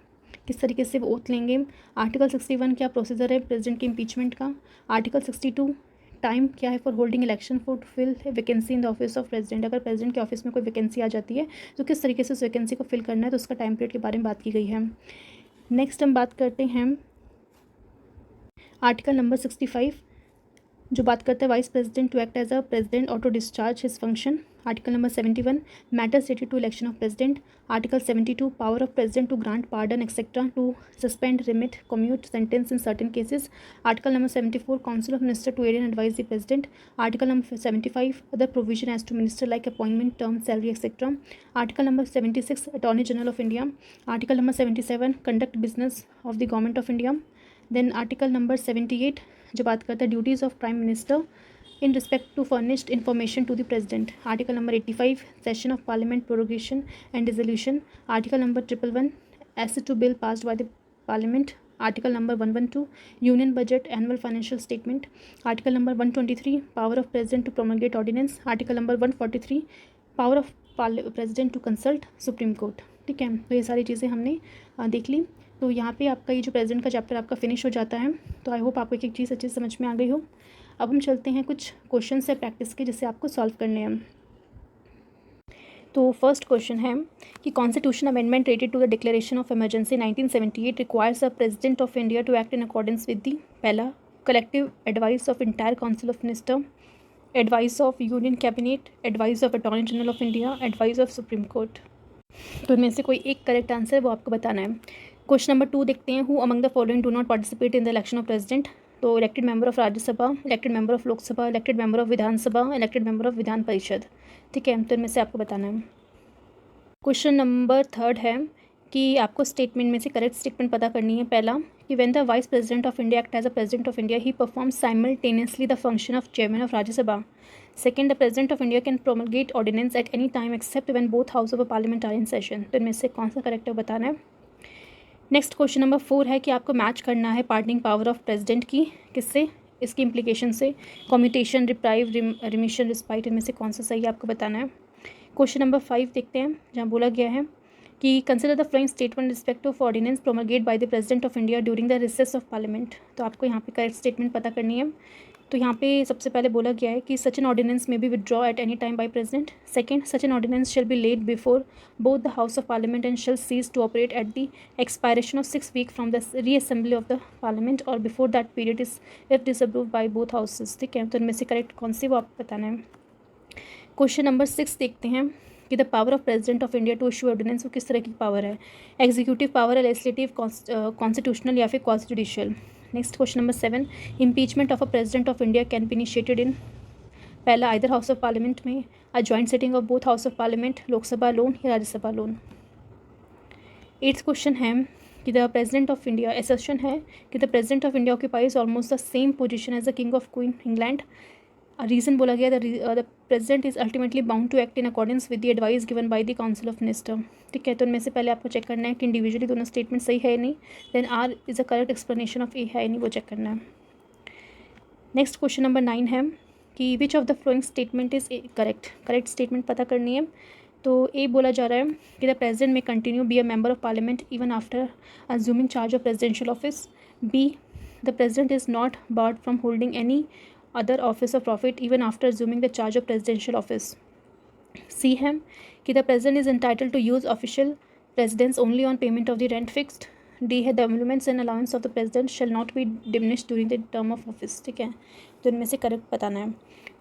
S1: किस तरीके से वो ओथ लेंगे। आर्टिकल 61 क्या प्रोसीजर है प्रेसिडेंट के इम्पीचमेंट का। आर्टिकल 62 टाइम क्या है for holding election for fill vacancy in the office of president, अगर प्रेसिडेंट के ऑफिस में कोई वैकेंसी आ जाती है तो किस तरीके से उस वैकेंसी को फिल करना है, तो उसका टाइम पीरियड के बारे में बात की गई है। नेक्स्ट हम बात करते हैं आर्टिकल नंबर 65 जो बात करते हैं vice president to act as a president और to discharge his function. Article number 71 matters related to election of president. Article 72 power of president to grant pardon etcetera, to suspend, remit, commute sentence in certain cases. Article number 74 council of minister to aid and advise the president. Article number 75 other provision as to minister like appointment, term, salary etcetera. Article number 76 attorney general of India. Article number 77 conduct business of the government of India. Then article number 78 जो बात करता है duties of prime minister in respect to furnished information to the president. Article number 85 session of parliament prorogation and dissolution. Article number 111 assent to bill passed by the parliament article number 112 union budget annual financial statement, article number 123 power of president to promulgate ordinance, article number 143 power of president to consult supreme court. ठीक है, तो ये सारी चीज़ें हमने देख ली। तो यहाँ पे आपका ये जो प्रेसिडेंट का चैप्टर आपका फिनिश हो जाता है। तो आई होप आपको एक एक चीज़ अच्छे से समझ में आ गई हो। अब हम चलते हैं कुछ क्वेश्चन से प्रैक्टिस के जिससे आपको सॉल्व करने हैं। तो फर्स्ट क्वेश्चन है कि constitution amendment related to the declaration of emergency 1978 requires the president of India to act in accordance with the पहला collective advice of entire council of minister, advice of union cabinet, advice of attorney general of India, advice of supreme court. तो इनमें से कोई एक correct answer है वो आपको बताना है। क्वेश्चन नंबर 2 देखते हैं, who among the following do not participate in the election of president. तो elected member of Rajya Sabha, elected member of Lok Sabha, elected member of Vidhan Sabha, elected member of Vidhan Parishad. ठीक है, तो इनमें से आपको बताना है। क्वेश्चन नंबर 3 है कि आपको स्टेटमेंट में से करेक्ट स्टेटमेंट पता करनी है। पहला कि when the vice president of India act as a president of India he perform simultaneously the function of chairman of Rajya Sabha. Second, the president of India can promulgate ordinance at any time except when both house of a parliament are in session. तो इनमें से कौन सा correct है बताना है। Next question number 4 है कि आपको मैच करना है पार्डनिंग पावर ऑफ प्रेसिडेंट की किससे, इसकी इम्प्लीकेशन से, कम्यूटेशन, रिप्राइव, रिमिशन, रिस्पाइट, इनमें से कौन सा सही है आपको बताना है। क्वेश्चन नंबर 5 देखते हैं जहाँ बोला गया है कि consider the following statement respect of ordinance promulgate by the president of India during the recess of parliament. तो आपको यहाँ पे करेक्ट स्टेटमेंट पता करनी है। तो यहाँ पे सबसे पहले बोला गया है कि such an ordinance may be withdraw at any time by president. Second, such an ordinance shall be laid before both the house of parliament and shall cease to operate at the expiration of 6 week from the reassembly of the parliament or before that period is if disapproved by both houses. ठीक है, तो इनमें से correct कौन सी वो आपको बताना है। क्वेश्चन नंबर 6 देखते हैं कि the power of president of India to issue ordinance वो किस तरह की पावर है, एग्जीक्यूटिव पावर है, लेजिस्लेटिव, कॉन्स्टिट्यूशनल या फिर constitutional. Next question number 7, impeachment of a president of India can be initiated in पहला आइदर हाउस ऑफ पार्लियामेंट में, a joint sitting of both house of parliament, Lok Sabha alone या Rajya Sabha alone. 8th question है कि the president of India assertion है कि the president of India occupies almost the same position as the king of queen England. Reason बोला गया the president is ultimately bound to act in accordance with the advice given by the council of minister. ठीक है, तो इनमें से पहले आपको check करना है कि इंडिविजुअली दोनों स्टेटमेंट सही है या नहीं, then R is a correct explanation of A है या नहीं, वो चेक करना है। नेक्स्ट क्वेश्चन नंबर 9 है कि which of the following statement is correct statement पता करनी है। तो ए बोला जा रहा है कि the president may continue be a member of parliament even after assuming charge of presidential office. B, the president is not barred from holding any other office of profit even after assuming the charge of presidential office. C है कि the president is entitled to use official residence only on payment of the rent fixed. D है the emoluments and allowance of the president shall not be diminished during the term of office. ठीक है, तो इनमें से correct बताना है।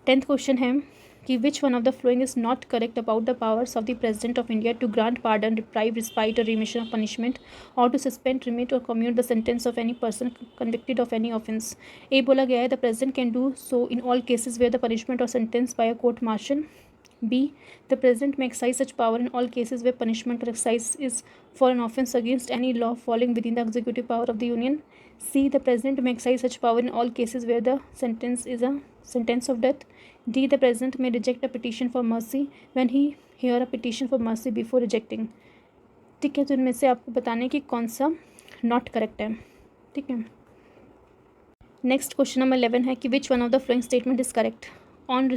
S1: 10th question है कि which one of the following is not correct about the powers of the president of India to grant pardon, reprieve, respite or remission of punishment or to suspend, remit or commute the sentence of any person convicted of any offence. A बोला गया है the president can do so in all cases where the punishment or sentence by a court martial. B, the president may exercise such power in all cases where punishment or exercise is for an offence against any law falling within the executive power of the union. C, the president may exercise such power in all cases where the sentence is a sentence of death. D, the president may reject a petition for mercy when he hear a petition for mercy before rejecting. ठीक है, तो इनमें से आपको बताना है कि कौन सा नॉट करेक्ट है। ठीक है, नेक्स्ट क्वेश्चन नंबर 11 है कि which one of the following statement is correct on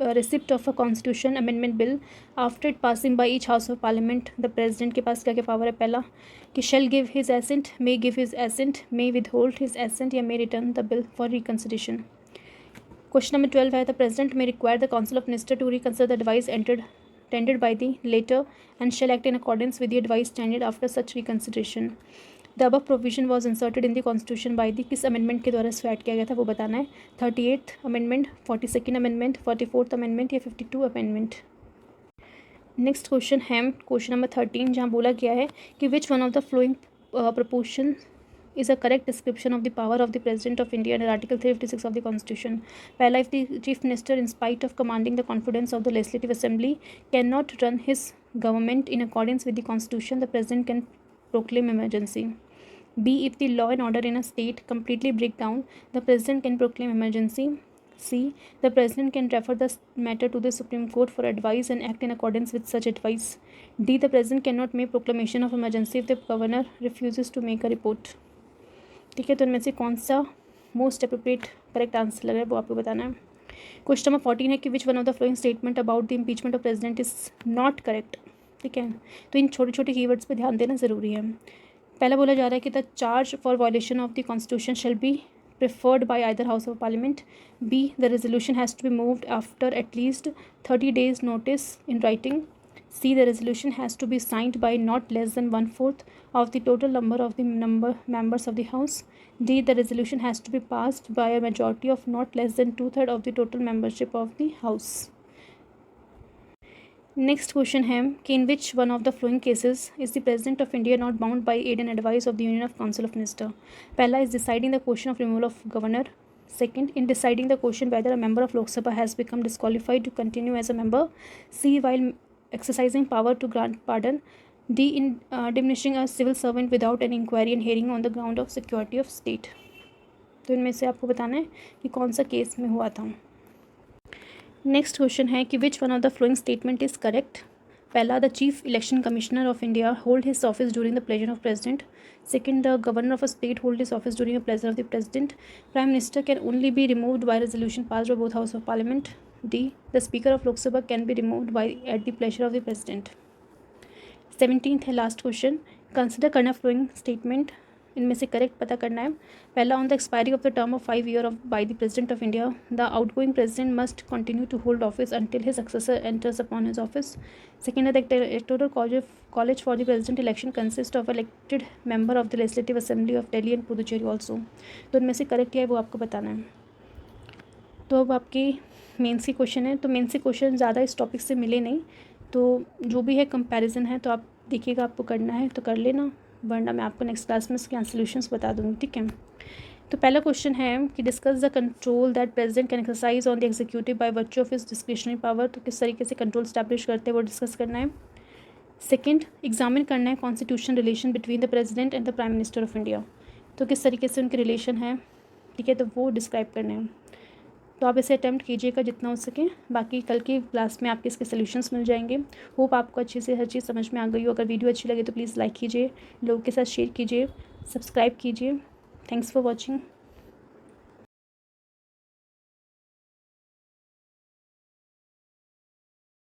S1: receipt of a constitution amendment bill after it passing by each house of parliament the president के पास क्या क्या पावर है। पहला कि shall give his assent, may give his assent, may withhold his assent या may return the bill for reconsideration. Question number 12 है the president may require the council of minister to reconsider the advice tendered by the latter and shall act in accordance with the advice tendered after such reconsideration. The above provision was inserted in the constitution by the किस amendment के द्वारा इसको add किया गया था वो बताना है। 38th amendment, 42nd amendment, 44th amendment या 52 अमेंडमेंट। नेक्स्ट क्वेश्चन है क्वेश्चन नंबर 13 जहाँ बोला गया है कि which one of the flowing proportion is a correct description of the power of the President of India under Article 356 of the Constitution. पहला, if the Chief Minister, in spite of commanding the confidence of the Legislative Assembly, cannot run his government in accordance with the Constitution, the President can proclaim emergency. B, if the law and order in a state completely break down, the President can proclaim emergency. C, the President can refer the matter to the Supreme Court for advice and act in accordance with such advice. D, the President cannot make proclamation of emergency if the Governor refuses to make a report. ठीक है, तो इनमें से कौन सा most appropriate correct answer लग रहा है वो आपको बताना है। क्वेश्चन नंबर 14 है कि which one of the following statement about the impeachment of president is not correct. ठीक है, तो इन छोटे छोटे कीवर्ड्स पे ध्यान देना ज़रूरी है। पहला बोला जा रहा है कि the charge for violation of the constitution shall be preferred by either house of parliament. B the resolution has to be moved after at least 30 days notice in writing. C. The resolution has to be signed by not less than 1/4 of the total number of the members of the House. D. The resolution has to be passed by a majority of not less than 2/3 of the total membership of the House. Next question है कि in which one of the following cases is the President of India not bound by aid and advice of the Union of Council of Ministers? पहला is deciding the question of removal of governor. Second, in deciding the question whether a member of Lok Sabha has become disqualified to continue as a member. C. While exercising power to grant pardon. D. In diminishing a civil servant without an inquiry and hearing on the ground of security of state. तो इनमें से आपको बताना है कि कौन सा case में हुआ था। नेक्स्ट क्वेश्चन है कि which one of the following statement is correct. पहला, the chief election commissioner of India hold his office during the pleasure of president. Second, the governor of a state hold his office during the pleasure of the president. Prime minister can only be removed by resolution passed by both house of parliament. D. The Speaker of Lok Sabha can be removed at the pleasure of the President. 17th है last question, consider करना following statement, इनमें से correct पता करना है। पहला, on the expiry of the term of 5 years by the president of India the outgoing president must continue to hold office until his successor enters upon his office. Second, the electoral college for the president election consist of elected member of the legislative assembly of Delhi and Puducherry also. तो इनमें से correct क्या है वो आपको बताना है। तो अब आपकी मेंस की क्वेश्चन है, तो मेंस के क्वेश्चन ज़्यादा इस टॉपिक से मिले नहीं, तो जो भी है कंपैरिजन है तो आप देखिएगा, आपको करना है तो कर लेना, वरना मैं आपको नेक्स्ट क्लास में इसके सॉल्यूशंस बता दूँगी। ठीक है, तो पहला क्वेश्चन है कि discuss the control that president can exercise on the executive by virtue of his discretionary power. तो किस तरीके से कंट्रोल स्टैब्लिश करते हैं वो डिस्कस करना है। सेकेंड, एग्जामिन करना है constitution relation between the president and the prime minister of India. तो किस तरीके से उनके रिलेशन है, ठीक है, तो वो डिस्क्राइब करने हैं। तो आप इसे अटैम्प्ट कीजिएगा जितना हो सके, बाकी कल की क्लास में आपके इसके सॉल्यूशंस मिल जाएंगे। होप आपको अच्छे से हर चीज़ समझ में आ गई हो। अगर वीडियो अच्छी लगे तो प्लीज़ लाइक कीजिए, लोगों के साथ शेयर कीजिए, सब्सक्राइब कीजिए। Thanks for watching.